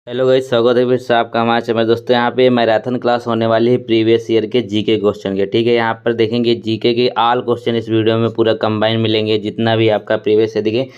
Hello guys, स्वागत है फिर से आपका हमारे चैनल में। दोस्तों यहाँ पे मैराथन क्लास होने वाली है प्रीवियस ईयर के जीके क्वेश्चन के। ठीक है, यहाँ पर देखेंगे जीके के ऑल क्वेश्चन इस वीडियो में पूरा कंबाइन मिलेंगे। जितना भी आपका प्रीवियस ईयर देखिए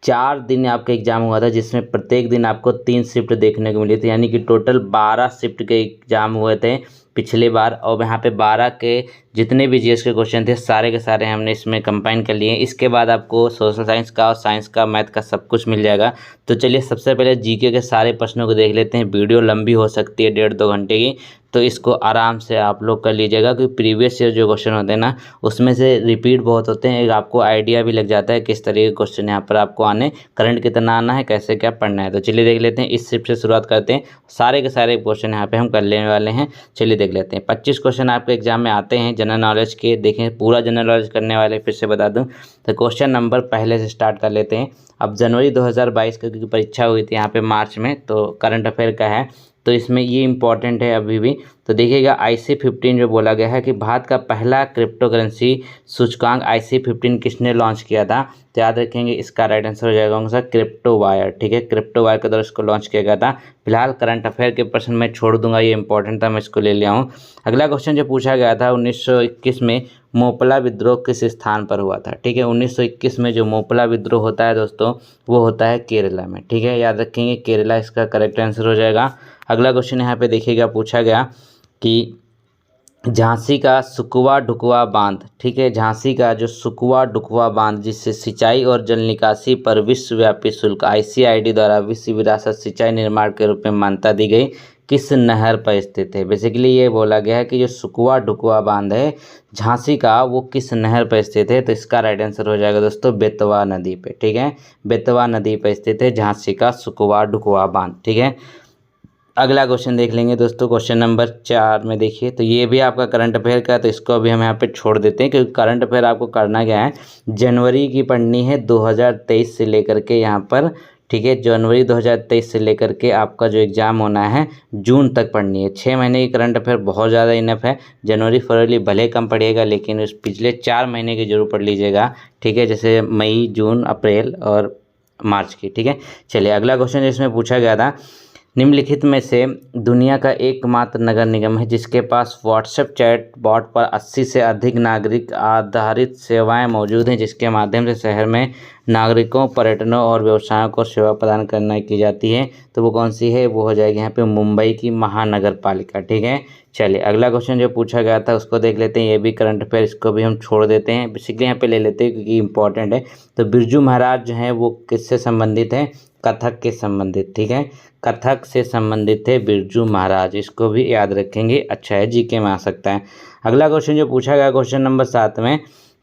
4 दिन आपका एग्जाम हुआ था, जिसमें प्रत्येक दिन आपको 3 शिफ्ट देखने को मिली थी, यानी कि टोटल 12 शिफ्ट के एग्जाम हुए थे पिछले बार। और यहाँ पे 12 के जितने भी जीएस के क्वेश्चन थे सारे के सारे हमने इसमें कंबाइन कर लिए। इसके बाद आपको सोशल साइंस का और साइंस का मैथ का सब कुछ मिल जाएगा। तो चलिए सबसे पहले जीके के सारे प्रश्नों को देख लेते हैं। वीडियो लंबी हो सकती है 1.5-2 घंटे की, तो इसको आराम से आप लोग कर लीजिएगा, क्योंकि प्रीवियस ईयर जो क्वेश्चन होते हैं ना उसमें से रिपीट बहुत होते हैं। एक आपको आइडिया भी लग जाता है किस तरीके के क्वेश्चन यहाँ पर आपको आने, करंट कितना आना है, कैसे क्या पढ़ना है। तो चलिए देख लेते हैं। इस शिफ्ट से शुरुआत करते हैं। सारे के सारे क्वेश्चन यहाँ पे हम कर लेने वाले हैं। चलिए देख लेते हैं। 25 क्वेश्चन आपके एग्जाम में आते हैं जनरल नॉलेज के। देखें, पूरा जनरल नॉलेज करने वाले फिर से बता दूं तो क्वेश्चन नंबर पहले से स्टार्ट कर लेते हैं। अब जनवरी 2022 की क्योंकि परीक्षा हुई थी यहाँ पे मार्च में, तो करंट अफेयर का है, तो इसमें ये इंपॉर्टेंट है अभी भी। तो देखिएगा IC15 जो बोला गया है कि भारत का पहला क्रिप्टो करेंसी सूचकांक IC15 किसने लॉन्च किया था। तो याद रखेंगे इसका राइट आंसर हो जाएगा सर क्रिप्टो वायर। ठीक है, क्रिप्टो वायर के द्वारा इसको लॉन्च किया गया था। फिलहाल करंट अफेयर के प्रश्न मैं छोड़ दूंगा, ये इंपॉर्टेंट था, मैं इसको ले लिया हूँ। अगला क्वेश्चन जो पूछा गया था 1921 में मोपला विद्रोह किस स्थान पर हुआ था। ठीक है, 1921 में जो मोपला विद्रोह होता है दोस्तों वो होता है केरला में। ठीक है, याद रखेंगे केरला इसका करेक्ट आंसर हो जाएगा। अगला क्वेश्चन यहाँ पे देखिएगा, पूछा गया कि झांसी का सुकवा ढुकवा बांध। ठीक है, झांसी का जो सुकवा ढुकवा बांध जिससे सिंचाई और जल निकासी पर विश्वव्यापी शुल्क ICID द्वारा विश्व विरासत सिंचाई निर्माण के रूप में मान्यता दी गई, किस नहर पर स्थित है। बेसिकली ये बोला गया है कि जो सुकवा ढुकवा बांध है झांसी का वो किस नहर पर स्थित है। तो इसका राइट आंसर हो जाएगा दोस्तों बेतवा नदी पे। ठीक है, बेतवा नदी पर स्थित है झांसी का सुकवा ढुकवा बांध। ठीक है, अगला क्वेश्चन देख लेंगे दोस्तों। क्वेश्चन नंबर 4 में देखिए, तो ये भी आपका करंट अफेयर का, तो इसको अभी हम यहाँ पे छोड़ देते हैं, क्योंकि करंट अफेयर आपको करना क्या है, जनवरी की पढ़नी है 2023 से लेकर के यहाँ पर। ठीक है, जनवरी 2023 से लेकर के आपका जो एग्ज़ाम होना है जून तक पढ़नी है। 6 महीने की करंट अफेयर बहुत ज़्यादा इनफ है। जनवरी फरवरी भले कम पढ़िएगा, लेकिन उस पिछले 4 महीने की जरूर पढ़ लीजिएगा। ठीक है, जैसे मई, जून, अप्रैल और मार्च की। ठीक है, चलिए अगला क्वेश्चन जिसमें पूछा गया था, निम्नलिखित में से दुनिया का एकमात्र नगर निगम है जिसके पास व्हाट्सएप चैट बॉट पर 80 से अधिक नागरिक आधारित सेवाएं मौजूद हैं, जिसके माध्यम से शहर में नागरिकों, पर्यटनों और व्यवसायों को सेवा प्रदान करना की जाती है। तो वो कौन सी है, वो हो जाएगी यहाँ पे मुंबई की महानगर पालिका। ठीक है, चलिए अगला क्वेश्चन जो पूछा गया था उसको देख लेते हैं। ये भी करंट अफेयर, इसको भी हम छोड़ देते हैं, बेसिकली यहाँ पे ले लेते हैं क्योंकि इंपॉर्टेंट है। तो बिरजू महाराज जो हैं वो किससे संबंधित हैं, कथक के संबंधित। ठीक है, कथक से संबंधित थे बिरजू महाराज, इसको भी याद रखेंगे, अच्छा है, जीके में आ सकता है। अगला क्वेश्चन जो पूछा गया क्वेश्चन नंबर 7 में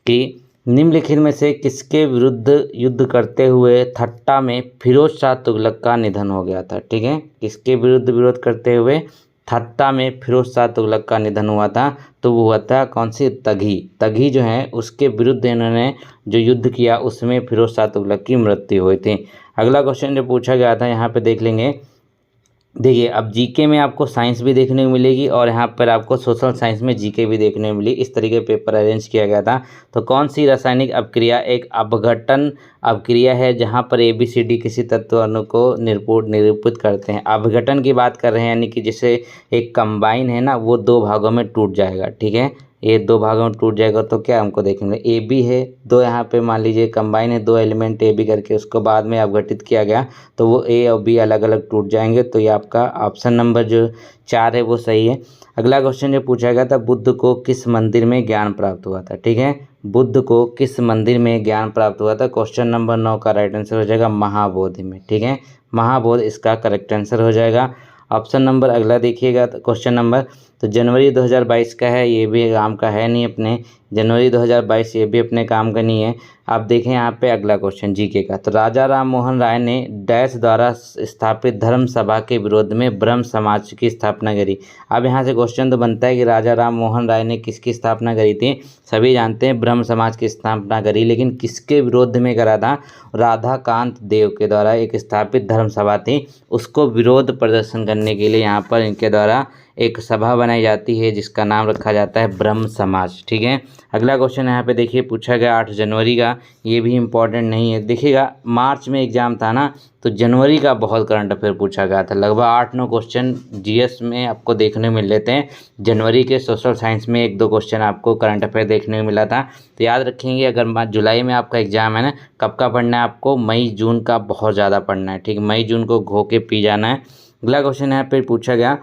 कि निम्नलिखित में से किसके विरुद्ध युद्ध करते हुए थट्टा में फिरोज शाह तुगलक का निधन हो गया था। ठीक है, किसके विरुद्ध विरोध करते हुए थट्टा में फिरोज शाह तुगलक का निधन हुआ था। तो वो हुआ था कौन सी, तघी। तघी जो है उसके विरुद्ध इन्होंने जो युद्ध किया उसमें फिरोज शाह तुगलक की मृत्यु हुई थी। अगला क्वेश्चन जो पूछा गया था यहाँ पे देख लेंगे। देखिए, अब जीके में आपको साइंस भी देखने को मिलेगी और यहाँ पर आपको सोशल साइंस में जीके भी देखने को मिली। इस तरीके पेपर अरेंज किया गया था। तो कौन सी रासायनिक अपक्रिया एक अपघटन अपक्रिया है जहाँ पर ABCD किसी तत्व अणु को निरूपित करते हैं। अपघटन की बात कर रहे हैं, यानी कि जैसे एक कंबाइन है ना, वो 2 भागों में टूट जाएगा। ठीक है, ये 2 भागों में टूट जाएगा, तो क्या हमको देखेंगे AB है, 2 यहाँ पे मान लीजिए कंबाइन है, 2 एलिमेंट AB करके उसको बाद में अपघटित किया गया, तो वो A और B अलग अलग टूट जाएंगे। तो ये आपका ऑप्शन नंबर जो 4 है वो सही है। अगला क्वेश्चन जो पूछा गया था, बुद्ध को किस मंदिर में ज्ञान प्राप्त हुआ था। ठीक है, बुद्ध को किस मंदिर में ज्ञान प्राप्त हुआ था। क्वेश्चन नंबर 9 का राइट आंसर हो जाएगा महाबोधि में। ठीक है, महाबोधि इसका करेक्ट आंसर हो जाएगा। ऑप्शन नंबर अगला देखिएगा, तो क्वेश्चन नंबर तो जनवरी 2022 का है, ये भी काम का है नहीं अपने, जनवरी 2022 ये भी अपने काम का नहीं है। आप देखें यहाँ पे अगला क्वेश्चन जीके का, तो राजा राम मोहन राय ने डैश द्वारा स्थापित धर्म सभा के विरोध में ब्रह्म समाज की स्थापना करी। अब यहाँ से क्वेश्चन तो बनता है कि राजा राम मोहन राय ने किसकी स्थापना करी थी। सभी जानते हैं ब्रह्म समाज की स्थापना करी, लेकिन किसके विरोध में करा था, राधाकांत देव के द्वारा एक स्थापित धर्म सभा थी, उसको विरोध प्रदर्शन करने के लिए यहाँ पर इनके द्वारा एक सभा बनाई जाती है जिसका नाम रखा जाता है ब्रह्म समाज। ठीक है, अगला क्वेश्चन यहाँ पे देखिए पूछा गया 8 जनवरी का, ये भी इम्पोर्टेंट नहीं है। देखिएगा मार्च में एग्जाम था ना, तो जनवरी का बहुत करंट अफेयर पूछा गया था, लगभग 8-9 क्वेश्चन जीएस में आपको देखने मिल लेते हैं। जनवरी के सोशल साइंस में 1-2 क्वेश्चन आपको करंट अफेयर देखने को मिला था। तो याद रखेंगे, अगर जुलाई में आपका एग्जाम है ना, कब का पढ़ना है आपको, मई जून का बहुत ज़्यादा पढ़ना है। ठीक है, मई जून को घो के पी जाना है। अगला क्वेश्चन यहाँ पे पूछा गया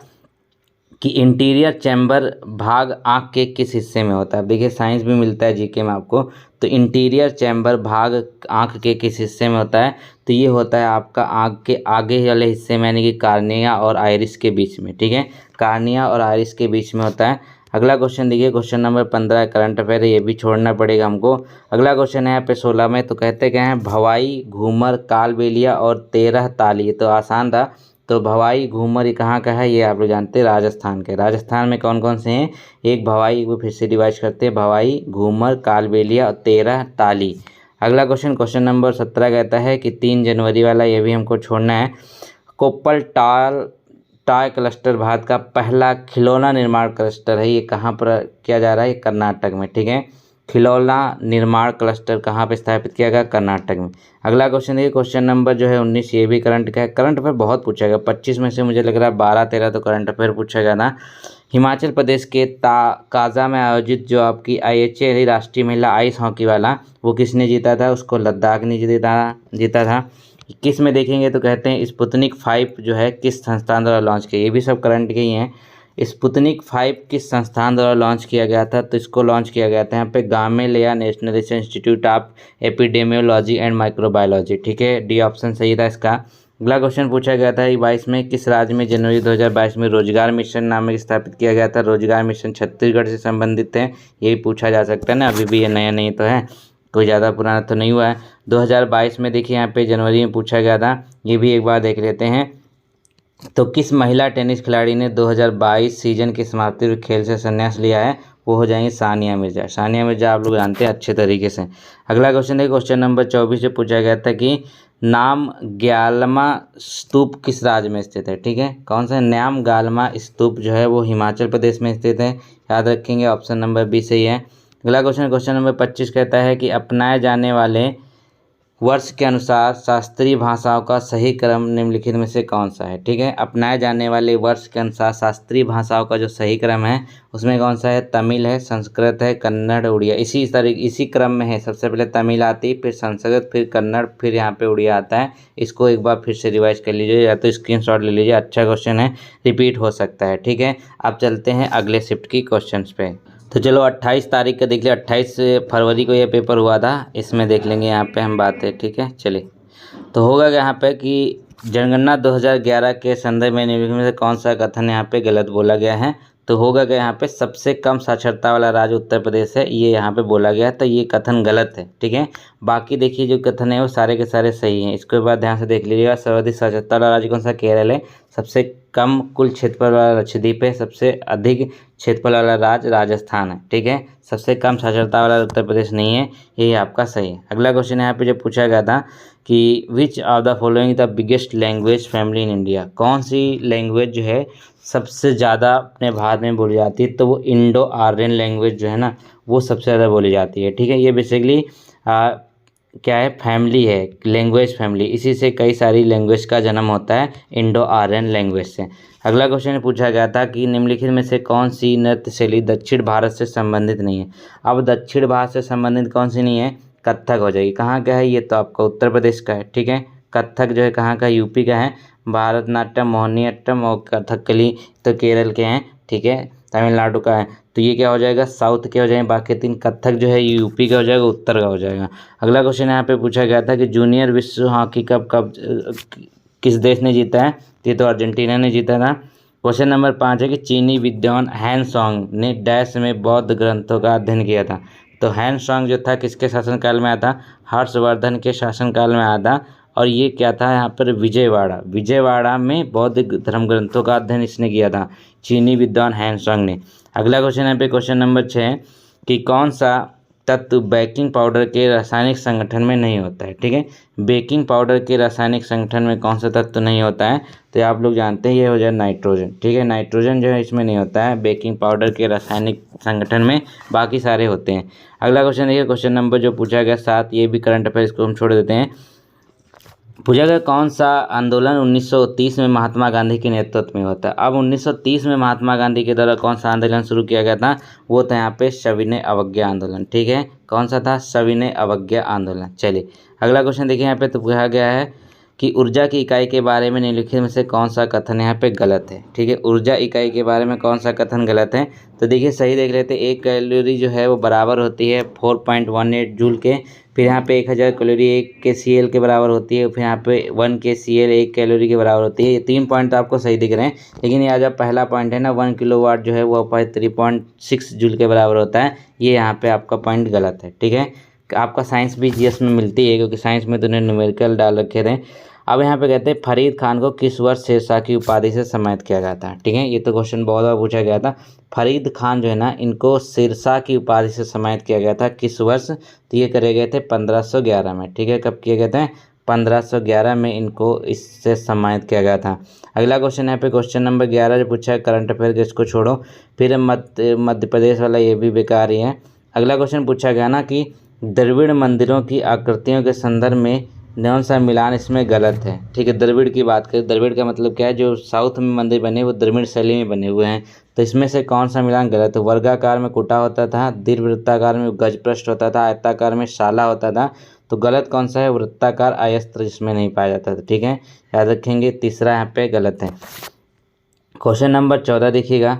कि इंटीरियर चैम्बर भाग आँख के किस हिस्से में होता है। देखिए साइंस भी मिलता है जीके में आपको, तो इंटीरियर चैम्बर भाग आँख के किस हिस्से में होता है, तो ये होता है आपका आँख के आगे वाले हिस्से में, यानी कि कार्निया और आइरिस के बीच में। ठीक है, कार्निया और आइरिस के बीच में होता है। अगला क्वेश्चन देखिए, क्वेश्चन नंबर 15 करंट अफेयर है, ये भी छोड़ना पड़ेगा हमको। अगला क्वेश्चन है यहाँ पे 16 में, तो कहते क्या हैं, भवाई, घूमर, कालबेलिया और 13 ताली। तो आसान था, तो भवाई घूमर ये कहाँ का है, ये आप लोग जानते हैं राजस्थान के। राजस्थान में कौन कौन से हैं, एक भवाई, वो फिर से रिवाइज करते हैं, भवाई, घूमर, कालबेलिया और 13 ताली। अगला क्वेश्चन नंबर 17 कहता है कि 3 जनवरी वाला, ये भी हमको छोड़ना है। कोप्पल टॉय क्लस्टर भारत का पहला खिलौना निर्माण क्लस्टर है, ये कहाँ पर किया जा रहा है, कर्नाटक में। ठीक है, खिलौना निर्माण क्लस्टर कहाँ पे स्थापित किया गया, कर्नाटक में। अगला क्वेश्चन देखिए, क्वेश्चन नंबर जो है 19, ये भी करंट का है। करंट अफेयर बहुत पूछा गया, 25 में से मुझे लग रहा है 12-13 तो करंट अफेयर पूछा गया था। हिमाचल प्रदेश के काजा में आयोजित जो आपकी IHA राष्ट्रीय महिला आइस हॉकी वाला, वो किसने जीता था, उसको लद्दाख ने जीता था। किस में देखेंगे तो कहते हैं स्पुतनिक 5 जो है किस संस्थान द्वारा लॉन्च किया, ये भी सब करंट के ही हैं। स्पुतनिक 5 किस संस्थान द्वारा लॉन्च किया गया था, तो इसको लॉन्च किया गया था यहाँ पे Gamaleya National Research Institute of Epidemiology and Microbiology. ठीक है, डी ऑप्शन सही था इसका। अगला क्वेश्चन पूछा गया था 22 में, किस राज्य में जनवरी 2022 में रोजगार मिशन नामक स्थापित किया गया था। रोजगार मिशन छत्तीसगढ़ से संबंधित है, ये भी पूछा जा सकता है ना, अभी भी ये नया नहीं तो है, कोई ज़्यादा पुराना तो नहीं हुआ है। 2022 में देखिए यहाँ पे जनवरी में पूछा गया था, ये भी एक बार देख लेते हैं। तो किस महिला टेनिस खिलाड़ी ने 2022 सीजन की समाप्ति पर खेल से संन्यास लिया है, वो हो जाएंगी सानिया मिर्जा। सानिया मिर्जा आप लोग जानते हैं अच्छे तरीके से। अगला क्वेश्चन है, क्वेश्चन नंबर 24 से पूछा गया था कि नाम ग्यालमा स्तूप किस राज्य में स्थित है। ठीक है, कौन सा, नाम ग्यालमा स्तूप जो है वो हिमाचल प्रदेश में स्थित है, याद रखेंगे, ऑप्शन नंबर बी सही है। अगला क्वेश्चन नंबर 25 कहता है कि अपनाए जाने वाले वर्ष के अनुसार शास्त्रीय भाषाओं का सही क्रम निम्नलिखित में से कौन सा है। ठीक है, अपनाए जाने वाले वर्ष के अनुसार शास्त्रीय भाषाओं का जो सही क्रम है उसमें कौन सा है, तमिल है, संस्कृत है, कन्नड़, उड़िया। इसी क्रम में है, सबसे पहले तमिल आती है, फिर संस्कृत, फिर कन्नड़, फिर यहाँ पे उड़िया आता है। इसको एक बार फिर से रिवाइज कर लीजिए या तो स्क्रीनशॉट ले लीजिए, अच्छा क्वेश्चन है, रिपीट हो सकता है। ठीक है, अब चलते हैं अगले शिफ्ट की क्वेश्चन पे। तो चलो 28 तारीख का देख लिया, 28 फरवरी को ये पेपर हुआ था, इसमें देख लेंगे यहाँ पे हम बात है। ठीक है, चलिए, तो होगा यहाँ पे कि जनगणना 2011 के संदर्भ में निम्नलिखित में से कौन सा कथन यहाँ पे गलत बोला गया है, तो होगा कि यहाँ पे सबसे कम साक्षरता वाला राज्य उत्तर प्रदेश है, ये यहाँ पे बोला गया है, तो ये कथन गलत है। ठीक है, बाकी देखिए जो कथन है वो सारे के सारे सही हैं। इसके बाद ध्यान से देख लीजिएगा, सर्वाधिक साक्षरता वाला राज्य कौन सा, केरल है। सबसे कम कुल क्षेत्रफल वाला लक्षद्वीप है। सबसे अधिक क्षेत्रफल वाला राज्य राजस्थान है। ठीक है, सबसे कम साक्षरता वाला उत्तर प्रदेश नहीं है, ये आपका सही है। अगला क्वेश्चन यहाँ पे जो पूछा गया था कि which of the following the biggest language family in India, कौन सी लैंग्वेज जो है सबसे ज़्यादा अपने भारत में बोली जाती है, तो वो इंडो आर्यन लैंग्वेज जो है ना, वो सबसे ज़्यादा बोली जाती है। ठीक है, ये बेसिकली क्या है, फैमिली है, लैंग्वेज फैमिली, इसी से कई सारी लैंग्वेज का जन्म होता है, इंडो आर्यन लैंग्वेज से। अगला क्वेश्चन पूछा गया था कि निम्नलिखित में से कौन सी नृत्य शैली दक्षिण भारत से संबंधित नहीं है। अब दक्षिण भारत से संबंधित कौन सी नहीं है, कथक हो जाएगी। कहाँ का है ये, तो आपका उत्तर प्रदेश का है। ठीक है, कथक जो है कहाँ का, यूपी का है। भारतनाट्यम, मोहिनीअट्टम और कथकली तो केरल के हैं। ठीक है, तमिलनाडु का है, तो ये क्या हो जाएगा, साउथ के हो जाएंगे। बाकी 3 कथक जो है ये यूपी का हो जाएगा, उत्तर का हो जाएगा। अगला क्वेश्चन यहाँ पे पूछा गया था कि जूनियर विश्व हॉकी कप कब किस देश ने जीता है, ये तो अर्जेंटीना ने जीता था। क्वेश्चन नंबर 5 है कि चीनी विद्वान हैन सांग ने डैश में बौद्ध ग्रंथों का अध्ययन किया था। तो हैन सांग जो था किसके शासनकाल में आया था, हर्षवर्धन के शासनकाल में आया था। और ये क्या था यहाँ पर, विजयवाड़ा में बौद्ध धर्म ग्रंथों का अध्ययन इसने किया था, चीनी विद्वान हैन सांग ने। अगला क्वेश्चन यहाँ पे क्वेश्चन नंबर 6 कि कौन सा तत्व बेकिंग पाउडर के रासायनिक संगठन में नहीं होता है। ठीक है, बेकिंग पाउडर के रासायनिक संगठन में कौन सा तत्व नहीं होता है, तो आप लोग जानते हैं ये हो जाए नाइट्रोजन। ठीक है, नाइट्रोजन जो है इसमें नहीं होता है बेकिंग पाउडर के रासायनिक संगठन में, बाकी सारे होते हैं। अगला क्वेश्चन देखिए, क्वेश्चन नंबर जो पूछा गया 7, ये भी करंट अफेयर, इसको हम छोड़ देते हैं। पूछा गया कौन सा आंदोलन 1930 में महात्मा गांधी के नेतृत्व में होता है। अब 1930 में महात्मा गांधी के द्वारा कौन सा आंदोलन शुरू किया गया था, वो था यहाँ पे सविनय अवज्ञा आंदोलन। ठीक है, कौन सा था, सविनय अवज्ञा आंदोलन। चलिए अगला क्वेश्चन देखिए, यहाँ पे तो पूछा गया है कि ऊर्जा की इकाई के बारे में निम्नलिखित में से कौन सा कथन यहाँ पे गलत है। ठीक है, ऊर्जा इकाई के बारे में कौन सा कथन गलत है, तो देखिए सही देख लेते हैं। 1 कैलोरी जो है वो बराबर होती है 4.18 जूल के, फिर यहाँ पे 1000 कैलोरी 1 kcal के बराबर होती है, फिर यहाँ पे 1 kcal 1 कैलोरी के बराबर होती है। ये 3 पॉइंट तो आपको सही दिख रहे हैं, लेकिन ये जो पहला पॉइंट है ना 1 किलोवाट जो है वो 3.6 जूल के बराबर होता है, ये यहाँ पे आपका पॉइंट गलत है। ठीक है, आपका साइंस भी जीएस में मिलती है, क्योंकि साइंस में तो उन्हें न्यूमेरिकल डाल रखे थे। अब यहाँ पे कहते हैं फरीद खान को किस वर्ष शेरशाह की उपाधि से सम्मानित किया गया था। ठीक है, ये तो क्वेश्चन बहुत बार पूछा गया था। फरीद खान जो है ना, इनको शेरशाह की उपाधि से सम्मानित किया गया था किस वर्ष, तो ये करे गए थे 1511 में। ठीक है, कब किए गए थे, 1511 में इनको इससे सम्मानित किया गया था। अगला क्वेश्चन यहाँ पे क्वेश्चन नंबर 11 जो पूछा है करंट अफेयर के, इसको छोड़ो, फिर मध्य प्रदेश वाला ये भी बेकार ही है। अगला क्वेश्चन पूछा गया ना कि द्रविड़ मंदिरों की आकृतियों के संदर्भ में कौन सा मिलान इसमें गलत है। ठीक है, द्रविड़ की बात करें, द्रविड़ का मतलब क्या है, जो साउथ में मंदिर बने वो द्रविड़ शैली में बने हुए हैं, तो इसमें से कौन सा मिलान गलत है। वर्गाकार में कुटा होता था, दीर्घवृत्ताकार में गजपृष्ठ होता था, आयताकार में शाला होता था, तो गलत कौन सा है, वृत्ताकार आयस्त्र जिसमें नहीं पाया जाता था। ठीक है, याद रखेंगे, तीसरा यहाँ पे गलत है। क्वेश्चन नंबर 14 देखिएगा,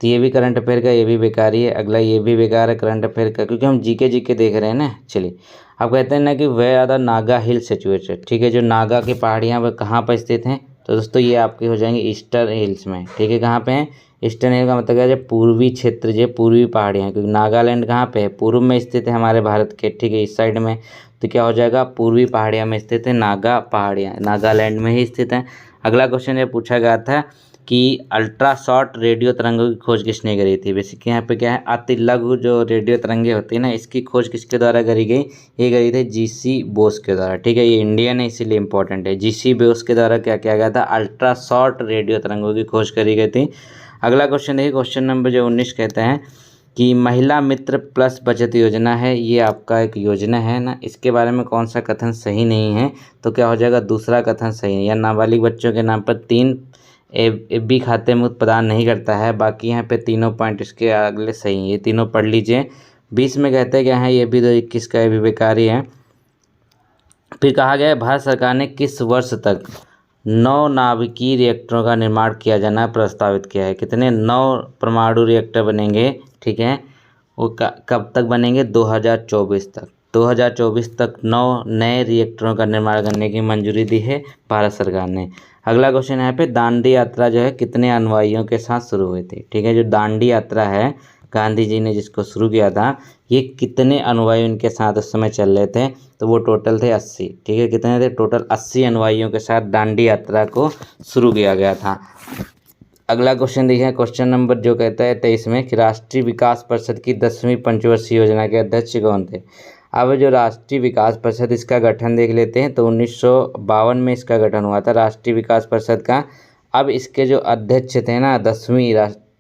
तो ये भी करंट अफेयर का, ये भी बेकार ही है। अगला ये भी बेकार है करंट अफेयर का, क्योंकि हम जीके देख रहे हैं ना। चलिए आप कहते हैं ना कि where are the Naga hill situated. ठीक है, जो नागा की पहाड़ियाँ वह कहाँ पर स्थित हैं, तो दोस्तों ये आपके हो जाएंगे ईस्टर्न हिल्स में। ठीक है, कहाँ पे हैं, ईस्टर्न हिल का मतलब क्या है, जो पूर्वी क्षेत्र, जो पूर्वी पहाड़ियाँ, क्योंकि नागालैंड कहाँ पे है, पूर्व में स्थित है हमारे भारत के। ठीक है, इस साइड में, तो क्या हो जाएगा, पूर्वी पहाड़ियाँ में स्थित है, नागा पहाड़ियाँ नागालैंड में ही स्थित हैं। अगला क्वेश्चन ये पूछा गया था कि अल्ट्रा शॉर्ट रेडियो तरंगों की खोज किसने करी थी। बेसिकली यहाँ पे क्या है, अति लघु जो रेडियो तरंगे होती है ना, इसकी खोज किसके द्वारा करी गई, ये करी थी जीसी बोस के द्वारा। ठीक है, ये इंडियन है इसीलिए इंपॉर्टेंट है। जीसी बोस के द्वारा क्या किया गया था, अल्ट्रा शॉर्ट रेडियो तरंगों की खोज करी गई थी। अगला क्वेश्चन देखिए, क्वेश्चन नंबर जो 19 कहते हैं कि महिला मित्र प्लस बचत योजना है, ये आपका एक योजना है ना, इसके बारे में कौन सा कथन सही नहीं है, तो क्या हो जाएगा, दूसरा कथन सही है। या नाबालिग बच्चों के नाम पर 3 एफबी खाते मुफ्त प्रदान नहीं करता है। बाकी यहाँ पे तीनों पॉइंट इसके अगले सही हैं, ये तीनों पढ़ लीजिए। 20 में कहते हैं क्या है, ये भी तो 21 का, ये भी बेकार ही है। फिर कहा गया है भारत सरकार ने किस वर्ष तक 9 नाभिकीय रिएक्टरों का निर्माण किया जाना प्रस्तावित किया है। कितने, 9 परमाणु रिएक्टर बनेंगे। ठीक है, वो कब तक बनेंगे, 2024 तक। 2024 तक 9 नए रिएक्टरों का निर्माण करने की मंजूरी दी है भारत सरकार ने। अगला क्वेश्चन यहाँ पे दांडी यात्रा जो है कितने अनुयायियों के साथ शुरू हुई थी। ठीक है, जो दांडी यात्रा है गांधी जी ने जिसको शुरू किया था, ये कितने अनुयायी उनके साथ उस समय चल रहे थे, तो वो टोटल थे 80। ठीक है, कितने थे, टोटल 80 अनुयायियों के साथ दांडी यात्रा को शुरू किया गया था। अगला क्वेश्चन देखिए, क्वेश्चन नंबर जो कहता है 23 में कि राष्ट्रीय विकास परिषद की 10वीं पंचवर्षीय योजना के अध्यक्ष कौन थे। अब जो राष्ट्रीय विकास परिषद, इसका गठन देख लेते हैं, तो 1952 में इसका गठन हुआ था राष्ट्रीय विकास परिषद का। अब इसके जो अध्यक्ष थे ना 10वीं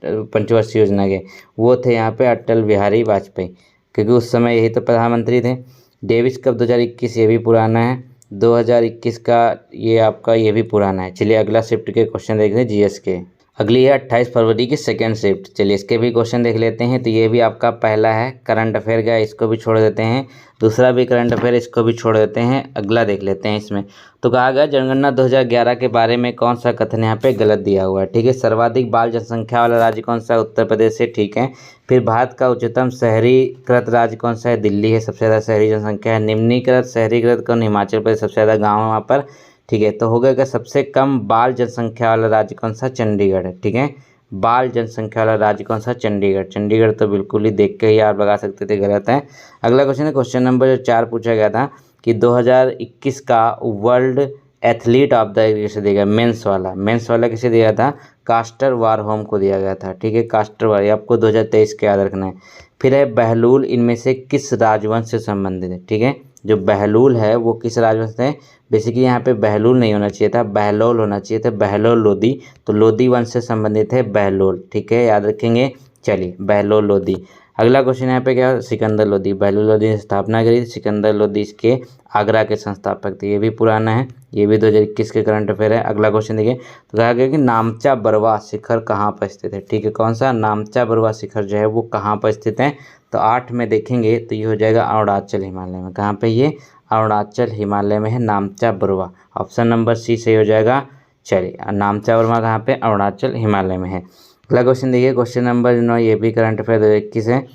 पंचवर्षीय योजना के, वो थे यहाँ पे अटल बिहारी वाजपेयी, क्योंकि उस समय यही तो प्रधानमंत्री थे। डेविस कप 2021, ये भी पुराना है। 2021 का ये आपका ये भी पुराना है। चलिए अगला शिफ्ट के क्वेश्चन देखते हैं जीएस के। अगली है 28 फरवरी की सेकेंड शिफ्ट। चलिए इसके भी क्वेश्चन देख लेते हैं। तो ये भी आपका पहला है करंट अफेयर का, इसको भी छोड़ देते हैं। दूसरा भी करंट अफेयर, इसको भी छोड़ देते हैं। अगला देख लेते हैं इसमें। तो कहा गया जनगणना 2011 के बारे में कौन सा कथन यहाँ पे गलत दिया हुआ है। ठीक है, सर्वाधिक बाल जनसंख्या वाला राज्य कौन सा है, उत्तर प्रदेश है। ठीक है, फिर भारत का उच्चतम शहरीकृत राज्य कौन सा है, दिल्ली है, सबसे ज़्यादा शहरी जनसंख्या है। निम्नीकृत शहरीकृत कौन, हिमाचल प्रदेश, सबसे ज़्यादा गाँव है वहाँ पर। ठीक है, तो हो गया सबसे कम बाल जनसंख्या वाला राज्य कौन सा, चंडीगढ़ है। ठीक है, बाल जनसंख्या वाला राज्य कौन सा, चंडीगढ़। चंडीगढ़ तो बिल्कुल ही देख के ही आप लगा सकते थे, गलत है। अगला क्वेश्चन है, क्वेश्चन नंबर 4 पूछा गया था कि 2021 का world athlete of the year किसे दिया गया, मेंस वाला किसे दिया था, कास्टर वारहोम को दिया गया था। ठीक है, कास्टर वार, ये आपको 2023 के याद रखना है। फिर है बहलूल इनमें से किस राजवंश से संबंधित है। ठीक है, जो बहलूल है वो किस राजवंश से है, बेसिकली यहाँ पे बहलूल नहीं होना चाहिए था, बहलोल होना चाहिए था, बहलोल लोदी, तो लोदी वंश से संबंधित है बहलोल। ठीक है, याद रखेंगे। चलिए, बहलोल लोदी। अगला क्वेश्चन यहाँ पे क्या, सिकंदर लोदी। बहलोल लोदी ने स्थापना करी, सिकंदर लोदी इसके आगरा के संस्थापक थे। ये भी पुराना है, ये भी 2021 के करंट अफेयर है। अगला क्वेश्चन देखिए, तो कहा गया कि नामचा बरवा शिखर कहाँ पर स्थित है। ठीक है, कौन सा, नामचा बरवा शिखर जो है वो कहाँ पर स्थित है, तो 8 में देखेंगे तो ये हो जाएगा अरुणाचल हिमालय में। कहाँ पे, ये अरुणाचल हिमालय में है Namcha Barwa. Option number C सही हो जाएगा। चलिए, नामचा बरवा कहाँ पे, अरुणाचल हिमालय में है। अगला क्वेश्चन देखिए, क्वेश्चन नंबर 9, ये भी करंट अफेयर 2021 है।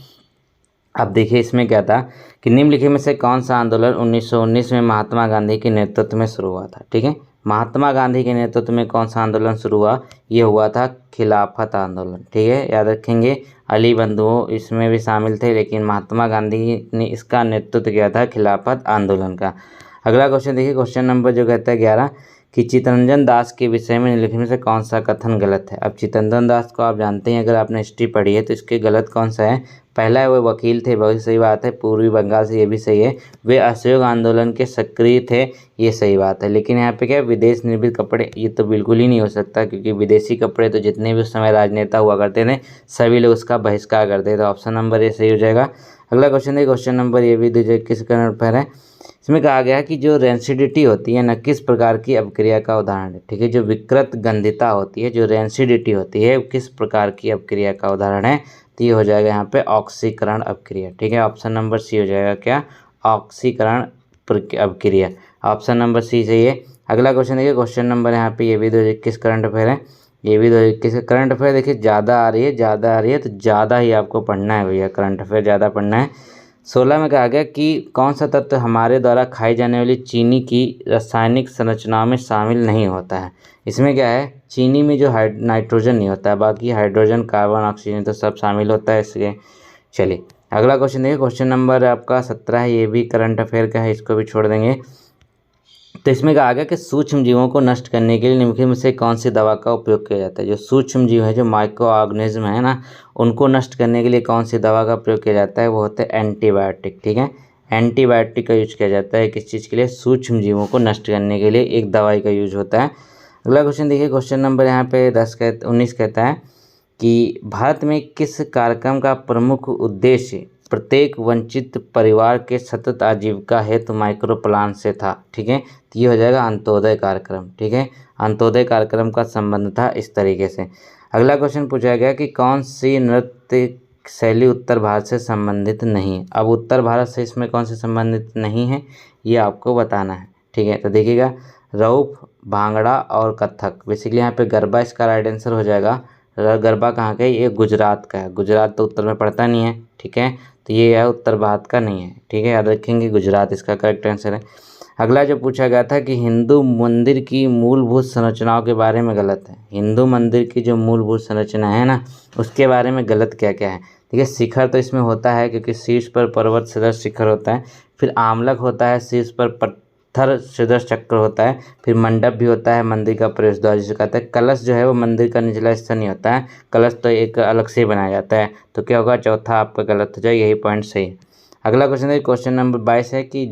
अब देखिए इसमें क्या था कि निम्नलिखित में से कौन सा आंदोलन 1919 में महात्मा गांधी के नेतृत्व में शुरू हुआ था। ठीक है, महात्मा गांधी के नेतृत्व में कौन सा आंदोलन शुरू हुआ, ये हुआ था खिलाफत आंदोलन। ठीक है, याद रखेंगे। अली बंधुओं इसमें भी शामिल थे, लेकिन महात्मा गांधी ने इसका नेतृत्व किया था, खिलाफत आंदोलन का। अगला क्वेश्चन देखिए, क्वेश्चन नंबर जो कहता है 11 कि चित्तरंजन दास के विषय में निम्नलिखित में से कौन सा कथन गलत है। अब चित्तरंजन दास को आप जानते हैं, अगर आपने हिस्ट्री पढ़ी है तो इसके गलत कौन सा है। पहला है, वो वकील थे, बहुत सही बात है, पूर्वी बंगाल से, ये भी सही है। वे असहयोग आंदोलन के सक्रिय थे, ये सही बात है। लेकिन यहाँ पे क्या है, विदेश निर्मित कपड़े, ये तो बिल्कुल ही नहीं हो सकता, क्योंकि विदेशी कपड़े तो जितने भी उस समय राजनेता हुआ करते थे सभी लोग उसका बहिष्कार करते थे। तो ऑप्शन नंबर ये सही हो जाएगा। अगला क्वेश्चन है, क्वेश्चन नंबर ये भी 2021 करंट अफेयर है। इसमें कहा गया कि जो रेंसिडिटी होती है न, किस प्रकार की अपक्रिया का उदाहरण है। ठीक है, जो विकृत गंधिता होती है, जो रेंसिडिटी होती है, किस प्रकार की अपक्रिया का उदाहरण है, तो ये हो जाएगा यहाँ पे ऑक्सीकरण अपक्रिया। ठीक है, ऑप्शन नंबर सी हो जाएगा क्या, ऑक्सीकरण अपक्रिया। ऑप्शन नंबर सी सही है। अगला क्वेश्चन देखिए, क्वेश्चन नंबर यहाँ पे ये भी 2021 करंट अफेयर है। ये भी 2021 करंट अफेयर देखिए, ज़्यादा आ रही है तो ज़्यादा ही आपको पढ़ना है भैया, करंट अफेयर ज़्यादा पढ़ना है। 16 में कहा गया कि कौन सा तत्व हमारे द्वारा खाई जाने वाली चीनी की रासायनिक संरचनाओं में शामिल नहीं होता है। इसमें क्या है, चीनी में जो नाइट्रोजन नहीं होता है, बाकी हाइड्रोजन, कार्बन, ऑक्सीजन तो सब शामिल होता है इसके। चलिए, अगला क्वेश्चन देखिए, क्वेश्चन नंबर आपका 17 है, ये भी करंट अफेयर का है, इसको भी छोड़ देंगे। तो इसमें कहा गया कि सूक्ष्म जीवों को नष्ट करने के लिए निम्नलिखित में से कौन सी दवा का उपयोग किया जाता है। जो सूक्ष्म जीव है, जो माइक्रो ऑर्गेनिज्म है ना, उनको नष्ट करने के लिए कौन सी दवा का प्रयोग किया जाता है, वो होता है एंटीबायोटिक। ठीक है, एंटीबायोटिक का यूज किया जाता है किस चीज़ के लिए, सूक्ष्म जीवों को नष्ट करने के लिए एक दवाई का यूज होता है। अगला क्वेश्चन देखिए, क्वेश्चन नंबर यहाँ पे 19 कहता है कि भारत में किस कार्यक्रम का प्रमुख उद्देश्य प्रत्येक वंचित परिवार के सतत आजीविका हेतु माइक्रो प्लान से था। ठीक है, तो ये हो जाएगा अंत्योदय कार्यक्रम। ठीक है, अंत्योदय कार्यक्रम का संबंध था इस तरीके से। अगला क्वेश्चन पूछा गया कि कौन सी नृत्य शैली उत्तर भारत से संबंधित नहीं है। अब उत्तर भारत से इसमें कौन से संबंधित नहीं है, ये आपको बताना है। ठीक है, तो देखिएगा, रऊफ, भांगड़ा और कथक। बेसिकली यहाँ पे गरबा इसका राइट आंसर हो जाएगा। गरबा कहाँ का है, ये गुजरात का है। गुजरात तो उत्तर में पड़ता नहीं है। ठीक है, तो ये है उत्तर भारत का नहीं है। ठीक है, याद रखेंगे, गुजरात इसका करेक्ट आंसर है। अगला जो पूछा गया था कि हिंदू मंदिर की मूलभूत संरचनाओं के बारे में गलत है। हिंदू मंदिर की जो मूलभूत संरचना है ना, उसके बारे में गलत क्या क्या है। ठीक है, शिखर तो इसमें होता है, क्योंकि शीर्ष पर पर्वत सदृश शिखर होता है, फिर आमलक होता है, शीर्ष पर पत्थर सदृश चक्र होता है, फिर मंडप भी होता है, मंदिर का प्रवेश द्वार जिसे कहते हैं। कलश जो है वो मंदिर का निचला हिस्सा नहीं होता है, कलश तो एक अलग से बनाया जाता है। तो क्या होगा, चौथा आपका गलत हो जाए, यही पॉइंट सही है। अगला क्वेश्चन है, क्वेश्चन नंबर 22 है कि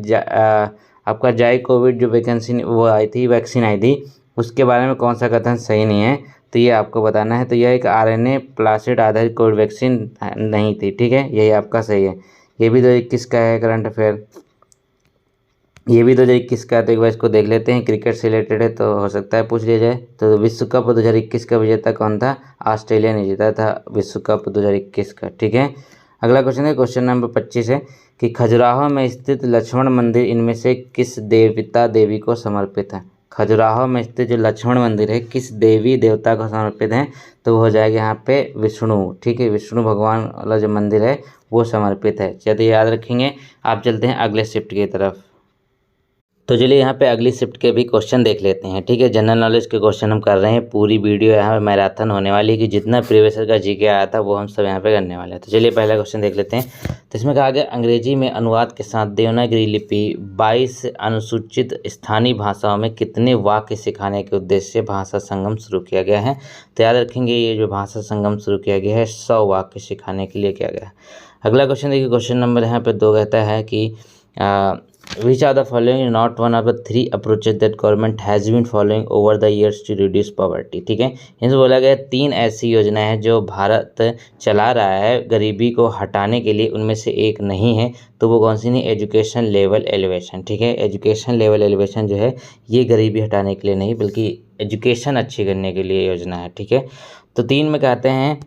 आपका जाई कोविड जो वैकेंसी वो आई थी, वैक्सीन आई थी, उसके बारे में कौन सा कथन सही नहीं है, तो ये आपको बताना है। तो यह एक आरएनए प्लासिड आधारित कोविड वैक्सीन नहीं थी। ठीक है, यही आपका सही है। ये भी 2021 का है करंट अफेयर, ये भी 2021 का है। तो एक बार इसको देख लेते हैं, क्रिकेट से रिलेटेड है तो हो सकता है पूछ लिया जाए। तो विश्व कप 2021 का विजेता कौन था, ऑस्ट्रेलिया ने जीता था विश्व कप 2021 का। ठीक है, अगला क्वेश्चन है, क्वेश्चन नंबर 25 है कि खजुराहो में स्थित लक्ष्मण मंदिर इनमें से किस देवता देवी को समर्पित है। खजुराहो में स्थित जो लक्ष्मण मंदिर है किस देवी देवता को समर्पित है, तो वो हो जाएगा यहाँ पे विष्णु। ठीक है, विष्णु भगवान वाला जो मंदिर है वो समर्पित है। चलिए याद रखेंगे। आप चलते हैं अगले शिफ्ट की तरफ। तो चलिए यहाँ पे अगली शिफ्ट के भी क्वेश्चन देख लेते हैं। ठीक है, जनरल नॉलेज के क्वेश्चन हम कर रहे हैं। पूरी वीडियो यहाँ पे मैराथन होने वाली है कि जितना प्रीवियस ईयर का जीके आया था वो हम सब यहाँ पे करने वाले हैं। तो चलिए पहला क्वेश्चन देख लेते हैं। तो इसमें कहा गया अंग्रेजी में अनुवाद के साथ देवनागरी लिपि 22 अनुसूचित स्थानीय भाषाओं में कितने वाक्य सिखाने के उद्देश्य से भाषा संगम शुरू किया गया है। तो याद रखेंगे ये जो भाषा संगम शुरू किया गया है 100 वाक्य सिखाने के लिए किया गया है। अगला क्वेश्चन देखिए, क्वेश्चन नंबर यहाँ पे 2 कहता है कि which are the following not one of the 3 approaches that government has been following over the years to reduce poverty। ठीक है, इनसे बोला गया 3 ऐसी योजनाएं हैं जो भारत चला रहा है गरीबी को हटाने के लिए, उनमें से एक नहीं है। तो वो कौन सी नहीं? Education level elevation. ठीक है, एजुकेशन लेवल एलिवेशन जो है ये गरीबी हटाने के लिए नहीं बल्कि एजुकेशन अच्छी करने के लिए योजना है। ठीक है, तो 3 में कहते हैं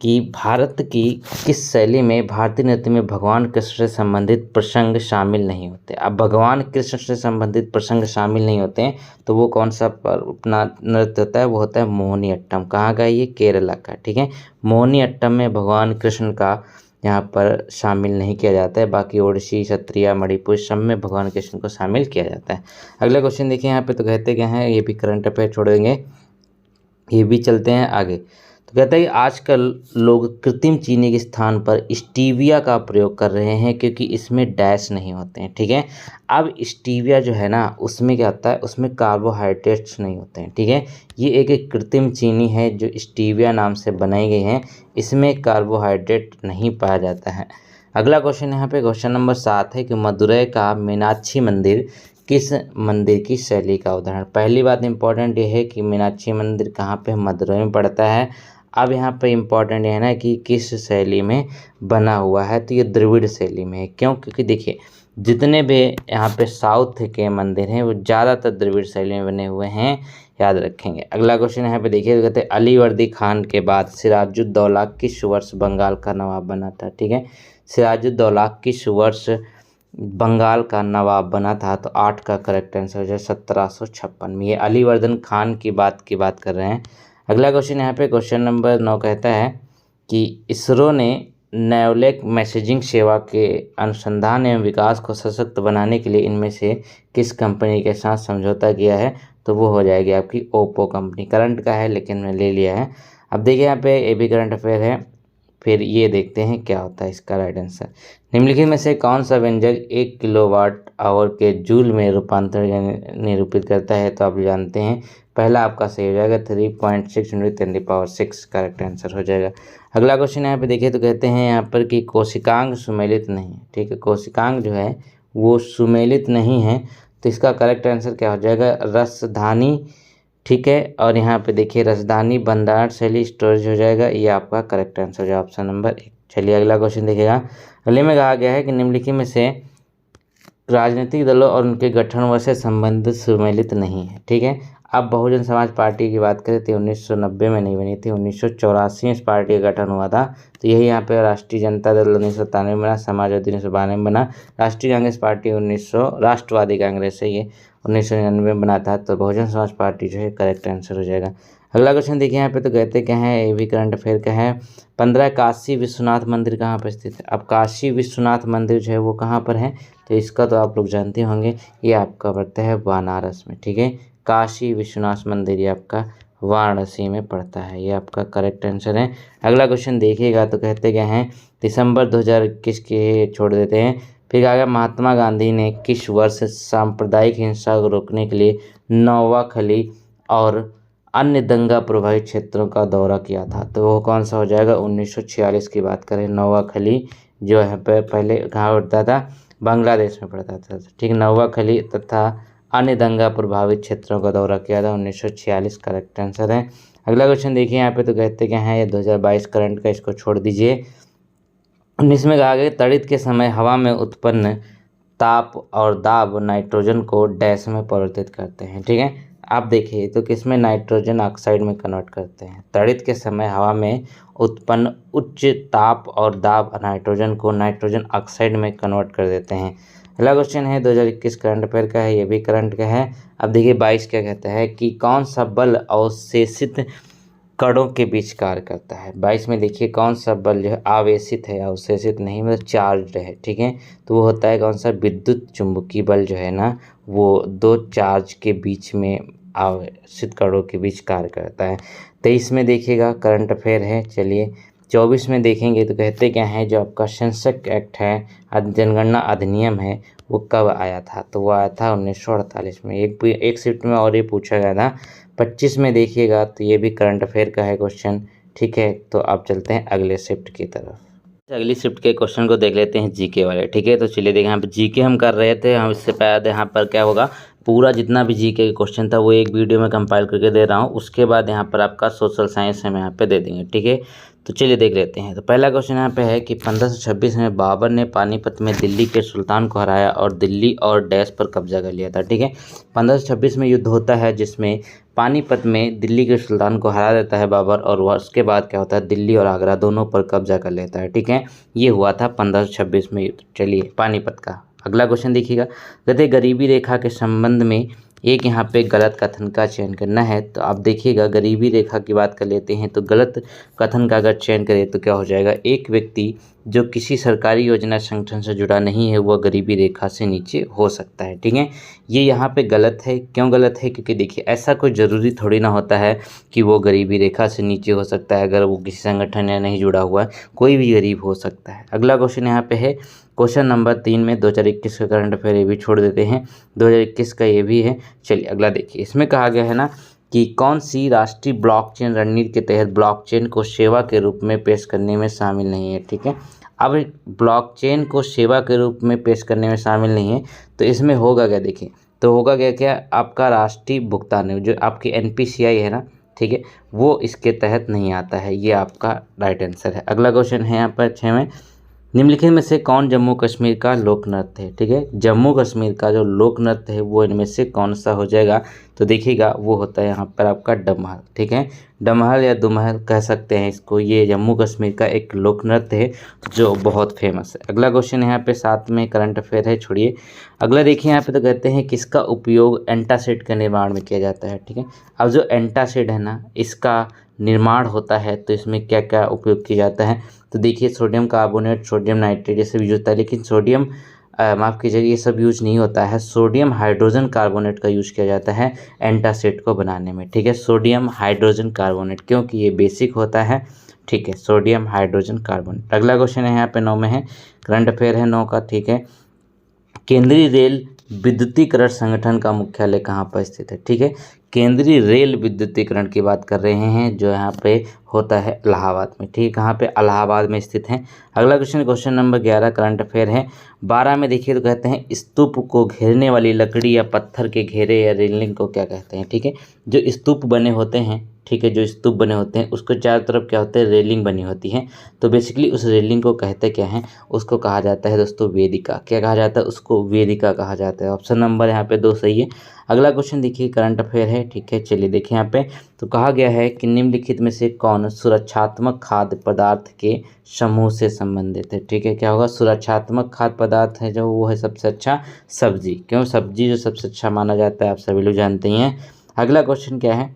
कि भारत की किस शैली में भारतीय नृत्य में भगवान कृष्ण से संबंधित प्रसंग शामिल नहीं होते। अब भगवान कृष्ण से संबंधित प्रसंग शामिल नहीं होते हैं तो वो कौन सा अपना नृत्य होता है? वो होता है मोहिनीअट्टम। कहाँ का? ये केरला का। ठीक है, मोहिनीअट्टम में भगवान कृष्ण का यहाँ पर शामिल नहीं किया जाता है, बाकी ओडिसी, सत्रिया, मणिपुर सब में भगवान कृष्ण को शामिल किया जाता है। अगला क्वेश्चन देखिए यहाँ पे, तो कहते क्या हैं, ये भी करंट अफेयर छोड़ देंगे, ये भी चलते हैं आगे। तो कहता है कि आजकल लोग कृत्रिम चीनी के स्थान पर स्टीविया का प्रयोग कर रहे हैं क्योंकि इसमें डैश नहीं होते हैं। ठीक है, अब स्टीविया जो है ना उसमें क्या होता है? उसमें कार्बोहाइड्रेट्स नहीं होते हैं। ठीक है, ये एक कृत्रिम चीनी है जो स्टीविया नाम से बनाई गई है, इसमें कार्बोहाइड्रेट नहीं पाया जाता है। अगला क्वेश्चन यहाँ पे क्वेश्चन नंबर 7 है कि मदुरै का मीनाक्षी मंदिर किस मंदिर की शैली का उदाहरण। पहली बात इंपॉर्टेंट ये है कि मीनाक्षी मंदिर कहाँ पे? मदुरै में पड़ता है। अब यहाँ पे इम्पॉर्टेंट ये है ना कि किस शैली में बना हुआ है, तो ये द्रविड़ शैली में है। क्यों? क्योंकि देखिए जितने भी यहाँ पे साउथ के मंदिर हैं वो ज़्यादातर द्रविड़ शैली में बने हुए हैं, याद रखेंगे। अगला क्वेश्चन यहाँ पे देखिए, तो कहते हैं अलीवर्दी खान के बाद सिराजुद्दौला किस वर्ष बंगाल का नवाब बना था। ठीक है, सिराजुद्दौला किस वर्ष बंगाल का नवाब बना था? तो 8 का करेक्ट आंसर हो जाए 1756 में। ये अलीवर्दन खान की बात कर रहे हैं। अगला क्वेश्चन यहाँ पे क्वेश्चन नंबर 9 कहता है कि इसरो ने नेवलेक मैसेजिंग सेवा के अनुसंधान एवं विकास को सशक्त बनाने के लिए इनमें से किस कंपनी के साथ समझौता किया है? तो वो हो जाएगी आपकी ओप्पो कंपनी। करंट का है लेकिन मैं ले लिया है। अब देखिए यहाँ पे ये भी करंट अफेयर है, फिर ये देखते हैं क्या होता है इसका राइट आंसर। निम्नलिखित में से कौन सा व्यंजक 1 किलोवाट आवर के जूल में रूपांतर निरूपित करता है? तो आप जानते हैं पहला आपका सही हो जाएगा 3.6 × 10⁶ करेक्ट आंसर हो जाएगा। अगला क्वेश्चन यहाँ पे देखिए, तो कहते हैं यहाँ पर कि कोशिकांग सुमेलित नहीं है। ठीक है, कोशिकांग जो है वो सुमेलित नहीं है, तो इसका करेक्ट आंसर क्या हो जाएगा? रसधानी। ठीक है, और यहाँ पे देखिए रसधानी भंडारण शैली स्टोरेज हो जाएगा, ये आपका करेक्ट आंसर हो जाएगा ऑप्शन नंबर 1। चलिए अगला क्वेश्चन देखिएगा। अगले में कहा गया है कि निम्नलिखित में से राजनीतिक दलों और उनके गठन से संबंधित सुमेलित नहीं है। ठीक है, अब बहुजन समाज पार्टी की बात करें तो 1990 में नहीं बनी थी, 1984 में इस पार्टी का गठन हुआ था। तो यही यहाँ पे राष्ट्रीय जनता दल 1997 में बना, समाजवादी 1992 में बना, राष्ट्रीय कांग्रेस पार्टी 1900 राष्ट्रवादी कांग्रेस है ये 1999 में बना था। तो बहुजन समाज पार्टी जो है करेक्ट आंसर हो जाएगा। अगला क्वेश्चन देखिए यहाँ पे, तो कहते क्या है, ये भी करंट अफेयर का है। 15 काशी विश्वनाथ मंदिर कहाँ पर स्थित है? अब काशी विश्वनाथ मंदिर जो है वो कहाँ पर है? तो इसका तो आप लोग जानते होंगे, ये आपका पड़ता है बनारस में। ठीक है, काशी विश्वनाथ मंदिर ये आपका वाराणसी में पड़ता है, ये आपका करेक्ट आंसर है। अगला क्वेश्चन देखिएगा, तो कहते क्या हैं, दिसंबर 2021 के छोड़ देते हैं। फिर कहा गया महात्मा गांधी ने किस वर्ष सांप्रदायिक हिंसा को रोकने के लिए नौवाखली और अन्य दंगा प्रभावित क्षेत्रों का दौरा किया था? तो वो कौन सा हो जाएगा? 1946 की बात करें। नौवाखली जो है पहले कहाँ पड़ता था? बांग्लादेश में पड़ता था। ठीक, नौवाखली तथा अन्य दंगा प्रभावित क्षेत्रों का दौरा किया था 1946 करेक्ट आंसर है। अगला क्वेश्चन देखिए यहाँ पे, तो कहते क्या है, ये 2022 करंट का, इसको छोड़ दीजिए। 19 में कहा गया तड़ित के समय हवा में उत्पन्न ताप और दाब नाइट्रोजन को डैश में परिवर्तित करते हैं। ठीक है, आप देखिए तो किसमें? नाइट्रोजन ऑक्साइड में कन्वर्ट करते हैं। तड़ित के समय हवा में उत्पन्न उच्च ताप और दाब नाइट्रोजन को नाइट्रोजन ऑक्साइड में कन्वर्ट कर देते हैं। अगला क्वेश्चन है 2021 करंट अफेयर का है, ये भी करंट का है। अब देखिए 22 क्या कहता है कि कौन सा बल अवशेषित कणों के बीच कार्य करता है। 22 में देखिए कौन सा बल जो है आवेशित है, अवशेषित नहीं, मतलब चार्ज है, ठीक है। तो वो होता है कौन सा, विद्युत चुंबकीय बल जो है ना, वो दो चार्ज के बीच में आवेशित कणों के बीच कार्य करता है। 23 में देखिएगा करंट अफेयर है। चलिए 24 में देखेंगे तो कहते क्या है, जो आपका सेंसस एक्ट है, जनगणना अधिनियम है, वो कब आया था, तो वो आया था 1948 में। एक शिफ्ट में और ये पूछा गया था। 25 में देखिएगा तो ये भी करंट अफेयर का है क्वेश्चन, ठीक है। तो आप चलते हैं अगले शिफ्ट की तरफ। अगली शिफ्ट के क्वेश्चन को देख लेते हैं जीके वाले, ठीक है। तो चलिए देखें, यहाँ पे जीके हम कर रहे थे, हम इससे पहले यहाँ पर क्या होगा, पूरा जितना भी जीके का क्वेश्चन था वो एक वीडियो में कंपाइल करके दे रहा हूँ। उसके बाद यहाँ पर आपका सोशल साइंस हम यहाँ पे दे देंगे, ठीक है। तो चलिए देख लेते हैं। तो पहला क्वेश्चन यहाँ पे है कि 1526 में बाबर ने पानीपत में दिल्ली के सुल्तान को हराया और दिल्ली और डैश पर कब्जा कर लिया था, ठीक है। 1526 में युद्ध होता है जिसमें पानीपत में दिल्ली के सुल्तान को हरा देता है बाबर, और वह उसके बाद क्या होता है, दिल्ली और आगरा दोनों पर कब्जा कर लेता है, ठीक है। ये हुआ था 1526 में युद्ध। चलिए पानीपत का अगला क्वेश्चन देखिएगा। कहते गरीबी रेखा के संबंध में एक यहाँ पे गलत कथन का चयन करना है। तो आप देखिएगा गरीबी रेखा की बात कर लेते हैं, तो गलत कथन का अगर चयन करें तो क्या हो जाएगा, एक व्यक्ति जो किसी सरकारी योजना संगठन से जुड़ा नहीं है वह गरीबी रेखा से नीचे हो सकता है, ठीक है। ये यहाँ पे गलत है। क्यों गलत है, क्योंकि देखिए ऐसा कोई ज़रूरी थोड़ी ना होता है कि वो गरीबी रेखा से नीचे हो सकता है अगर वो किसी संगठन या नहीं जुड़ा हुआ है, कोई भी गरीब हो सकता है। अगला क्वेश्चन यहाँ पे है क्वेश्चन नंबर 3 में 2021 का करंट अफेयर, ये भी छोड़ देते हैं, 2021 का ये भी है। चलिए अगला देखिए, इसमें कहा गया है ना कि कौन सी राष्ट्रीय ब्लॉकचेन रणनीति के तहत ब्लॉकचेन को सेवा के रूप में पेश करने में शामिल नहीं है, ठीक है। अब ब्लॉकचेन को सेवा के रूप में पेश करने में शामिल नहीं है, तो इसमें होगा क्या, देखिए तो होगा क्या आपका राष्ट्रीय भुगतान है, जो आपकी NPCI है ना, ठीक है, वो इसके तहत नहीं आता है। ये आपका राइट आंसर है। अगला क्वेश्चन है यहाँ पर 6 में, निम्नलिखित में से कौन जम्मू कश्मीर का लोक नृत्य है, ठीक है। जम्मू कश्मीर का जो लोक नृत्य है वो इनमें से कौन सा हो जाएगा, तो देखिएगा वो होता है यहाँ पर आपका डमहल, ठीक है। डमहल या दुमहल कह सकते हैं इसको, ये जम्मू कश्मीर का एक लोक नृत्य है जो बहुत फेमस है। अगला क्वेश्चन यहाँ पे 7 में करंट अफेयर है, छोड़िए। अगला देखिए यहाँ पे, तो कहते हैं किसका उपयोग एंटासिड के निर्माण में किया जाता है, ठीक है। अब जो एंटासिड है ना, इसका निर्माण होता है तो इसमें क्या क्या उपयोग किया जाता है, तो देखिए सोडियम कार्बोनेट, सोडियम नाइट्रेट, ये सब यूज होता है। लेकिन सोडियम माफ़ कीजिएगा, ये सब यूज नहीं होता है। सोडियम हाइड्रोजन कार्बोनेट का यूज किया जाता है एंटासिड को बनाने में, ठीक है। सोडियम हाइड्रोजन कार्बोनेट, क्योंकि ये बेसिक होता है, ठीक है, सोडियम हाइड्रोजन कार्बोनेट। अगला क्वेश्चन है यहाँ पे 9 में है, करंट अफेयर है 9 का, ठीक है। केंद्रीय रेल विद्युतीकरण संगठन का मुख्यालय कहाँ पर स्थित है, ठीक है। केंद्रीय रेल विद्युतीकरण की बात कर रहे हैं, जो यहाँ पे होता है इलाहाबाद में, ठीक है। कहाँ पे, इलाहाबाद में स्थित है। अगला क्वेश्चन नंबर 11 करंट अफेयर है। 12 में देखिए तो कहते हैं स्तूप को घेरने वाली लकड़ी या पत्थर के घेरे या रेलिंग को क्या कहते हैं, ठीक है। जो स्तूप बने होते हैं, ठीक है, जो स्तूप बने होते हैं उसको चारों तरफ क्या होता है, रेलिंग बनी होती है। तो बेसिकली उस रेलिंग को कहते क्या हैं, उसको कहा जाता है दोस्तों वेदिका। क्या कहा जाता है उसको, वेदिका कहा जाता है। ऑप्शन नंबर यहाँ पे 2 सही है। अगला क्वेश्चन देखिए करंट अफेयर है, ठीक है। चलिए देखिए यहाँ पे, तो कहा गया है कि निम्नलिखित में से कौन सुरक्षात्मक खाद्य पदार्थ के समूह से संबंधित है, ठीक है। क्या होगा, सुरक्षात्मक खाद्य पदार्थ है जो, वो है सबसे अच्छा सब्जी। क्यों, सब्जी जो सबसे अच्छा माना जाता है, आप सभी लोग जानते ही हैं। अगला क्वेश्चन क्या है,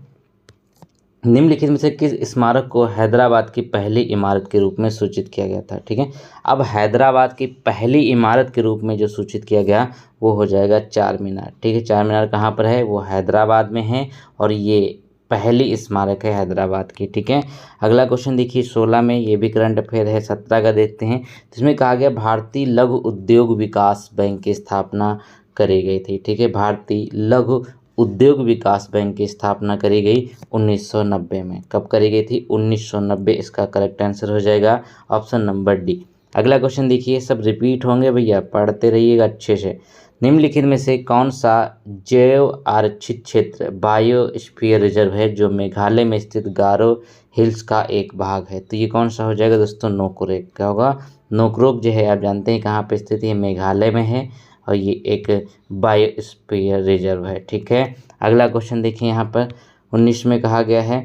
निम्नलिखित में से किस स्मारक को हैदराबाद की पहली इमारत के रूप में सूचित किया गया था, ठीक है। अब हैदराबाद की पहली इमारत के रूप में जो सूचित किया गया वो हो जाएगा चार मीनार, ठीक है। चार मीनार कहाँ पर है, वो हैदराबाद में है, और ये पहली स्मारक है हैदराबाद की, ठीक है। अगला क्वेश्चन देखिए 16 में, ये भी करंट अफेयर है। 17 का देखते हैं, जिसमें कहा गया भारतीय लघु उद्योग विकास बैंक की स्थापना करी गई थी, ठीक है। भारतीय लघु उद्योग विकास बैंक की स्थापना करी गई 1990 में। कब करी गई थी, 1990। इसका करेक्ट आंसर हो जाएगा ऑप्शन नंबर डी। अगला क्वेश्चन देखिए, सब रिपीट होंगे भैया, पढ़ते रहिएगा अच्छे से। निम्नलिखित में से कौन सा जैव आरक्षित क्षेत्र बायोस्फीयर रिजर्व है जो मेघालय में स्थित गारो हिल्स का एक भाग है, तो ये कौन सा हो जाएगा दोस्तों, नोकरेक। क्या होगा, नोकरेक जो है आप जानते हैं कहाँ पे स्थित है, मेघालय में है, और ये एक बायोस्फीयर रिजर्व है, ठीक है। अगला क्वेश्चन देखिए यहाँ पर 19 में कहा गया है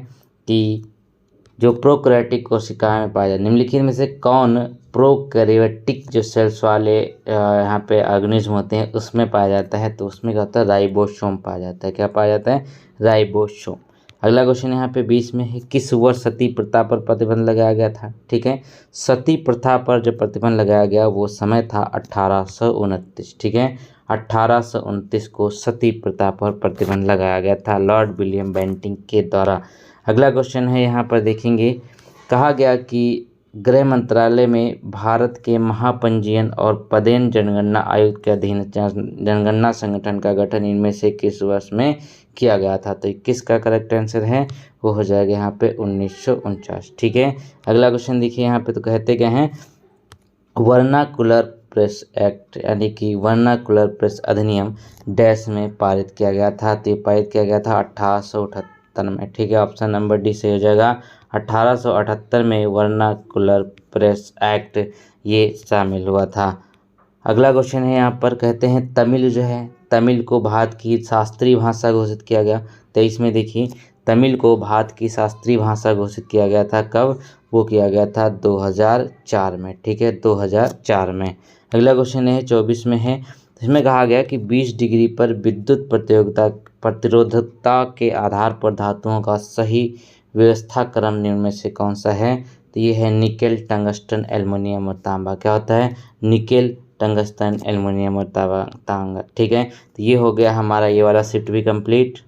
कि जो प्रोकैरियोटिक कोशिकाएं में पाया जाता है, निम्नलिखित में से कौन प्रोकैरियोटिक जो सेल्स वाले यहाँ पे ऑर्गेनिज्म होते हैं उसमें पाया जाता है, तो उसमें क्या होता है, राइबोसोम पाया जाता है। क्या पाया जाता है, राइबोसोम। अगला क्वेश्चन यहाँ पे 20 में है, किस वर्ष सती प्रथा पर प्रतिबंध लगाया गया था। ठीक है, सती प्रथा पर जो प्रतिबंध लगाया गया वो समय था 1829। ठीक है, 1829 को सती प्रथा पर प्रतिबंध लगाया गया था लॉर्ड विलियम बेंटिंग के द्वारा। अगला क्वेश्चन है यहाँ पर देखेंगे, कहा गया कि गृह मंत्रालय में भारत के महापंजीयन और पदेन जनगणना आयोग के अधीन जनगणना संगठन का गठन इनमें से किस वर्ष में किया गया था। तो 21 का करेक्ट आंसर है वो हो जाएगा यहाँ पे 1949। ठीक है, अगला क्वेश्चन देखिए यहाँ पे, तो कहते गए हैं वर्नाकुलर प्रेस एक्ट यानी कि वर्नाकुलर प्रेस अधिनियम डैश में पारित किया गया था। तो ये पारित किया गया था 1878 में। ठीक है, ऑप्शन नंबर डी से हो जाएगा 1878 में वर्नाकुलर प्रेस एक्ट ये शामिल हुआ था। अगला क्वेश्चन है यहाँ पर, कहते हैं तमिल जो है, तमिल को भारत की शास्त्रीय भाषा घोषित किया गया। 23 में देखिए तमिल को भारत की शास्त्रीय भाषा घोषित किया गया था, कब, वो किया गया था 2004 में। ठीक है, 2004 में। अगला क्वेश्चन है 24 में है, इसमें कहा गया कि 20 डिग्री पर विद्युत प्रतिरोधकता के आधार पर धातुओं का सही व्यवस्था क्रम निम्न में से कौन सा है। तो ये है निकेल, टंगस्टन, एल्युमिनियम और तांबा। क्या होता है, निकेल, टंगस्टन, एल्युमिनियम और तांबा। ठीक है, तो ये हो गया हमारा ये वाला शिफ्ट भी कंप्लीट।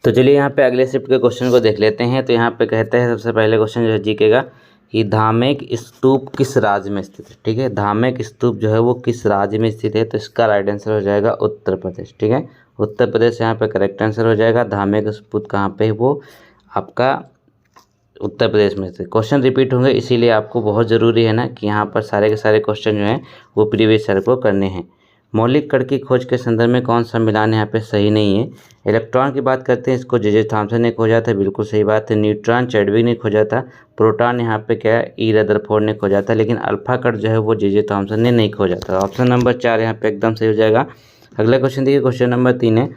तो चलिए यहाँ पे अगले शिफ्ट के क्वेश्चन को देख लेते हैं। तो यहाँ पे कहते हैं सबसे पहले क्वेश्चन जो है जीके का, कि धामेक स्तूप किस राज्य में स्थित है। ठीक है, धामेक स्तूप जो है वो किस राज्य में स्थित है। तो इसका राइट आंसर हो जाएगा उत्तर प्रदेश। ठीक है, उत्तर प्रदेश यहाँ पे करेक्ट आंसर हो जाएगा। धामेक स्तूप कहाँ पे, वो आपका उत्तर प्रदेश में से। क्वेश्चन रिपीट होंगे, इसीलिए आपको बहुत ज़रूरी है ना कि यहाँ पर सारे के सारे क्वेश्चन जो हैं वो प्रीवियस ईयर को करने हैं। मौलिक कण की खोज के संदर्भ में कौन सा मिलान यहाँ पे सही नहीं है। इलेक्ट्रॉन की बात करते हैं, इसको जे थॉमसन ने खोजा था, बिल्कुल सही बात है। न्यूट्रॉन चैडविक ने खोजा था। प्रोटॉन यहाँ पे क्या है, ई रदरफोर्ड ने खोजा था। लेकिन अल्फा कण जो है वो जे थॉमसन ने नहीं खोजा था। ऑप्शन नंबर 4 यहाँ पे एकदम सही हो जाएगा। अगला क्वेश्चन देखिए, क्वेश्चन नंबर 3 है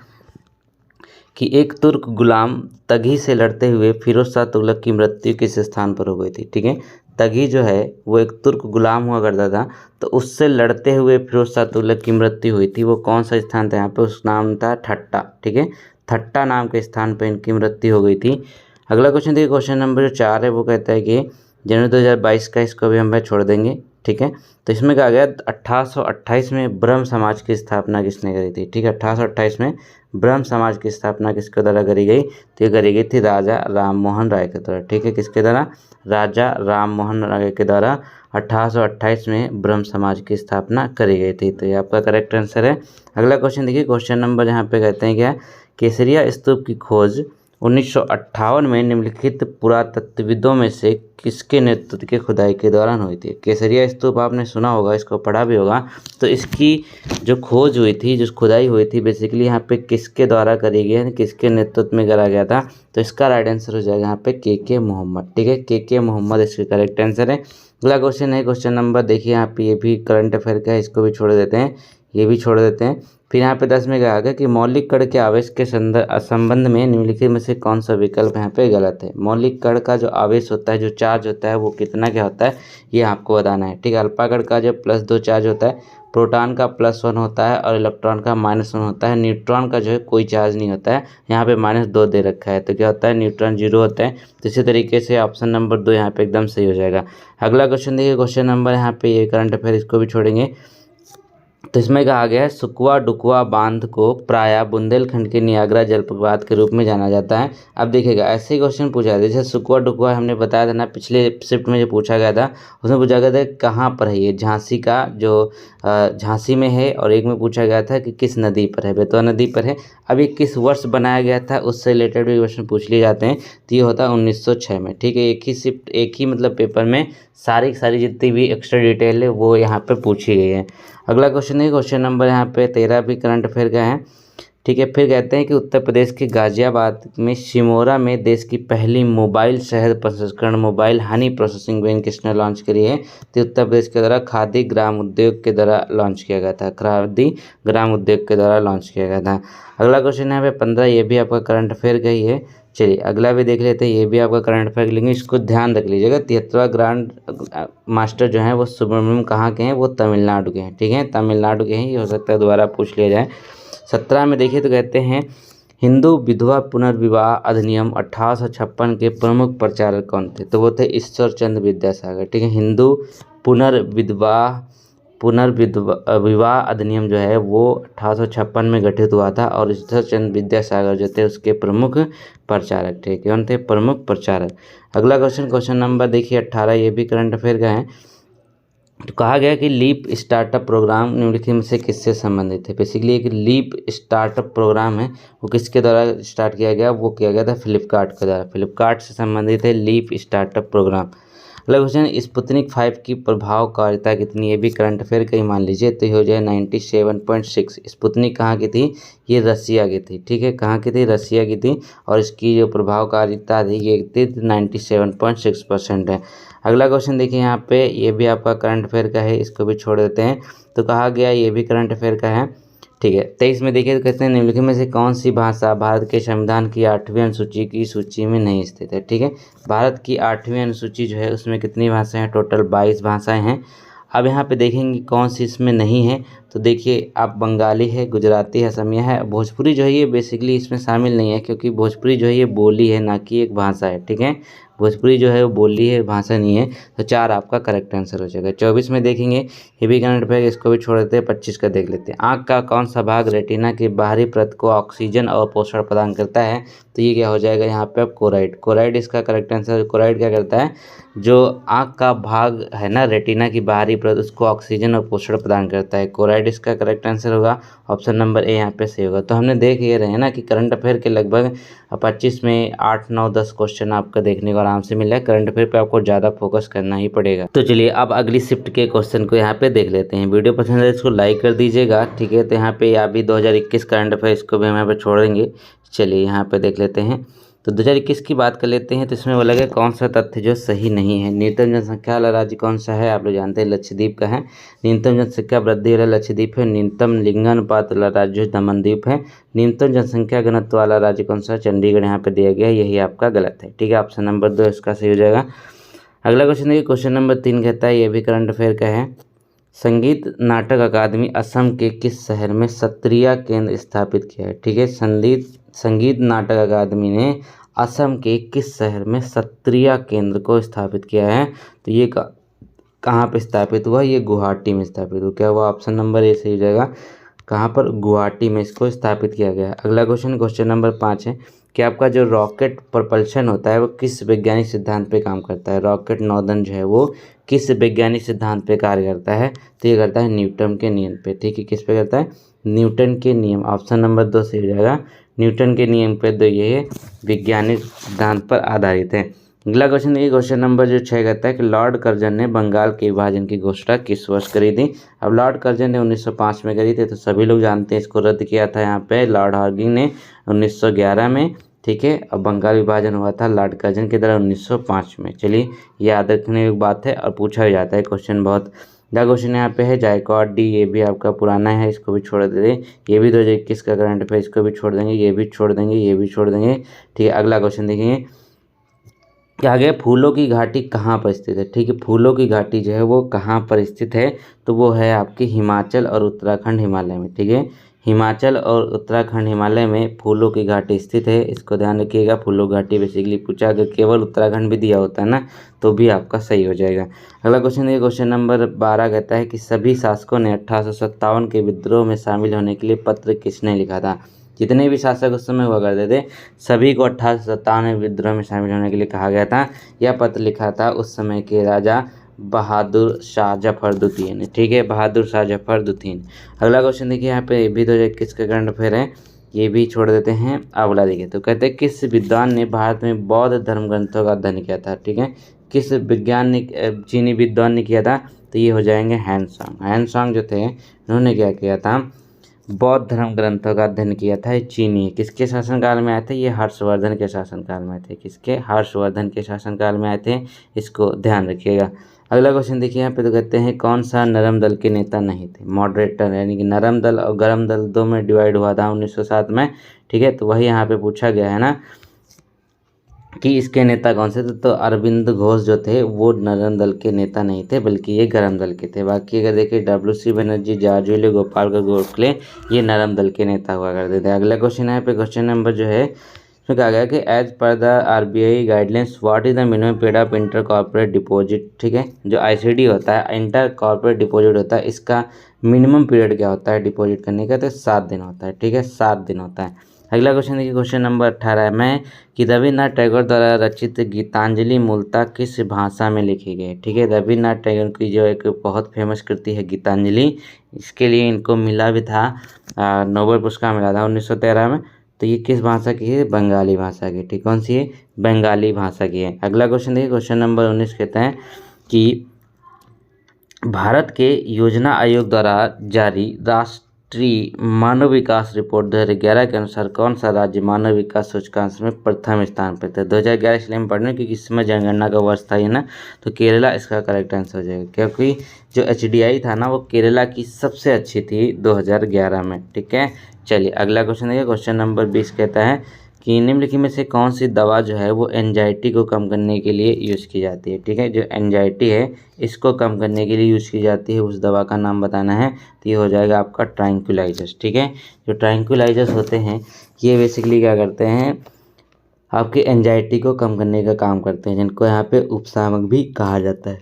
कि एक तुर्क गुलाम तगी से लड़ते हुए फिरोज शाह तुगलक की मृत्यु किस स्थान पर हो गई थी। ठीक है, तगी जो है वो एक तुर्क गुलाम हुआ करता था, तो उससे लड़ते हुए फिरोज शाह तुगलक की मृत्यु हुई थी। वो कौन सा स्थान था यहाँ पे, उस नाम था ठट्टा। ठीक है, ठट्टा नाम के स्थान पर इनकी मृत्यु हो गई थी। अगला क्वेश्चन देखिए, क्वेश्चन नंबर 4 है वो कहता है कि जनवरी 2022 का, इसको भी हम छोड़ देंगे। ठीक है, तो इसमें कहा गया 1828 में ब्रह्म समाज की स्थापना किसने करी थी। ठीक है, 1828 में ब्रह्म समाज की स्थापना किसके द्वारा करी गई। तो ये करी गई थी राजा राम मोहन राय के द्वारा। ठीक है, किसके द्वारा, राजा राम मोहन राय के द्वारा 1828 में ब्रह्म समाज की स्थापना करी गई थी। तो ये आपका करेक्ट आंसर है। अगला क्वेश्चन देखिए, क्वेश्चन नंबर यहाँ पे कहते हैं क्या, केसरिया स्तूप की खोज 1958 में निम्नलिखित पुरातत्वविदों में से किसके नेतृत्व के खुदाई के दौरान हुई थी। केसरिया स्तूप आपने सुना होगा, इसको पढ़ा भी होगा। तो इसकी जो खोज हुई थी, जो खुदाई हुई थी, बेसिकली यहाँ पे किसके द्वारा करी गई है, किसके नेतृत्व में करा गया था। तो इसका राइट आंसर हो जाएगा यहाँ पे के मोहम्मद। ठीक है, के मोहम्मद इसका करेक्ट आंसर है। अगला क्वेश्चन है, क्वेश्चन नंबर देखिए यहाँ पे, ये भी करंट अफेयर का है, इसको भी छोड़ देते हैं, ये भी छोड़ देते हैं। फिर यहाँ पे 10 में कहा गया कि मौलिक कण के आवेश के संबंध में निम्नलिखित में से कौन सा विकल्प यहाँ पे गलत है। मौलिक कण का जो आवेश होता है, जो चार्ज होता है, वो कितना क्या होता है, ये आपको बताना है। ठीक है, अल्फा कण का जो +2 चार्ज होता है, प्रोटॉन का +1 होता है और इलेक्ट्रॉन का -1 होता है। न्यूट्रॉन का जो है कोई चार्ज नहीं होता है, यहाँ पे -2 दे रखा है, तो क्या होता है, न्यूट्रॉन 0 होता है। तो इसी तरीके से ऑप्शन नंबर 2 यहाँ पे एकदम सही हो जाएगा। अगला क्वेश्चन देखिए, क्वेश्चन नंबर यहाँ पे ये करंट अफेयर, इसको भी छोड़ेंगे। तो इसमें कहा गया है सुकवा डुकवा बांध को प्रायः बुंदेलखंड के नियाग्रा जलप्रपात के रूप में जाना जाता है। अब देखिएगा, ऐसे क्वेश्चन पूछा है, जैसे सुकवा डुकवा हमने बताया था ना, पिछले शिफ्ट में जो पूछा गया था, उसमें पूछा गया था कहाँ पर है ये, झांसी का जो झांसी में है, और एक में पूछा गया था कि किस नदी पर है, बेतवा नदी पर है। अब ये किस वर्ष बनाया गया था, उससे रिलेटेड भी क्वेश्चन पूछ लिए जाते हैं। तो ये होता है 1906 में। ठीक है, एक ही शिफ्ट, एक ही मतलब पेपर में सारी जितनी भी एक्स्ट्रा डिटेल है वो यहाँ पे पूछी गई है। अगला क्वेश्चन है, क्वेश्चन नंबर यहाँ पे 13 भी करंट अफेयर का है। ठीक है, फिर कहते हैं कि उत्तर प्रदेश के गाजियाबाद में सिमोरा में देश की पहली मोबाइल शहद प्रसंस्करण मोबाइल हनी प्रोसेसिंग वेन किसने लॉन्च करी है। तो उत्तर प्रदेश के द्वारा खादी ग्राम उद्योग के द्वारा लॉन्च किया गया था, खादी ग्राम उद्योग के द्वारा लॉन्च किया गया था। अगला क्वेश्चन यहाँ पे 15, ये भी आपका करंट अफेयर का ही है। चलिए अगला भी देख लेते हैं, ये भी आपका करंट अफेयर लेंगे, इसको ध्यान रख लीजिएगा। 73वां ग्रांड मास्टर जो है वो सुब्रमण्यम कहाँ के हैं, वो तमिलनाडु के हैं। ठीक है, तमिलनाडु के हैं, ये हो सकता है दोबारा पूछ लिया जाए। 17 में देखिए, तो कहते हैं हिंदू विधवा पुनर्विवाह अधिनियम 1856 के प्रमुख प्रचारक कौन थे? तो वो थे ईश्वर चंद्र विद्यासागर। ठीक है, हिंदू विवाह अधिनियम जो है वो 1856 में गठित हुआ था और ईश्वर चंद्र विद्यासागर जो थे उसके प्रमुख प्रचारक थे। कौन थे? प्रमुख प्रचारक। अगला क्वेश्चन नंबर देखिए 18, ये भी करंट अफेयर का है। तो कहा गया कि लीप स्टार्टअप प्रोग्राम निम्नलिखित में से किससे संबंधित है? बेसिकली एक लीप स्टार्टअप प्रोग्राम है, वो किसके द्वारा स्टार्ट किया गया? वो किया गया था फ्लिपकार्ट के द्वारा। फ्लिपकार्ट से संबंधित है लीप स्टार्टअप प्रोग्राम। अगला क्वेश्चन, स्पुतनिक 5 की प्रभावकारिता कितनी? ये भी करंट अफेयर का ही मान लीजिए, तो ये हो जाए 97.6। स्पुतनिक कहाँ की थी? ये रसिया की थी। ठीक है, कहाँ की थी? रसिया की थी, और इसकी जो प्रभावकारिता थी ये थी 97.6% है। अगला क्वेश्चन देखिए यहाँ पे, ये भी आपका करंट अफेयर का है, इसको भी छोड़ देते हैं। तो कहा गया ये भी करंट अफेयर का है। ठीक है, 23 में देखिए, तो कहते हैं निम्नलिखित में से कौन सी भाषा भारत के संविधान की 8वीं अनुसूची की सूची में नहीं स्थित है? ठीक है, भारत की 8वीं अनुसूची जो है उसमें कितनी भाषाएं हैं? टोटल 22 भाषाएं हैं। अब यहाँ पे देखेंगे कौन सी इसमें नहीं है, तो देखिए आप बंगाली है, गुजराती है, असमिया है, भोजपुरी जो है ये बेसिकली इसमें शामिल नहीं है, क्योंकि भोजपुरी जो है ये बोली है, ना कि एक भाषा है। ठीक है, भोजपुरी जो है वो बोली है, भाषा नहीं है। तो 4 आपका करेक्ट आंसर हो जाएगा। 24 में देखेंगे, ये भी करंट अफेयर, इसको भी छोड़ देते हैं। 25 का देख लेते हैं। आँख का कौन सा भाग रेटिना की बाहरी परत को ऑक्सीजन और पोषण प्रदान करता है? तो ये क्या हो जाएगा यहाँ पे? अब कोराइड। कोराइड इसका करेक्ट आंसर। कोराइड क्या करता है? जो आँख का भाग है ना, रेटिना की बाहरी परत, उसको ऑक्सीजन और पोषण प्रदान करता है। कोराइड इसका करेक्ट आंसर होगा। ऑप्शन नंबर ए यहाँ पे सही होगा। तो हमने देख ये रहे हैं ना कि करंट अफेयर के लगभग 25 में 8, 9, 10 क्वेश्चन आपका देखने को आराम से मिल रहा है। करंट अफेयर पे आपको ज़्यादा फोकस करना ही पड़ेगा। तो चलिए अब अगली शिफ्ट के क्वेश्चन को यहाँ पे देख लेते हैं। वीडियो पसंद है इसको लाइक कर दीजिएगा। ठीक है, तो यहाँ पे अभी 2021 करंट अफेयर, इसको भी हम यहाँ पे छोड़ देंगे। चलिए यहाँ पे देख लेते हैं। तो 2021 की बात कर लेते हैं। तो इसमें बोला गया कौन सा तथ्य जो सही नहीं है? न्यूनतम जनसंख्या वाला राज्य कौन सा है? आप लोग जानते हैं लक्षद्वीप का है। न्यूनतम जनसंख्या वृद्धि वाला लक्षद्वीप है। न्यूनतम लिंगानुपात वाला राज्य दमनद्वीप है। न्यूनतम जनसंख्या घनत्व वाला राज्य कौन सा? चंडीगढ़ यहाँ पे दिया गया है, यही आपका गलत है। ठीक है, ऑप्शन नंबर 2 इसका सही हो जाएगा। अगला क्वेश्चन देखिए, क्वेश्चन नंबर 3 कहता है, ये भी करंट अफेयर का है। संगीत नाटक अकादमी असम के किस शहर में सत्रिया केंद्र स्थापित किया है? ठीक है, संगीत नाटक अकादमी ने असम के किस शहर में सत्रिया केंद्र को स्थापित किया है? तो ये कहाँ पे स्थापित हुआ? ये गुवाहाटी में स्थापित हुआ। क्या हुआ? ऑप्शन नंबर ए सही हो जाएगा। कहाँ पर? गुवाहाटी में इसको स्थापित किया गया है। अगला क्वेश्चन नंबर 5 है कि आपका जो रॉकेट प्रपल्शन होता है वो किस वैज्ञानिक सिद्धांत पे काम करता है? रॉकेट नौदन जो है वो किस वैज्ञानिक सिद्धांत पे कार्य करता है? तो ये करता है न्यूटन के नियम पे। ठीक है, किस पे करता है? न्यूटन के नियम। ऑप्शन नंबर 2 सही हो जाएगा। न्यूटन के नियम पे तो ये वैज्ञानिक सिद्धांत पर आधारित है। अगला क्वेश्चन देखिए, क्वेश्चन नंबर जो 6 कहता है कि लॉर्ड कर्जन ने बंगाल के विभाजन की घोषणा किस वर्ष करी थी? अब लॉर्ड कर्जन ने 1905 में करी थी, तो सभी लोग जानते हैं। इसको रद्द किया था यहाँ पे लॉर्ड हार्डिंग ने 1911 में। ठीक है, अब बंगाल विभाजन हुआ था लॉर्ड कर्जन के द्वारा 1905 में। चलिए, ये याद रखने की बात है और पूछा भी जाता है क्वेश्चन बहुत। अगला क्वेश्चन यहाँ पे है जायकॉड डी, ये भी आपका पुराना है, इसको भी छोड़ देते। ये भी 2021 का करंट अफेयर, इसको भी छोड़ देंगे, ये भी छोड़ देंगे, ये भी छोड़ देंगे। ठीक है, अगला क्वेश्चन देखेंगे क्या आगे, फूलों की घाटी कहाँ पर स्थित है? ठीक है, फूलों की घाटी जो है वो कहाँ पर स्थित है? तो वो है आपकी हिमाचल और उत्तराखंड हिमालय में। ठीक है, हिमाचल और उत्तराखंड हिमालय में फूलों की घाटी स्थित है, इसको ध्यान रखिएगा। फूलों की घाटी बेसिकली पूछा, अगर केवल उत्तराखंड भी दिया होता है ना तो भी आपका सही हो जाएगा। अगला क्वेश्चन है, क्वेश्चन नंबर 12 कहता है कि सभी शासकों ने 1857 के विद्रोह में शामिल होने के लिए पत्र किसने लिखा था? जितने भी शासक उस समय हुआ करते थे सभी को 1857 विद्रोह में शामिल होने के लिए कहा गया था। यह पत्र लिखा था उस समय के राजा बहादुर शाह जफर द्वितीय ने। ठीक है, बहादुर शाह जफर द्वितीय। अगला क्वेश्चन देखिए, यहाँ पे भी 2021 का करंट अफेयर है, ये भी छोड़ देते हैं। अगला देखिए, तो कहते हैं किस विद्वान ने भारत में बौद्ध धर्म ग्रंथों का अध्ययन किया था? ठीक है, किस वैज्ञानिक चीनी विद्वान ने किया था? तो ये हो जाएंगे हैंसोंग। हैंसोंग जो थे उन्होंने क्या किया था? बौद्ध धर्म ग्रंथों का अध्ययन किया था। चीनी किसके शासनकाल में आए थे? ये हर्षवर्धन के शासनकाल में आए थे। किसके? हर्षवर्धन के शासनकाल में आए थे, इसको ध्यान रखिएगा। अगला क्वेश्चन देखिए, यहाँ पे तो कहते हैं कौन सा नरम दल के नेता नहीं थे? मॉडरेटर, यानी कि नरम दल और गरम दल दो में डिवाइड हुआ था 1907 में। ठीक है, तो वही यहाँ पे पूछा गया है ना। कि इसके नेता कौन से थे। तो अरविंद घोष जो थे वो नरम दल के नेता नहीं थे, बल्कि ये गरम दल के थे। बाकी अगर देखिए डब्ल्यू.सी. बनर्जी, जारजोली, गोपाल गोखले ये नरम दल के नेता हुआ करते थे। अगला क्वेश्चन है पे क्वेश्चन नंबर जो है इसमें कहा गया कि as per the RBI guidelines what is the minimum period of inter corporate deposit. ठीक है, जो आईसीडी होता है, इंटर कॉर्पोरेट डिपॉजिट होता है, इसका मिनिमम पीरियड क्या होता है डिपॉजिट करने का। तो 7 दिन होता है। ठीक है, 7 दिन होता है। अगला क्वेश्चन देखिए क्वेश्चन नंबर 18 में कि रविन्द्रनाथ टैगोर द्वारा रचित गीतांजलि मूलतः किस भाषा में लिखी गई। ठीक है, रविन्द्रनाथ टैगोर की जो एक बहुत फेमस कृति है गीतांजलि, इसके लिए इनको मिला भी था नोबेल पुरस्कार मिला था 1913 में। तो ये किस भाषा की है, बंगाली भाषा की। ठीक, कौन सी है, बंगाली भाषा की है। अगला क्वेश्चन देखिए क्वेश्चन नंबर 19 कहते हैं कि भारत के योजना आयोग द्वारा जारी राष्ट्रीय मानव विकास रिपोर्ट 2011 के अनुसार कौन सा राज्य मानव विकास सूचकांक में प्रथम स्थान पर था। 2011 इसलिए हम पढ़ने क्योंकि इसमें जनगणना का वर्ष था ये ना, तो केरला इसका करेक्ट आंसर हो जाएगा, क्योंकि जो एचडीआई था ना वो केरला की सबसे अच्छी थी 2011 में। ठीक है, चलिए अगला क्वेश्चन देखिए क्वेश्चन नंबर 20 कहता है कि निम्नलिखित में से कौन सी दवा जो है वो एंजाइटी को कम करने के लिए यूज़ की जाती है। ठीक है, जो एंजाइटी है इसको कम करने के लिए यूज़ की जाती है, उस दवा का नाम बताना है। तो ये हो जाएगा आपका ट्रैंक्विलाइजर्स। ठीक है, जो ट्रैंक्विलाइजर्स होते हैं ये बेसिकली क्या करते हैं, आपकी एंजाइटी को कम करने का काम करते हैं, जिनको यहाँ पे उपशामक भी कहा जाता है।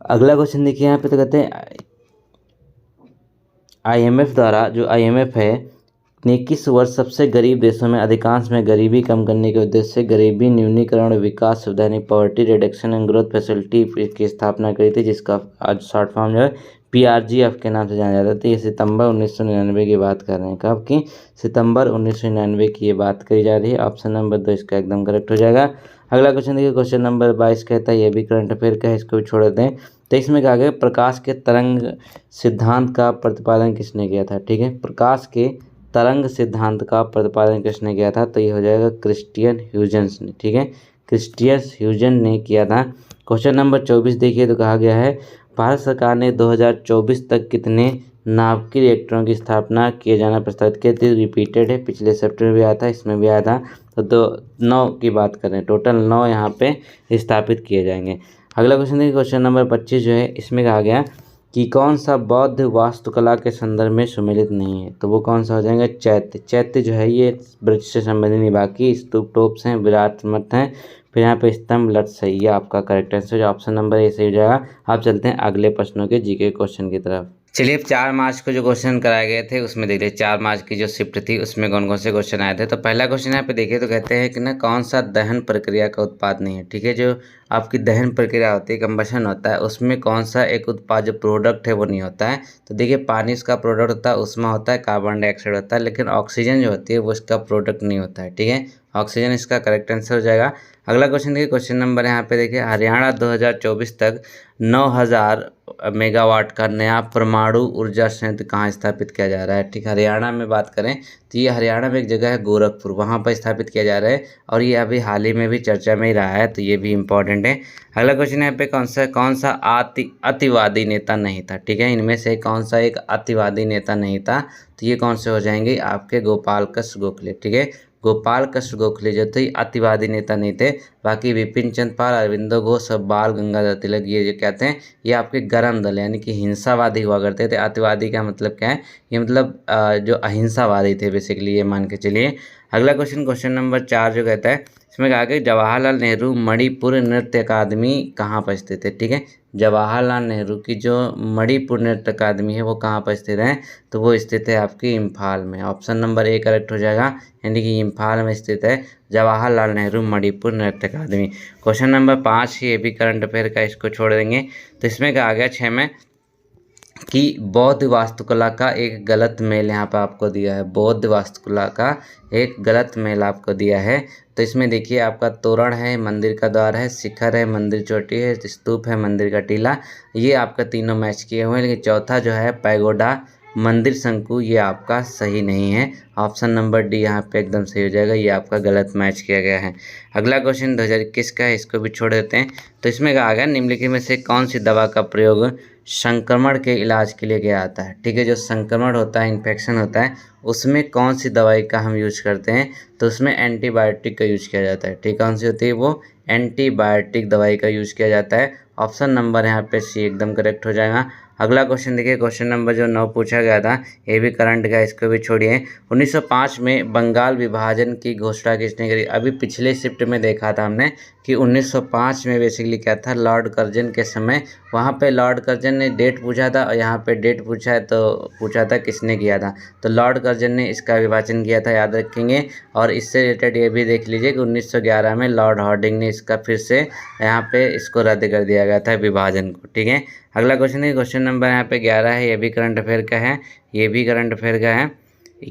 अगला क्वेश्चन देखिए यहाँ पे, तो कहते हैं आईएमएफ द्वारा, जो आईएमएफ है ने किस वर्ष सबसे गरीब देशों में अधिकांश में गरीबी कम करने के उद्देश्य से गरीबी न्यूनीकरण विकास सुविधा यानी poverty reduction and growth facility की स्थापना करी थी, जिसका आज शॉर्ट फॉर्म जो है पीआरजीएफ के नाम से जाना जाता था। ये सितंबर 1999 की बात कर रहे हैं। कब की, सितंबर 1999 की ये बात करी जा रही है। ऑप्शन नंबर 2 इसका एकदम करेक्ट हो जाएगा। अगला क्वेश्चन देखिए क्वेश्चन नंबर 22 कहता है, ये भी करंट अफेयर का है, इसको भी छोड़ देते हैं। तो इसमें कहा गया प्रकाश के तरंग सिद्धांत का प्रतिपादन किसने किया था। ठीक है, प्रकाश के तरंग सिद्धांत का प्रतिपादन किसने किया था। तो ये हो जाएगा क्रिस्टियन ह्यूजेंस ने। ठीक है, क्रिस्टियन ह्यूजन ने किया था। क्वेश्चन नंबर 24 देखिए, तो कहा गया है भारत सरकार ने 2024 तक कितने नाभिकीय रिएक्टरों की स्थापना किए जाना प्रस्तावित किया थी। रिपीटेड है, पिछले चैप्टर में भी आया था, इसमें भी आया था। तो 9 की बात करें, टोटल 9 यहाँ पे स्थापित किए जाएंगे। अगला क्वेश्चन देखिए क्वेश्चन नंबर 25 जो है इसमें कहा गया कि कौन सा बौद्ध वास्तुकला के संदर्भ में सुमेलित नहीं है। तो वो कौन सा हो जाएगा, चैत्य। चैत्य जो है ये ब्रज से संबंधित नहीं, बाकी स्तूप टोप्स हैं, विराट मठ हैं, फिर यहाँ पे स्तंभ लट सही है आपका correct answer. Option number A सही हो जाएगा। आप चलते हैं अगले प्रश्नों के जीके क्वेश्चन की तरफ। चलिए, 4 मार्च को जो क्वेश्चन कराए गए थे उसमें देखिए 4 मार्च की जो शिफ्ट थी उसमें कौन कौन से क्वेश्चन आए थे। तो पहला क्वेश्चन यहाँ पे देखिए, तो कहते हैं कि ना कौन सा दहन प्रक्रिया का उत्पाद नहीं है। ठीक है, जो आपकी दहन प्रक्रिया होती है, कंबशन होता है, उसमें कौन सा एक उत्पाद जो प्रोडक्ट है वो नहीं होता है। तो देखिए पानी इसका प्रोडक्ट होता है, उष्मा होता है, कार्बन डाइऑक्साइड होता है, लेकिन ऑक्सीजन जो होती है वो इसका प्रोडक्ट नहीं होता है। ठीक है, ऑक्सीजन इसका करेक्ट आंसर हो जाएगा। अगला क्वेश्चन देखिए क्वेश्चन नंबर यहाँ पे देखिए, हरियाणा 2024 तक 9000 मेगावाट का नया परमाणु ऊर्जा संयंत्र कहाँ स्थापित किया जा रहा है। ठीक, हरियाणा में बात करें तो ये हरियाणा में एक जगह है गोरखपुर, वहाँ पर स्थापित किया जा रहा है, और ये अभी हाल ही में भी चर्चा में ही रहा है, तो ये भी इम्पोर्टेंट है। अगला क्वेश्चन यहाँ पे कौन सा अतिवादी नेता नहीं था। ठीक है, इनमें से कौन सा एक अतिवादी नेता नहीं था। तो ये कौन से हो जाएंगे आपके, गोपाल कृष्ण गोखले। ठीक है, गोपाल कृष्ण गोखले जो थे अतिवादी नेता नहीं थे। बाकी विपिन चंद्र पाल, अरविंदो घोष और बाल गंगाधर तिलक ये जो कहते हैं ये आपके गरम दल यानी कि हिंसावादी हुआ करते थे। अतिवादी का मतलब क्या है, ये मतलब जो अहिंसावादी थे बेसिकली, ये मान के चलिए। अगला क्वेश्चन नंबर 4 जो कहता है इसमें कहा कि जवाहरलाल नेहरू मणिपुर नृत्य अकादमी कहाँ पर स्थित है। ठीक है, जवाहरलाल नेहरू की जो मणिपुर नृत्य अकादमी है वो कहाँ पर स्थित है। तो वो स्थित है आपकी इम्फाल में। ऑप्शन नंबर ए करेक्ट हो जाएगा, यानी कि इम्फाल में स्थित है जवाहरलाल नेहरू मणिपुर नृत्य अकादमी। क्वेश्चन नंबर 5 ये भी करंट अफेयर का, इसको छोड़ देंगे। तो इसमें कहा गया 6 में कि बौद्ध वास्तुकला का एक गलत मेल यहाँ पर आपको दिया है। बौद्ध वास्तुकला का एक गलत मेल आपको दिया है। तो इसमें देखिए आपका तोरण है, मंदिर का द्वार है, शिखर है, मंदिर चोटी है, स्तूप है, मंदिर का टीला, ये आपका तीनों मैच किए हुए हैं। लेकिन चौथा जो है पैगोडा मंदिर शंकु, ये आपका सही नहीं है। ऑप्शन नंबर डी यहाँ पे एकदम सही हो जाएगा, ये आपका गलत मैच किया गया है। अगला क्वेश्चन 2021 का है, इसको भी छोड़ देते हैं। तो इसमें कहा गया निम्नलिखित में से कौन सी दवा का प्रयोग संक्रमण के इलाज के लिए किया जाता है। ठीक है, जो संक्रमण होता है, इन्फेक्शन होता है, उसमें कौन सी दवाई का हम यूज करते हैं, तो उसमें एंटीबायोटिक का यूज किया जाता है। ठीक, कौन सी होती है वो, एंटीबायोटिक दवाई का यूज किया जाता है। ऑप्शन नंबर यहाँ पे सी एकदम करेक्ट हो जाएगा। अगला क्वेश्चन देखिए, क्वेश्चन नंबर जो 9 पूछा गया था, ये भी करंट का, इसको भी छोड़िए। 1905 में बंगाल विभाजन की घोषणा किसने करी? अभी पिछले शिफ्ट में देखा था हमने कि 1905 में बेसिकली क्या था, लॉर्ड कर्जन के समय, वहाँ पे लॉर्ड कर्जन ने डेट पूछा था और यहाँ पे डेट पूछा है, तो पूछा था किसने किया था, तो लॉर्ड कर्जन ने इसका विभाजन किया था, याद रखेंगे। और इससे रिलेटेड ये भी देख लीजिए कि 1911 में लॉर्ड हार्डिंग ने इसका फिर से यहाँ पे इसको रद्द कर दिया गया था विभाजन को। ठीक है, अगला क्वेश्चन है, क्वेश्चन नंबर यहाँ पे 11 है, ये भी करंट अफेयर का है, ये भी करंट अफेयर का है,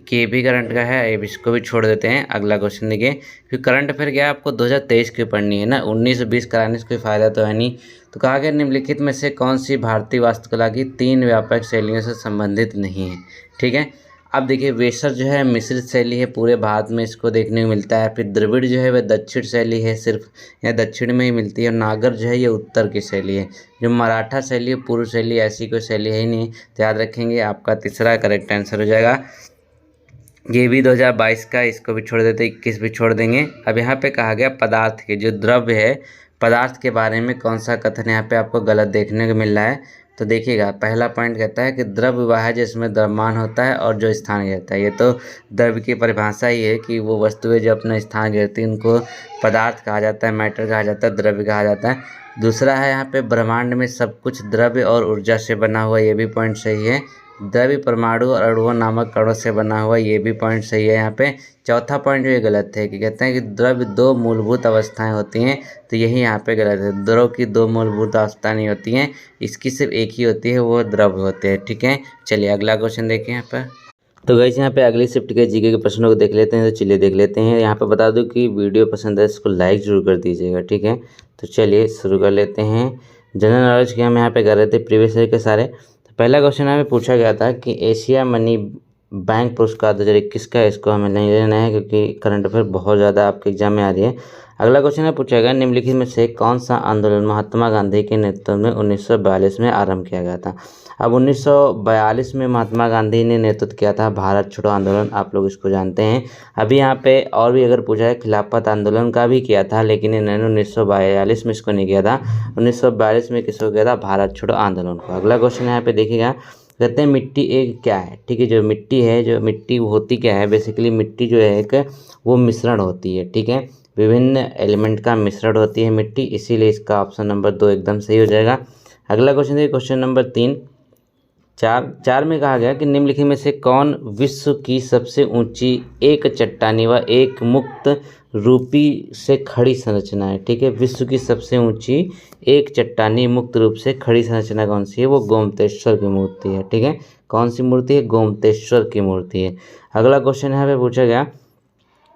ये भी करंट का है, ये इसको भी छोड़ देते हैं। अगला क्वेश्चन देखिए, क्योंकि करंट अफेयर क्या है, आपको 2023 की पढ़नी है ना, 19-20 कराने से कोई फ़ायदा तो है नहीं। तो कहा गया निम्नलिखित में से कौन सी भारतीय वास्तुकला की 3 व्यापक शैलियों से संबंधित नहीं है। ठीक है, अब देखिए, वेसर जो है मिश्रित शैली है, पूरे भारत में इसको देखने को मिलता है। फिर द्रविड़ जो है वह दक्षिण शैली है, सिर्फ यह दक्षिण में ही मिलती है। और नागर जो है ये उत्तर की शैली है। जो मराठा शैली है, पूर्व शैली, ऐसी कोई शैली है ही नहीं। तो याद रखेंगे, आपका तीसरा करेक्ट आंसर हो जाएगा। ये भी 2022 का, इसको भी छोड़ देते, 21 भी छोड़ देंगे। अब यहाँ पे कहा गया पदार्थ के, जो द्रव्य है, पदार्थ के बारे में कौन सा कथन यहाँ पे आपको गलत देखने को मिल रहा है। तो देखिएगा, पहला पॉइंट कहता है कि द्रव्य वह है जिसमें द्रव्यमान होता है और जो स्थान घेरता है। ये तो द्रव्य की परिभाषा ही है कि वो वस्तुएं जो अपना स्थान घेरती हैं उनको पदार्थ कहा जाता है, मैटर कहा जाता है, द्रव्य कहा जाता है। दूसरा है यहाँ पे ब्रह्मांड में सब कुछ द्रव्य और ऊर्जा से बना हुआ, ये भी पॉइंट सही है। द्रव्य परमाणु और अणुओं नामक कणों से बना हुआ, ये भी पॉइंट सही है यहाँ पे। चौथा पॉइंट जो ये गलत है कि कहते हैं कि द्रव्य 2 मूलभूत अवस्थाएं होती हैं, तो यही यहाँ पे गलत है। द्रव की 2 मूलभूत अवस्थाएं नहीं होती हैं, इसकी सिर्फ एक ही होती है, वो द्रव्य होते हैं। ठीक है, चलिए अगला क्वेश्चन देखिए यहाँ पर। तो गाइस, यहाँ पे अगली शिफ्ट के जीके के प्रश्नों को देख लेते हैं। तो चलिए देख लेते हैं। यहाँ पे बता दूं कि वीडियो पसंद है इसको लाइक जरूर कर दीजिएगा। ठीक है, तो चलिए शुरू कर लेते हैं। जनरल नॉलेज के हम यहाँ पे कर रहे थे प्रीवियस ईयर के सारे। पहला क्वेश्चन हमें पूछा गया था कि एशिया मनी बैंक पुरस्कार 2021 का, इसको हमें नहीं लेना है क्योंकि करंट अफेयर बहुत ज़्यादा आपके एग्जाम में आ रही है। अगला क्वेश्चन है पूछा गया, निम्नलिखित में से कौन सा आंदोलन महात्मा गांधी के नेतृत्व में 1942 में आरंभ किया गया था। अब 1942 में महात्मा गांधी ने नेतृत्व किया था भारत छोड़ो आंदोलन, आप लोग इसको जानते हैं। अभी यहाँ पे और भी अगर पूछा है, खिलाफत आंदोलन का भी किया था, लेकिन इन्होंने 1942 में इसको नहीं किया था। 1942 में किसको किया था, भारत छोड़ो आंदोलन को। अगला क्वेश्चन यहाँ पे देखिएगा, कहते हैं मिट्टी एक क्या है। ठीक है, जो मिट्टी है, जो मिट्टी होती क्या है, बेसिकली मिट्टी जो है एक वो मिश्रण होती है। ठीक है, विभिन्न एलिमेंट का मिश्रण होती है मिट्टी, इसीलिए इसका ऑप्शन नंबर 2 एकदम सही हो जाएगा। अगला क्वेश्चन है क्वेश्चन नंबर 3, 4 में कहा गया कि निम्नलिखित में से कौन विश्व की सबसे ऊंची एक चट्टानी व एक मुक्त रूपी से खड़ी संरचना है। ठीक है, विश्व की सबसे ऊंची एक चट्टानी मुक्त रूप से खड़ी संरचना कौन सी है, वो गोमतेश्वर की मूर्ति है। ठीक है, कौन सी मूर्ति है, गोमतेश्वर की मूर्ति है। अगला क्वेश्चन यहाँ पे पूछा गया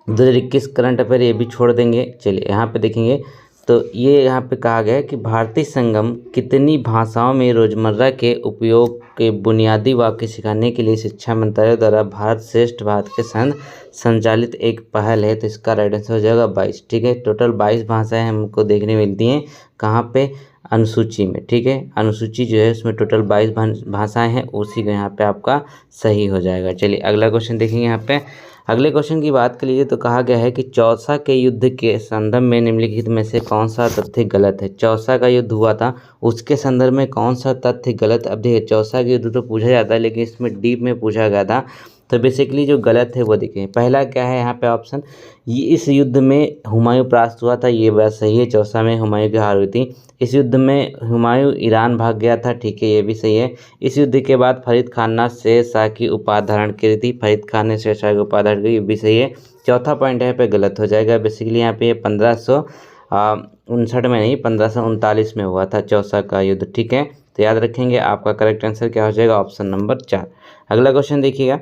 2021 करंट अफेयर, ये भी छोड़ देंगे। चलिए यहाँ पे देखेंगे, तो ये यहाँ पे कहा गया है कि भारतीय संगम कितनी भाषाओं में रोजमर्रा के उपयोग के बुनियादी वाक्य सिखाने के लिए शिक्षा मंत्रालय द्वारा भारत श्रेष्ठ भारत के संग संचालित एक पहल है। तो इसका राइट आंसर हो जाएगा 22। ठीक है, टोटल 22 भाषाएं हमको देखने मिलती हैं, कहाँ पे, अनुसूची में। ठीक है, अनुसूची जो है उसमें टोटल 22 भाषाएं हैं, उसी को यहाँ पे आपका सही हो जाएगा। चलिए अगला क्वेश्चन देखेंगे। यहाँ पे अगले क्वेश्चन की बात कर लीजिए, तो कहा गया है कि चौसा के युद्ध के संदर्भ में निम्नलिखित में से कौन सा तथ्य गलत है। चौसा का युद्ध हुआ था, उसके संदर्भ में कौन सा तथ्य गलत। अब देखिए, चौसा के युद्ध तो पूछा जाता है, लेकिन इसमें डीप में पूछा गया था, तो बेसिकली जो गलत है वो देखिए। पहला क्या है यहाँ पे ऑप्शन, ये इस युद्ध में हुमायूं परास्त हुआ था, ये बात सही है। चौसा में हुमायूं की हार हुई थी। इस युद्ध में हुमायूं ईरान भाग गया था, ठीक है, ये भी सही है। इस युद्ध के बाद फरीद खान ने शेर शाह की उपाधि धारण की थी, फरीद खान ने शेर शाह की उपाधि धारण की, ये भी सही है। चौथा पॉइंट यहाँ पे गलत हो जाएगा। बेसिकली यहाँ पे 1559 में नहीं, 1539 में हुआ था चौसा का युद्ध। ठीक है, तो याद रखेंगे, आपका करेक्ट आंसर क्या हो जाएगा, ऑप्शन नंबर 4। अगला क्वेश्चन देखिएगा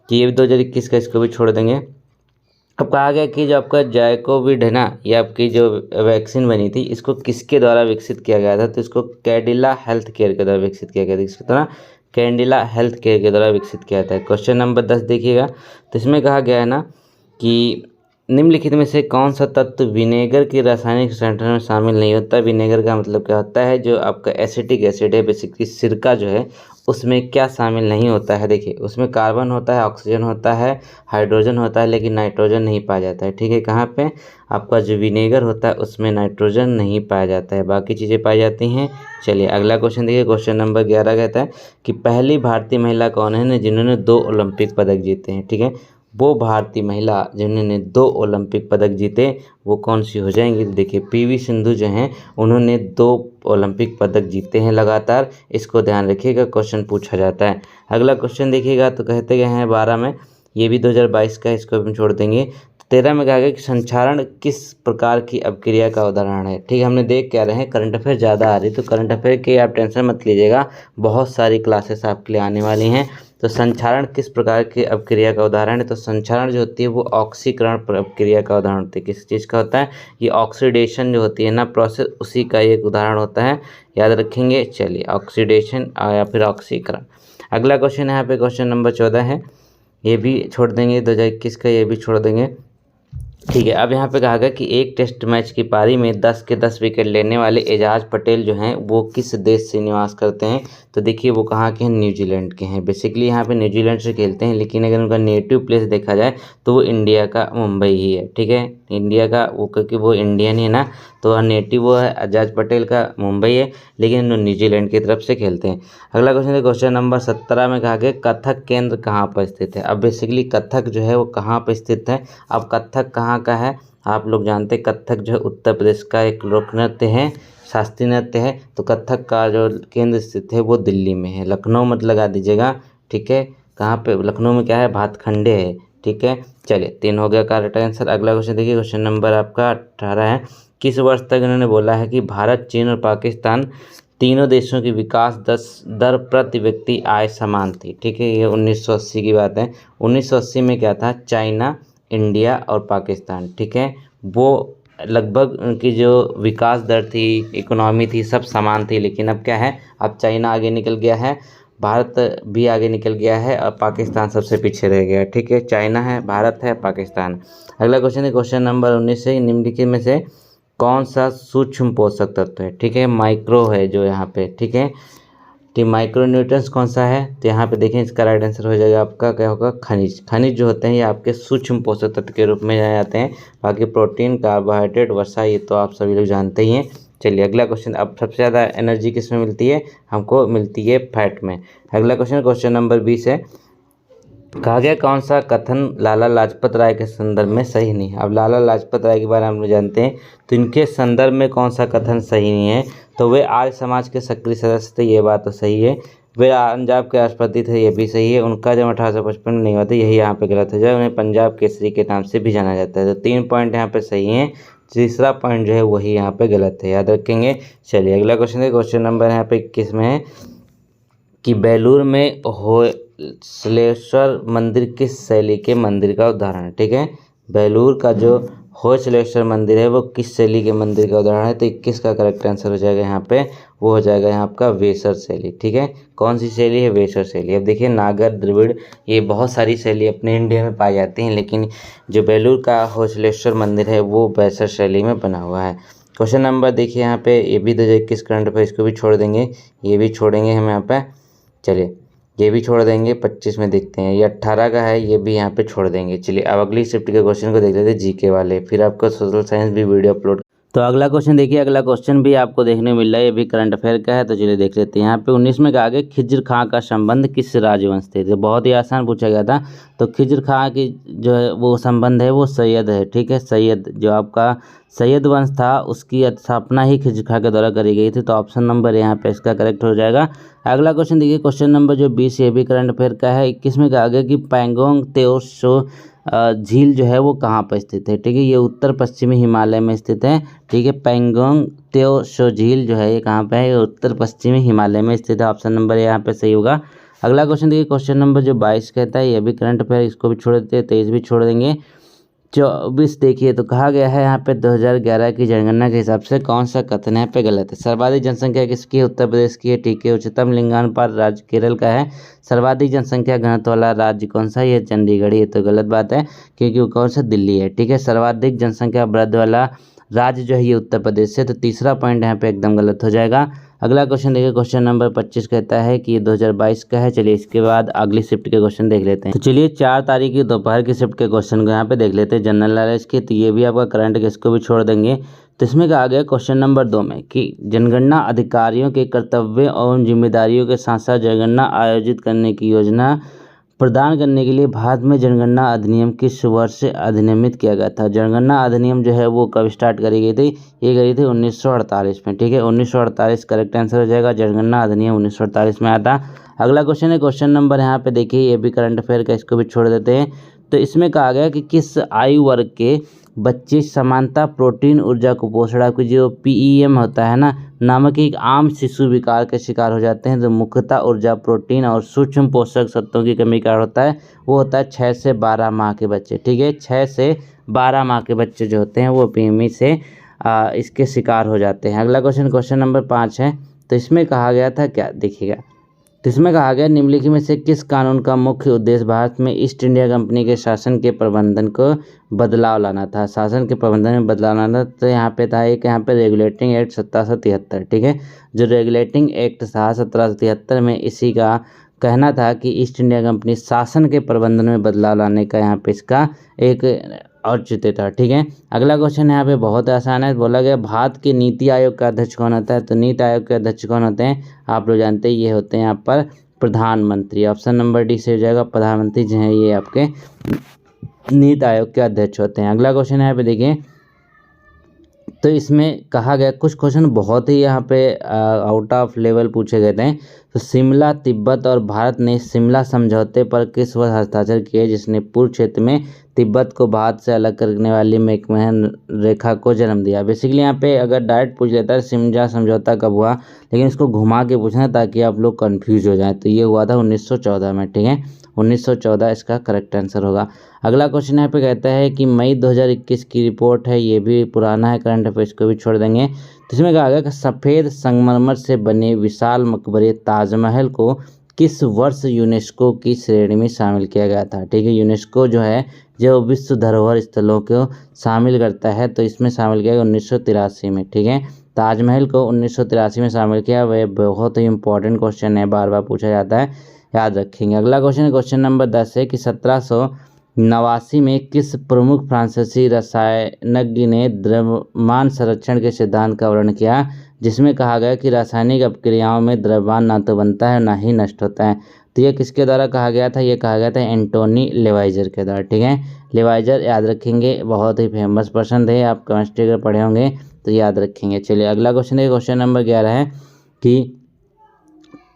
कि ये 2021 का, इसको भी छोड़ देंगे। अब कहा गया कि जो आपका जायकोविड है ना, ये आपकी जो वैक्सीन बनी थी, इसको किसके द्वारा विकसित किया गया था। तो इसको कैडिला हेल्थ केयर के द्वारा विकसित किया गया था। इसके द्वारा कैडिला हेल्थ केयर के द्वारा विकसित किया था। क्वेश्चन नंबर 10 देखिएगा, तो इसमें कहा गया है ना कि निम्नलिखित में से कौन सा तत्व विनेगर के रासायनिक संरचना में शामिल नहीं होता। विनेगर का मतलब क्या होता है, जो आपका एसिटिक एसिड है, बेसिकली सिरका जो है उसमें क्या शामिल नहीं होता है। देखिए उसमें कार्बन होता है, ऑक्सीजन होता है, हाइड्रोजन होता है, लेकिन नाइट्रोजन नहीं पाया जाता है। ठीक है, कहाँ पे आपका जो विनेगर होता है उसमें नाइट्रोजन नहीं पाया जाता है, बाकी चीज़ें पाई जाती हैं। चलिए अगला क्वेश्चन देखिए, क्वेश्चन नंबर 11 कहता है कि पहली भारतीय महिला कौन है जिन्होंने 2 ओलंपिक पदक जीते हैं। ठीक है, वो भारतीय महिला जिन्होंने 2 ओलंपिक पदक जीते वो कौन सी हो जाएंगी। तो देखिए पीवी सिंधु जो हैं उन्होंने 2 ओलंपिक पदक जीते हैं लगातार, इसको ध्यान रखिएगा, क्वेश्चन पूछा जाता है। अगला क्वेश्चन देखिएगा तो कहते गए हैं 12 में, ये भी 2022 का है, इसको भी हम छोड़ देंगे। 13 में कहा गया कि संक्षारण किस प्रकार की अपक्रिया का उदाहरण है। ठीक है, हमने देख क्या रहे हैं, करंट अफेयर ज़्यादा आ रही, तो करंट अफेयर की आप टेंशन मत लीजिएगा, बहुत सारी क्लासेस आपके लिए आने वाली हैं। तो संक्षारण किस प्रकार की अपक्रिया का उदाहरण है। तो संक्षारण जो होती है वो ऑक्सीकरण अपक्रिया का उदाहरण होती है। किस चीज़ का होता है, ये ऑक्सीडेशन जो होती है ना प्रोसेस, उसी का एक उदाहरण होता है, याद रखेंगे। चलिए ऑक्सीडेशन या फिर ऑक्सीकरण। अगला क्वेश्चन यहाँ पे क्वेश्चन नंबर 14 है, ये भी छोड़ देंगे, 2021 का ये भी छोड़ देंगे। ठीक है, अब यहाँ पे कहा गया कि एक टेस्ट मैच की पारी में 10 के 10 विकेट लेने वाले एजाज पटेल जो हैं वो किस देश से निवास करते हैं। तो देखिए वो कहाँ के हैं, न्यूजीलैंड के हैं। बेसिकली यहाँ पे न्यूजीलैंड से खेलते हैं, लेकिन अगर उनका नेटिव प्लेस देखा जाए तो वो इंडिया का मुंबई ही है। ठीक है, इंडिया का वो, क्योंकि वो इंडियन है ना, तो नेटिव वो है एजाज पटेल का मुंबई है, लेकिन वो न्यूजीलैंड की तरफ से खेलते हैं। अगला क्वेश्चन है क्वेश्चन नंबर 17 में कहा गया कथक केंद्र कहाँ पर स्थित है। अब बेसिकली कथक जो है वो कहाँ पर स्थित है। अब कथक कहाँ का है, आप लोग जानते हैं कथक जो है उत्तर प्रदेश का एक लोक नृत्य है, शास्त्रीय नृत्य है। तो कथक का जो केंद्र स्थित है वो दिल्ली में है, लखनऊ मत लगा दीजिएगा। ठीक है, कहाँ पे, लखनऊ में क्या है, भातखंडे है। ठीक है, चलिए 3 हो गया करेक्ट आंसर। अगला क्वेश्चन देखिए, क्वेश्चन नंबर आपका 18 है, किस वर्ष तक इन्होंने बोला है कि भारत, चीन और पाकिस्तान तीनों देशों की विकास दर प्रति व्यक्ति आय समान थी। ठीक है, ये 1980 की बात है। 1980 में क्या था, चाइना, इंडिया और पाकिस्तान, ठीक है, वो लगभग उनकी जो विकास दर थी, इकोनॉमी थी, सब समान थी। लेकिन अब क्या है, अब चाइना आगे निकल गया है, भारत भी आगे निकल गया है और पाकिस्तान सबसे पीछे रह गया है। ठीक है, चाइना है, भारत है, पाकिस्तान। अगला क्वेश्चन है क्वेश्चन नंबर 19 है, निम्नलिखित में से कौन सा सूक्ष्म पोषक तत्व है। ठीक है, माइक्रो है जो यहाँ पे। ठीक है, तो माइक्रो न्यूट्रिएंट्स कौन सा है, तो यहाँ पे देखें इसका राइट आंसर हो जाएगा आपका, क्या होगा, खनिज। खनिज जो होते हैं ये आपके सूक्ष्म पोषक तत्व के रूप में जाने जाते हैं। बाकी प्रोटीन, कार्बोहाइड्रेट, वसा, ये तो आप सभी लोग जानते ही हैं। चलिए अगला क्वेश्चन, अब सबसे ज़्यादा एनर्जी किस में मिलती है, हमको मिलती है फैट में। अगला क्वेश्चन क्वेश्चन नंबर 20 है, कहा गया कौन सा कथन लाला लाजपत राय के संदर्भ में सही नहीं है। अब लाला लाजपत राय के बारे में हम लोग जानते हैं, तो इनके संदर्भ में कौन सा कथन सही नहीं है। तो वे आर्य समाज के सक्रिय सदस्य थे, ये बात तो सही है। वे पंजाब के राष्ट्रपति थे, ये भी सही है। उनका जन्म 1855 में नहीं हुआ था, यही यहाँ पे गलत है। जो उन्हें पंजाब केसरी के नाम से भी जाना जाता है। तो 3 पॉइंट यहाँ पे सही हैं, तीसरा पॉइंट जो है वही यहाँ पे गलत है, याद रखेंगे। चलिए अगला क्वेश्चन है, क्वेश्चन नंबर यहाँ पे 21 में है कि बेलूर में होयसलेश्वर मंदिर किस शैली के मंदिर का उदाहरण है। ठीक है, बेलूर का जो होयसलेश्वर मंदिर है वो किस शैली के मंदिर का उदाहरण है। तो 21 का करेक्ट आंसर हो जाएगा यहाँ पे, वो हो जाएगा यहाँ आपका वेसर शैली। ठीक है, कौन सी शैली है, वेसर शैली। अब देखिए नागर, द्रविड़, ये बहुत सारी शैली अपने इंडिया में पाई जाती हैं, लेकिन जो बेलूर का होयसलेश्वर मंदिर है वो वेसर शैली में बना हुआ है। क्वेश्चन नंबर देखिए यहाँ पे, ये भी 2021 करंट अफेयर, इसको भी छोड़ देंगे, ये भी छोड़ेंगे हम यहाँ पे। चलिए ये भी छोड़ देंगे, 25 में देखते हैं, ये 18 का है, ये भी यहाँ पे छोड़ देंगे। चलिए अब अगली शिफ्ट के क्वेश्चन को देख लेते हैं, जीके वाले, फिर आपको सोशल साइंस भी वीडियो अपलोड। तो अगला क्वेश्चन देखिए, अगला क्वेश्चन भी आपको देखने को मिल रहा है, ये भी करंट अफेयर का है। तो चलिए देख लेते हैं। यहाँ पे 19 में कहा गया खिज्र खां का संबंध किस राजवंश से। तो बहुत ही आसान पूछा गया था। तो खिज्र खां की जो है वो संबंध है वो सैयद है। ठीक है, सैयद जो आपका सैयद वंश था उसकी स्थापना ही खिज्र खां के द्वारा करी गई थी। तो ऑप्शन नंबर यहाँ पे इसका करेक्ट हो जाएगा। अगला क्वेश्चन देखिए, क्वेश्चन नंबर जो 20, ये भी करंट अफेयर का है। 21 में कहा गया कि पैंगोंग त्सो झील जो है वो कहाँ पर स्थित है। ठीक है, ये उत्तर पश्चिमी हिमालय में स्थित है। ठीक है, पैंगोंग त्सो झील जो है ये कहाँ पे है, ये उत्तर पश्चिमी हिमालय में स्थित है। ऑप्शन नंबर यहाँ पे सही होगा। अगला क्वेश्चन देखिए, क्वेश्चन नंबर जो 22 कहता है, ये भी करंट अफेयर, इसको भी छोड़ देते हैं, 23 भी छोड़ देंगे। 24 देखिए तो कहा गया है यहाँ पे 2011 की जनगणना के हिसाब से कौन सा कथन यहाँ पे गलत है। सर्वाधिक जनसंख्या किसकी है? उत्तर प्रदेश की है, ठीक है। उच्चतम लिंगानुपात राज्य केरल का है। सर्वाधिक जनसंख्या घनत्व वाला राज्य कौन सा है? ये चंडीगढ़। ये तो गलत बात है क्योंकि वो कौन सा? दिल्ली है, ठीक है। सर्वाधिक जनसंख्या वृद्धि वाला राज्य जो है ये उत्तर प्रदेश से, तो तीसरा पॉइंट यहाँ पे एकदम गलत हो जाएगा। अगला क्वेश्चन देखिए, क्वेश्चन नंबर 25 कहता है कि ये 2022 का है। चलिए इसके बाद अगली शिफ्ट के क्वेश्चन देख लेते हैं। तो चलिए 4 तारीख की दोपहर की शिफ्ट के क्वेश्चन को यहाँ पे देख लेते हैं, जनरल नॉलेज के। तो ये भी आपका करंट के, इसको भी छोड़ देंगे। तो इसमें कहा गया क्वेश्चन नंबर 2 में कि जनगणना अधिकारियों के कर्तव्य और जिम्मेदारियों के साथ साथ जनगणना आयोजित करने की योजना प्रदान करने के लिए भारत में जनगणना अधिनियम किस वर्ष से अधिनियमित किया गया था? जनगणना अधिनियम जो है वो कब स्टार्ट करी गई थी? ये करी थी 1948 में, ठीक है। 1948 करेक्ट आंसर हो जाएगा। जनगणना अधिनियम 1948 में आता। अगला क्वेश्चन है क्वेश्चन नंबर यहाँ पे देखिए, ये भी करंट अफेयर का, इसको भी छोड़ देते हैं। तो इसमें कहा गया कि किस आयु वर्ग के बच्चे समानता प्रोटीन ऊर्जा कुपोषण, आपकी जो PEM होता है ना नामक एक आम शिशु विकार के शिकार हो जाते हैं, जो मुख्यतः ऊर्जा प्रोटीन और सूक्ष्म पोषक तत्वों की कमी का कारण होता है। वो होता है 6 से 12 माह के बच्चे, ठीक है। 6 से 12 माह के बच्चे जो होते हैं वो PME से इसके शिकार हो जाते हैं। अगला क्वेश्चन क्वेश्चन नंबर 5 है। तो इसमें कहा गया था क्या? देखिएगा, तो इसमें कहा गया निम्नलिखित में से किस कानून का मुख्य उद्देश्य भारत में ईस्ट इंडिया कंपनी के शासन के प्रबंधन को बदलाव लाना था? शासन के प्रबंधन में बदलाव लाना था। तो यहाँ पे था एक, यहाँ पे रेगुलेटिंग एक्ट 1773, ठीक है। जो रेगुलेटिंग एक्ट था 1773 में इसी का कहना था कि ईस्ट इंडिया कंपनी शासन के प्रबंधन में बदलाव लाने का यहाँ पे इसका एक औचित्य था, ठीक है। अगला क्वेश्चन यहाँ पे बहुत आसान है। बोला गया भारत के नीति आयोग का अध्यक्ष कौन होता है? तो नीति आयोग के अध्यक्ष कौन होते हैं? आप लोग जानते हैं, ये होते हैं यहाँ पर प्रधानमंत्री। ऑप्शन नंबर डी से हो जाएगा। प्रधानमंत्री जो हैं ये आपके नीति आयोग के अध्यक्ष होते हैं। अगला क्वेश्चन यहाँ पे देखिए, तो इसमें कहा गया कुछ क्वेश्चन बहुत ही यहाँ पे आउट ऑफ लेवल पूछे गए थे। तो शिमला, तिब्बत और भारत ने शिमला समझौते पर किस वर्ष हस्ताक्षर किए जिसने पूर्व क्षेत्र में तिब्बत को भारत से अलग करने वाली मैकमोहन रेखा को जन्म दिया? बेसिकली यहाँ पे अगर डायरेक्ट पूछ लेता है शिमला समझौता कब हुआ, लेकिन इसको घुमा के पूछना ताकि आप लोग कंफ्यूज हो जाएं। तो ये हुआ था 1914 में, ठीक है। 1914 इसका करेक्ट आंसर होगा। अगला क्वेश्चन यहाँ पे कहता है कि मई 2021 की रिपोर्ट है, ये भी पुराना है करंट अफेयर्स, को भी छोड़ देंगे। तो इसमें कहा गया कि सफ़ेद संगमरमर से बने विशाल मकबरे ताजमहल को किस वर्ष यूनेस्को की श्रेणी में शामिल किया गया था? ठीक है, यूनेस्को जो है जो विश्व धरोहर स्थलों को शामिल करता है, तो इसमें शामिल किया गया 1983 में, ठीक है। ताजमहल को 1983 में शामिल किया। वह बहुत ही इंपॉर्टेंट क्वेश्चन है, बार बार पूछा जाता है, याद रखेंगे। अगला क्वेश्चन क्वेश्चन नंबर 10 है कि 1789 में किस प्रमुख फ्रांसीसी रसायनज्ञ ने द्रव्यमान संरक्षण के सिद्धांत का वर्णन किया, जिसमें कहा गया कि रासायनिक अपक्रियाओं में द्रव्यमान ना तो बनता है ना ही नष्ट होता है? तो ये किसके द्वारा कहा गया था? ये कहा गया था एंटोनी लेवाइजर के द्वारा, ठीक है। लेवाइजर याद रखेंगे, बहुत ही फेमस पर्सन थे, आप केमिस्ट्री अगर पढ़े होंगे तो याद रखेंगे। चलिए अगला क्वेश्चन है, क्वेश्चन नंबर 11 है कि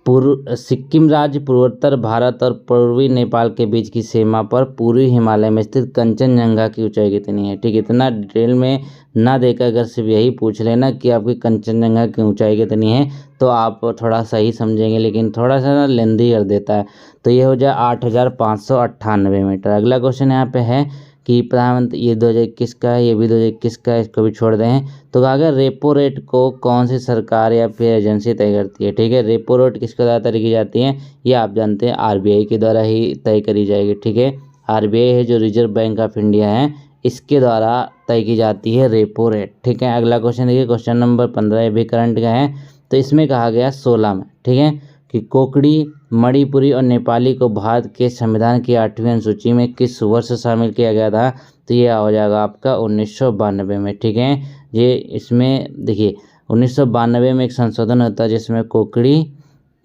सिक्किम राज्य पूर्वोत्तर भारत और पूर्वी नेपाल के बीच की सीमा पर पूर्वी हिमालय में स्थित कंचनजंगा की ऊंचाई कितनी है? ठीक, इतना डिटेल में ना देकर अगर सिर्फ यही पूछ लेना कि आपकी कंचनजंगा की ऊंचाई कितनी है तो आप थोड़ा सही समझेंगे, लेकिन थोड़ा सा ना लेंदी कर देता है। तो ये हो जाए 8598 मीटर। अगला क्वेश्चन यहाँ पे है कि प्रधानमंत्री, ये 2021 का है, ये भी 2021 का है, इसको भी छोड़ दें। तो कहा गया रेपो रेट को कौन सी सरकार या फिर एजेंसी तय करती है? ठीक है, रेपो रेट किसके द्वारा तय की जाती है? ये आप जानते हैं RBI के द्वारा ही तय करी जाएगी, ठीक है। RBI है जो रिजर्व बैंक ऑफ इंडिया है, इसके द्वारा तय की जाती है रेपो रेट, ठीक है। अगला क्वेश्चन देखिए, क्वेश्चन नंबर 15, ये भी करंट का है। तो इसमें कहा गया 16 में, ठीक है, कि कोंकणी, मणिपुरी और नेपाली को भारत के संविधान की 8वीं अनुसूची में किस वर्ष शामिल किया गया था? तो ये हो जाएगा आपका 1992 में, ठीक है। ये इसमें देखिए 1992 में एक संशोधन होता है जिसमें कोंकणी,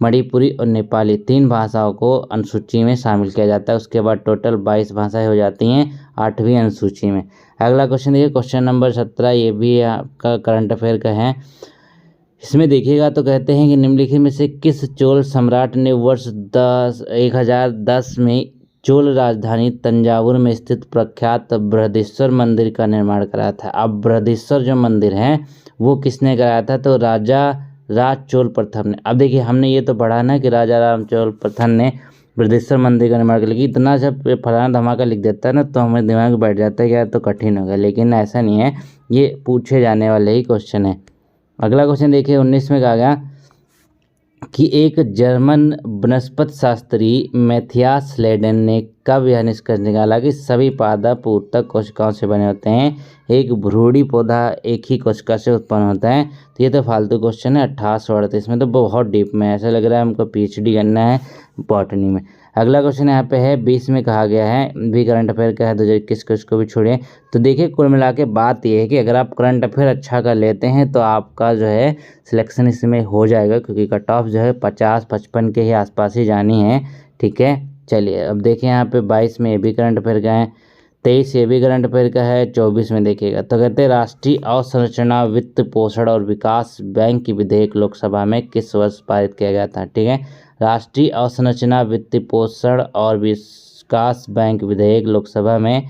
मणिपुरी और नेपाली 3 भाषाओं को अनुसूची में शामिल किया जाता है। उसके बाद टोटल 22 भाषाएं हो जाती हैं 8वीं अनुसूची में। अगला क्वेश्चन देखिए, क्वेश्चन नंबर 17, ये भी आपका करंट अफेयर का है। इसमें देखिएगा तो कहते हैं कि निम्नलिखित में से किस चोल सम्राट ने वर्ष 1010 में चोल राजधानी तंजावुर में स्थित प्रख्यात बृहदीश्वर मंदिर का निर्माण कराया था? अब बृहदीश्वर जो मंदिर है वो किसने कराया था? तो राजा राज चोल प्रथम ने। अब देखिए हमने ये तो पढ़ा ना कि राजा राम चोल प्रथम ने बृहदेश्वर मंदिर का निर्माण, लेकिन इतना जब फलाना धमाका लिख देता है ना तो हमारे दिमाग में बैठ जाता है कि यार तो कठिन होगा, लेकिन ऐसा नहीं है, ये पूछे जाने वाले ही क्वेश्चन है। अगला क्वेश्चन देखिए 19 में कहा गया कि एक जर्मन वनस्पति शास्त्री मैथियास लेडेन ने कब यह निष्कर्ष निकाला कि सभी पादप ऊतक कोशिकाओं से बने होते हैं, एक भ्रूणी पौधा एक ही कोशिका से उत्पन्न होता है। तो ये तो फालतू क्वेश्चन है 1838 में, तो बहुत डीप में, ऐसा लग रहा है हमको पीएचडी करना है बॉटनी में। अगला क्वेश्चन यहाँ पे है 20 में कहा गया है, भी करंट अफेयर का है 2021 का, उसको भी छोड़िए। तो देखिए कुल मिला के बात ये है कि अगर आप करंट अफेयर अच्छा कर लेते हैं तो आपका जो है सिलेक्शन इसमें हो जाएगा, क्योंकि कट ऑफ जो है 50-55 के ही आसपास ही जानी है। ठीक है, चलिए अब देखिए यहाँ पे 22 में ये भी करंट अफेयर का है, 23 ये भी करंट अफेयर का है, 24 में देखिएगा तो कहते हैं राष्ट्रीय अवसंरचना वित्त पोषण और विकास बैंक की विधेयक लोकसभा में किस वर्ष पारित किया गया था। ठीक है, राष्ट्रीय अवसंरचना वित्त पोषण और विकास बैंक विधेयक लोकसभा में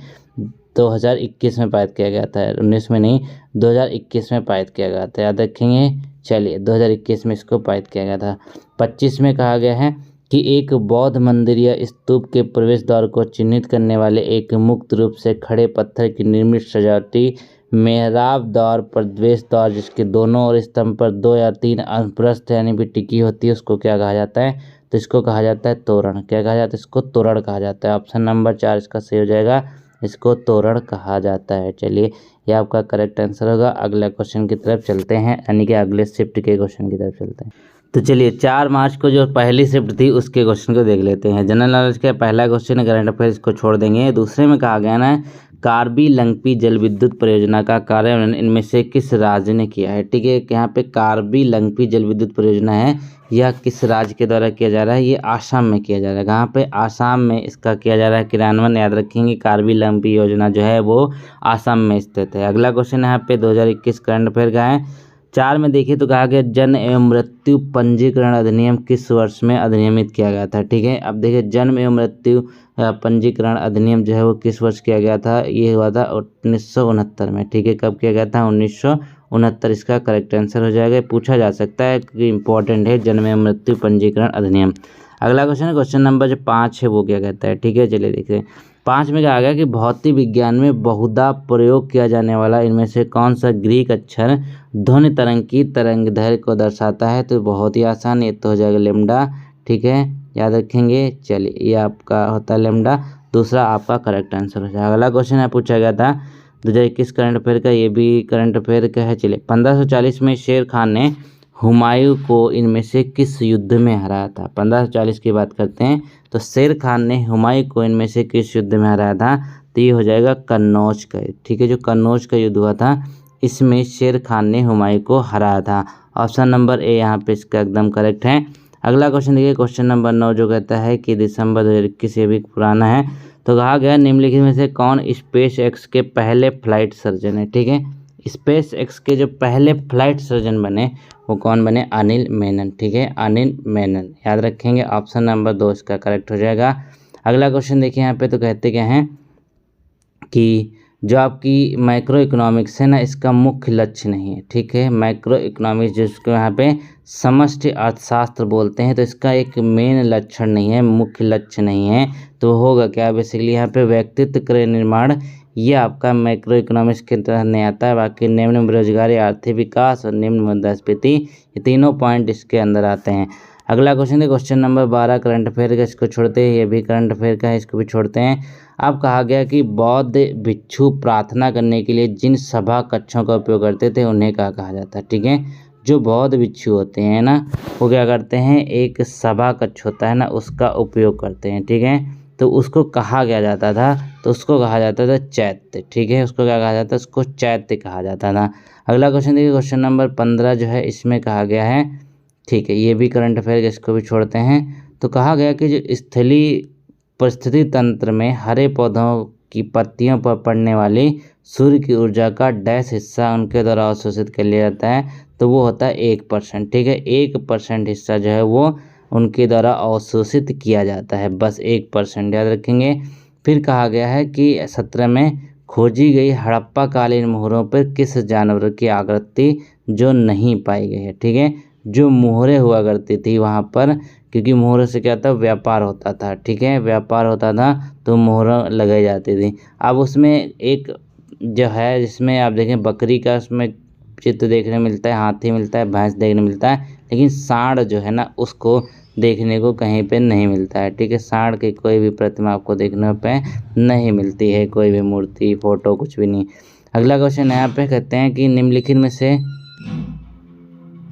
2021 में पारित किया गया था, 19 में नहीं 2021 में पारित किया गया था, याद रखेंगे। चलिए 2021 में इसको पारित किया गया था। 25 में कहा गया है कि एक बौद्ध मंदिर या स्तूप के प्रवेश द्वार को चिन्हित करने वाले एक मुक्त रूप से खड़े पत्थर की निर्मित सजावटी मेहराब द्वार प्रवेश द्वार जिसके दोनों ओर स्तंभ पर 2 या 3 अप्रस्थ यानी भी टिकी होती है, उसको क्या कहा जाता है, तो इसको कहा जाता है तोरण। क्या कहा जाता है, इसको तोरण कहा जाता है। ऑप्शन नंबर 4 इसका सही हो जाएगा, इसको तोरण कहा जाता है। चलिए ये आपका करेक्ट आंसर होगा। अगला क्वेश्चन की तरफ चलते हैं, यानी कि अगले शिफ्ट के क्वेश्चन की तरफ चलते हैं। तो चलिए 4 मार्च को जो पहली शिफ्ट थी उसके क्वेश्चन को देख लेते हैं। जनरल नॉलेज का पहला क्वेश्चन है, करंट अफेयर्स को छोड़ देंगे। दूसरे में कहा गया ना कार्बी लंगपी जल विद्युत परियोजना का कार्यान्वयन इनमें से किस राज्य ने किया है। ठीक है, यहाँ पे कार्बी लंगपी जल विद्युत परियोजना है, यह किस राज्य के द्वारा किया जा रहा है, ये आसाम में किया जा रहा है। कहाँ पे, आसाम में इसका किया जा रहा है क्रियान्वयन, याद रखेंगे कार्बी लंगपी योजना जो है वो आसाम में स्थित है। अगला क्वेश्चन यहाँ पे 2021 करंट अफेयर का है। 4 में देखिए तो कहा गया जन्म एवं मृत्यु पंजीकरण अधिनियम किस वर्ष में अधिनियमित किया गया था। ठीक है, अब देखिए जन्म एवं मृत्यु पंजीकरण अधिनियम जो है वो किस वर्ष किया गया था, ये हुआ था 1969 में। ठीक है, कब किया गया था, 1969, इसका करेक्ट आंसर हो जाएगा। पूछा जा सकता है कि इंपॉर्टेंट है जन्म एवं मृत्यु पंजीकरण अधिनियम। अगला क्वेश्चन है, क्वेश्चन नंबर जो 5 है वो क्या कहता है। ठीक है, चलिए देखते हैं। 5 में कहा गया कि भौतिक विज्ञान में बहुधा प्रयोग किया जाने वाला इनमें से कौन सा ग्रीक अक्षर ध्वनि तरंग की तरंग दैर्घ्य को दर्शाता है। तो बहुत ही आसान, ये तो हो जाएगा लेमडा। ठीक है, याद रखेंगे। चलिए ये आपका होता है लेमडा, दूसरा आपका करेक्ट आंसर हो जाएगा। अगला क्वेश्चन है पूछा गया था 2021 करंट अफेयर का, ये भी करंट अफेयर का है। चलिए 1540 में शेर खान ने हुमायूं को इनमें से किस युद्ध में हराया था। 1540 की बात करते हैं तो शेर खान ने हुमायूं को इनमें से किस युद्ध में हराया था, तो ये हो जाएगा कन्नौज का। ठीक है, जो कन्नौज का युद्ध हुआ था इसमें शेर खान ने हुमायूं को हराया था। ऑप्शन नंबर ए यहाँ पे इसका एकदम करेक्ट है। अगला क्वेश्चन देखिए, क्वेश्चन नंबर 9 जो कहता है कि दिसंबर 2021, ये भी पुराना है। तो कहा गया निम्नलिखित में से कौन स्पेस एक्स के पहले फ्लाइट सर्जन है। ठीक है, स्पेस एक्स के जो पहले फ्लाइट सर्जन बने वो कौन बने, अनिल मेनन। ठीक है, अनिल मेनन, याद रखेंगे। ऑप्शन नंबर 2 इसका करेक्ट हो जाएगा। अगला क्वेश्चन देखिए यहाँ पे, तो कहते क्या हैं कि जो आपकी माइक्रो इकोनॉमिक्स है ना, इसका मुख्य लक्ष्य नहीं है। ठीक है, माइक्रो इकोनॉमिक्स जिसको यहाँ पे समष्टि अर्थशास्त्र बोलते हैं, तो इसका एक मेन लक्षण नहीं है, मुख्य लक्ष्य नहीं है। तो होगा क्या, बेसिकली यहाँ पे व्यक्तित्व क्रय निर्माण, ये आपका माइक्रो इकोनॉमिक्स के तहत नहीं आता है। बाकी निम्न बेरोजगारी, आर्थिक विकास और निम्न मुद्रास्फीति, ये तीनों पॉइंट इसके अंदर आते हैं। अगला क्वेश्चन है क्वेश्चन नंबर 12 करंट अफेयर का, इसको छोड़ते हैं, ये भी करंट अफेयर का है, इसको भी छोड़ते हैं। अब कहा गया कि बौद्ध भिक्षु प्रार्थना करने के लिए जिन सभा कक्षों का उपयोग करते थे उन्हें क्या कहा जाता है। ठीक है, जो बौद्ध भिक्षु होते हैं ना वो क्या करते हैं, एक सभा कक्ष होता है ना उसका उपयोग करते हैं। ठीक है, तो उसको कहा गया जाता था, तो उसको कहा जाता था चैत्य। ठीक है, उसको क्या कहा जाता है, उसको चैत्य कहा जाता था। अगला क्वेश्चन देखिए, क्वेश्चन नंबर 15 जो है इसमें कहा गया है, ठीक है ये भी करंट अफेयर, इसको भी छोड़ते हैं। तो कहा गया कि जो स्थलीय परिस्थिति तंत्र में हरे पौधों की पत्तियों पर पड़ने वाली सूर्य की ऊर्जा का डैश हिस्सा उनके द्वारा अवशोषित कर लिया जाता है, तो वो होता है 1%। ठीक है, 1% हिस्सा जो है वो उनके द्वारा अवशोषित किया जाता है, बस 1%, याद रखेंगे। फिर कहा गया है कि 17 में खोजी गई हड़प्पा कालीन मोहरों पर किस जानवर की आकृति जो नहीं पाई गई है। ठीक है, जो मोहरें हुआ करती थी वहाँ पर, क्योंकि मोहरों से क्या था, व्यापार होता था, ठीक है, व्यापार होता था तो मोहर लगाई जाती थी। अब उसमें एक जो है जिसमें आप देखें बकरी का उसमें चित्र देखने मिलता है, हाथी मिलता है, भैंस देखने मिलता है, लेकिन सांड जो है ना उसको देखने को कहीं पे नहीं मिलता है, ठीक है। सांड की कोई भी प्रतिमा आपको देखने पे नहीं मिलती है, कोई भी मूर्ति फोटो कुछ भी नहीं। अगला क्वेश्चन यहाँ पे कहते हैं कि निम्नलिखित में से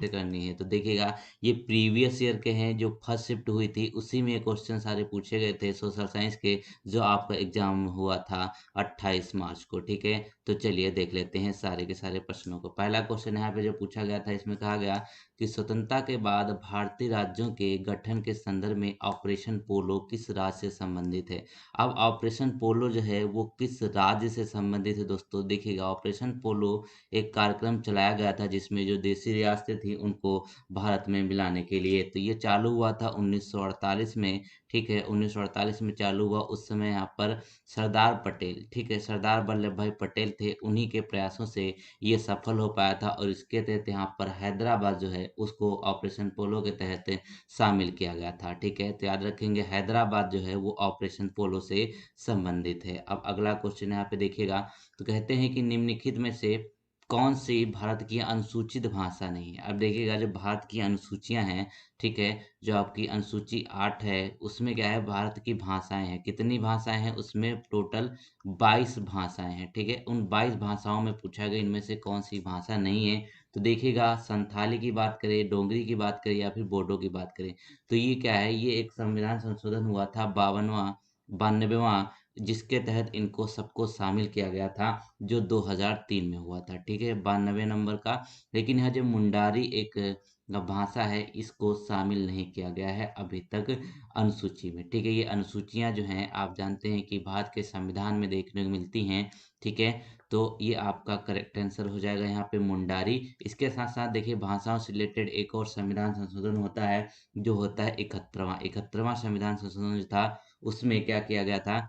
करनी है, तो देखिएगा ये प्रीवियस ईयर के हैं, जो फर्स्ट शिफ्ट हुई थी उसी में क्वेश्चन सारे पूछे गए थे सोशल साइंस के, जो आपका एग्जाम हुआ था 28 मार्च को, ठीक है। तो चलिए देख लेते हैं सारे के सारे प्रश्नों को। पहला क्वेश्चन यहाँ पे जो पूछा गया था, इसमें कहा गया कि स्वतंत्रता के बाद भारतीय राज्यों के गठन के संदर्भ में ऑपरेशन पोलो किस राज्य से संबंधित है। अब ऑपरेशन पोलो जो है वो किस राज्य से संबंधित है दोस्तों, देखिएगा ऑपरेशन पोलो एक कार्यक्रम चलाया गया था जिसमें जो देसी रियासतें थी उनको भारत में मिलाने के लिए। तो ये चालू हुआ था 1948 में, ठीक है, 1948 में चालू हुआ। उस समय यहाँ पर सरदार पटेल, ठीक है, सरदार वल्लभ भाई पटेल थे, उन्हीं के प्रयासों से ये सफल हो पाया था। और इसके तहत यहाँ पर हैदराबाद जो है उसको ऑपरेशन पोलो के तहत शामिल किया गया था, ठीक है। तो याद रखेंगे हैदराबाद जो है वो ऑपरेशन पोलो से संबंधित है। अब अगला क्वेश्चन यहाँ पे देखिएगा, तो कहते हैं कि निम्नलिखित में से कौन सी भारत की अनुसूचित भाषा नहीं है। अब देखिएगा जो भारत की अनुसूचियां हैं, ठीक है, जो आपकी अनुसूची 8 है उसमें क्या है, भारत की भाषाएं हैं। कितनी भाषाएं हैं उसमें, टोटल 22 भाषाएं हैं, ठीक है। उन 22 भाषाओं में पूछा गया इनमें से कौन सी भाषा नहीं है। तो देखिएगा संथाली की बात करें, डोगरी की बात करें या फिर बोडो की बात करें, तो ये क्या है, ये एक संविधान संशोधन हुआ था 92वां जिसके तहत इनको सबको शामिल किया गया था, जो 2003 में हुआ था, ठीक है, 92 नंबर का। लेकिन यह जो मुंडारी एक भाषा है इसको शामिल नहीं किया गया है अभी तक अनुसूची में, ठीक है। ये अनुसूचियां जो हैं आप जानते हैं कि भारत के संविधान में देखने को मिलती हैं, ठीक है। तो ये आपका करेक्ट आंसर हो जाएगा यहाँ पे मुंडारी। इसके साथ साथ देखिए भाषाओं से रिलेटेड एक और संविधान संशोधन होता है, जो होता है 71वां संविधान संशोधन जो था, उसमें क्या किया गया था,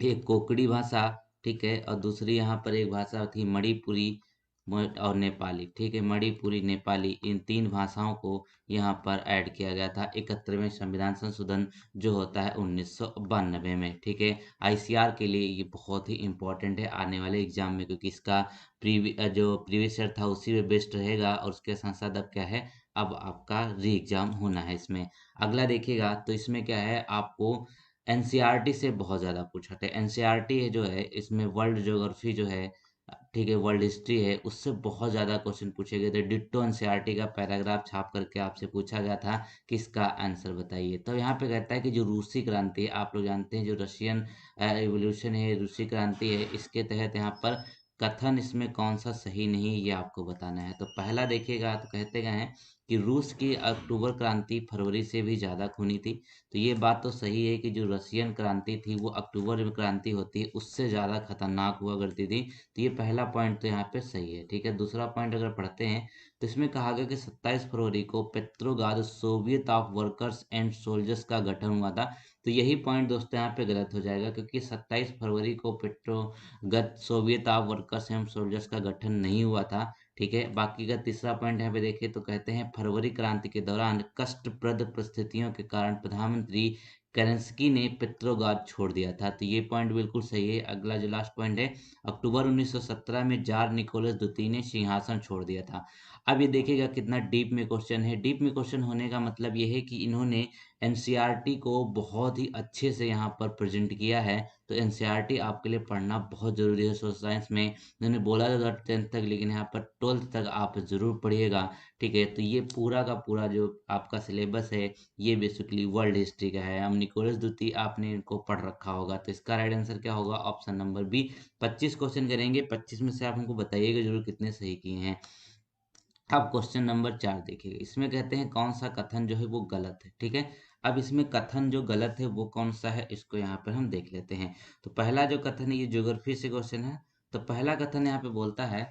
एक कोंकणी भाषा, ठीक है, और दूसरी यहाँ पर एक भाषा थी मणिपुरी और नेपाली, ठीक है, मणिपुरी नेपाली, इन 3 भाषाओं को यहाँ पर ऐड किया गया था 71वें संविधान संशोधन जो होता है 1992 में, ठीक है। आईसीआर के लिए ये बहुत ही इंपॉर्टेंट है आने वाले एग्जाम में, क्योंकि इसका जो प्रीवियस ईयर था उसी में बेस्ड रहेगा। और उसके साथ साथ अब क्या है, अब आपका री एग्जाम होना है इसमें। अगला देखिएगा तो इसमें क्या है, आपको एनसीईआरटी से बहुत ज़्यादा पूछा था। एनसीईआरटी है जो है इसमें वर्ल्ड ज्योग्राफी जो है, ठीक है, वर्ल्ड हिस्ट्री है, उससे बहुत ज़्यादा क्वेश्चन पूछे गए थे। डिट्टो एनसीईआरटी का पैराग्राफ छाप करके आपसे पूछा गया था कि इसका आंसर बताइए। तो यहाँ पे कहता है कि जो रूसी क्रांति है, आप लोग जानते हैं जो रशियन रिवॉल्यूशन है, रूसी क्रांति है, इसके तहत यहाँ पर कथन इसमें कौन सा सही नहीं ये आपको बताना है। तो पहला देखिएगा तो कहते गए हैं कि रूस की अक्टूबर क्रांति फरवरी से भी ज़्यादा खूनी थी। तो ये बात तो सही है कि जो रशियन क्रांति थी वो अक्टूबर में क्रांति होती है उससे ज़्यादा खतरनाक हुआ करती थी। तो ये पहला पॉइंट तो यहाँ पे सही है, ठीक है। दूसरा पॉइंट अगर पढ़ते हैं तो इसमें कहा गया कि 27 फरवरी को Petrograd Soviet of Workers and Soldiers का गठन हुआ था। तो यही पॉइंट दोस्तों यहाँ पे गलत हो जाएगा, क्योंकि 27 फरवरी को Petrograd Soviet of Workers and Soldiers का गठन नहीं हुआ था, ठीक है। बाकी का तीसरा पॉइंट यहाँ पे देखिए तो कहते हैं फरवरी क्रांति के दौरान कष्टप्रद परिस्थितियों के कारण प्रधानमंत्री केरेंस्की ने पेट्रोग्राद छोड़ दिया था। तो ये पॉइंट बिल्कुल सही है। अगला जो लास्ट पॉइंट है, अक्टूबर 1917 में जार निकोलस द्वितीय ने सिंहासन छोड़ दिया था। अब ये देखिएगा कितना डीप में क्वेश्चन है। डीप में क्वेश्चन होने का मतलब ये है कि इन्होंने एनसीईआरटी को बहुत ही अच्छे से यहाँ पर प्रेजेंट किया है। तो एनसीईआरटी आपके लिए पढ़ना बहुत जरूरी है सोशल साइंस में। मैंने बोला था 10th तक, लेकिन यहाँ पर 12th तक आप जरूर पढ़िएगा, ठीक है। तो ये पूरा का पूरा जो आपका सिलेबस है ये बेसिकली वर्ल्ड हिस्ट्री का है। हम निकोलस द्वितीय आपने इनको पढ़ रखा होगा। तो इसका राइट आंसर क्या होगा, ऑप्शन नंबर बी। 25 क्वेश्चन करेंगे, 25 में से आप हमको बताइएगा जरूर कितने सही किए हैं। अब क्वेश्चन नंबर 4 देखिए, इसमें कहते हैं कौन सा कथन जो है वो गलत है, ठीक है। अब इसमें कथन जो गलत है वो कौन सा है, इसको यहाँ पर हम देख लेते हैं। तो पहला जो कथन है ये ज्योग्राफी से क्वेश्चन है। तो पहला कथन यहाँ पे बोलता है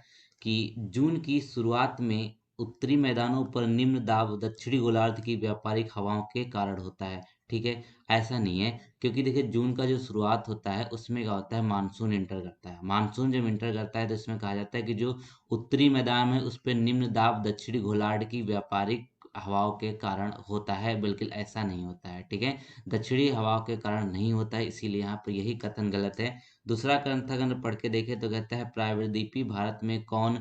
कि जून की शुरुआत में उत्तरी मैदानों पर निम्न दाब दक्षिणी गोलार्ध की व्यापारिक हवाओं के कारण होता है, ठीक है, ऐसा नहीं है, क्योंकि देखिए जून का जो शुरुआत होता है उसमें क्या होता है, मानसून इंटर करता है। मानसून जब इंटर करता है तो इसमें कहा जाता है कि जो उत्तरी मैदान है उस पे निम्न दाब दक्षिणी गोलार्ध की व्यापारिक हवाओं के कारण होता है, बिल्कुल ऐसा नहीं होता है। ठीक है, दक्षिणी हवाओं के कारण नहीं होता है, इसीलिए यहाँ पर यही कथन गलत है। दूसरा ग्रंथ अगर पढ़ के देखें तो कहता है प्रायद्वीपीय भारत में कोई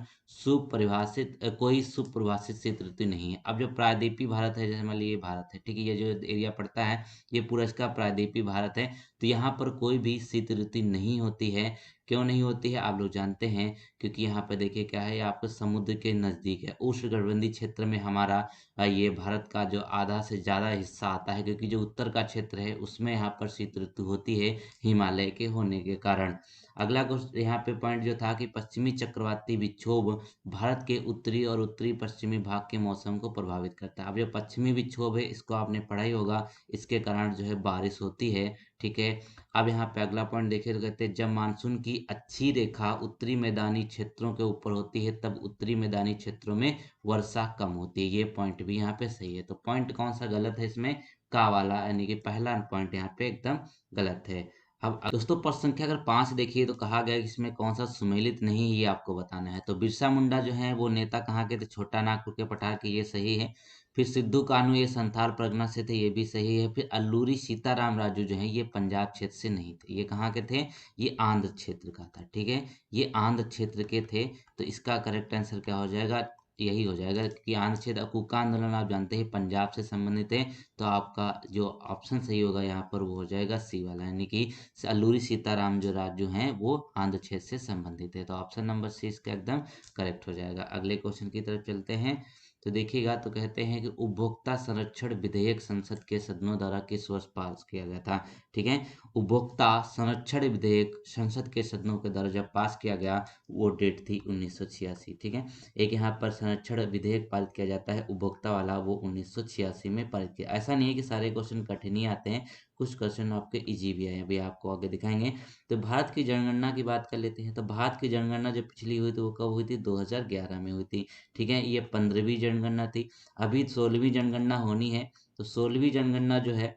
सुपरिभाषित शीत ऋतु नहीं है। अब जो प्रायद्वीपीय भारत है, जैसे मान लीजिए ये भारत है, ठीक है, ये जो एरिया पड़ता है ये पूरा इसका प्रायद्वीपीय भारत है, तो यहाँ पर कोई भी शीत ऋतु नहीं होती है। क्यों नहीं होती है आप लोग जानते हैं, क्योंकि यहाँ पे देखिए क्या है, ये आपको समुद्र के नजदीक है, उष्णकटिबंधीय क्षेत्र में हमारा ये भारत का जो आधा से ज्यादा हिस्सा आता है, क्योंकि जो उत्तर का क्षेत्र है उसमें यहाँ पर शीत ऋतु होती है हिमालय के होने के कारण। अगला क्वेश्चन यहाँ पे पॉइंट जो था कि पश्चिमी चक्रवाती विक्षोभ भारत के उत्तरी और उत्तरी पश्चिमी भाग के मौसम को प्रभावित करता है। अब जो पश्चिमी विक्षोभ है इसको आपने पढ़ा ही होगा, इसके कारण जो है बारिश होती है। ठीक है, अब यहाँ पे अगला पॉइंट देखिए तो कहते हैं जब मानसून की अच्छी रेखा उत्तरी मैदानी क्षेत्रों के ऊपर होती है तब उत्तरी मैदानी क्षेत्रों में वर्षा कम होती है। ये पॉइंट भी यहाँ पे सही है। तो पॉइंट कौन सा गलत है इसमें, का वाला, यानी कि पहला पॉइंट यहाँ पे एकदम गलत है। अब दोस्तों प्रश्न संख्या अगर 5 देखिए तो कहा गया है कि इसमें कौन सा सुमेलित नहीं है, ये आपको बताना है। तो बिरसा मुंडा जो है वो नेता कहाँ के थे, छोटा नागपुर के पठार के, ये सही है। फिर सिद्धू कान्हू ये संथाल परगना से थे, ये भी सही है। फिर अल्लूरी सीताराम राजू जो है ये पंजाब क्षेत्र से नहीं थे, ये कहाँ के थे, ये आंध्र क्षेत्र का था। ठीक है, ये आंध्र क्षेत्र के थे, तो इसका करेक्ट आंसर क्या हो जाएगा, यही हो जाएगा कि आंध्र क्षेत्र। कुका आंदोलन आप जानते हैं पंजाब से संबंधित है, तो आपका जो ऑप्शन सही होगा यहाँ पर वो हो जाएगा सी वाला, यानी कि अल्लूरी सीताराम जो राजू हैं वो आंध्र क्षेत्र से संबंधित है। तो ऑप्शन नंबर सी इसका एकदम करेक्ट हो जाएगा। अगले क्वेश्चन की तरफ चलते हैं। तो देखिएगा तो कहते हैं कि उपभोक्ता संरक्षण विधेयक संसद के सदनों द्वारा किस वर्ष पास किया गया था। ठीक है, उपभोक्ता संरक्षण विधेयक संसद के सदनों के द्वारा जब पास किया गया वो डेट थी 1986। ठीक है, एक यहाँ पर संरक्षण विधेयक पारित किया जाता है उपभोक्ता वाला, वो 1986 में पारित किया। ऐसा नहीं है कि सारे क्वेश्चन कठिन ही आते हैं, कुछ क्वेश्चन आपके इजी भी आए, अभी आपको आगे दिखाएंगे। तो भारत की जनगणना की बात कर लेते हैं। तो भारत की जनगणना जो पिछली हुई थी वो कब हुई थी, 2011 में हुई थी। ठीक है, ये 15वीं जनगणना थी। अभी 16वीं जनगणना होनी है। तो 16वीं जनगणना जो है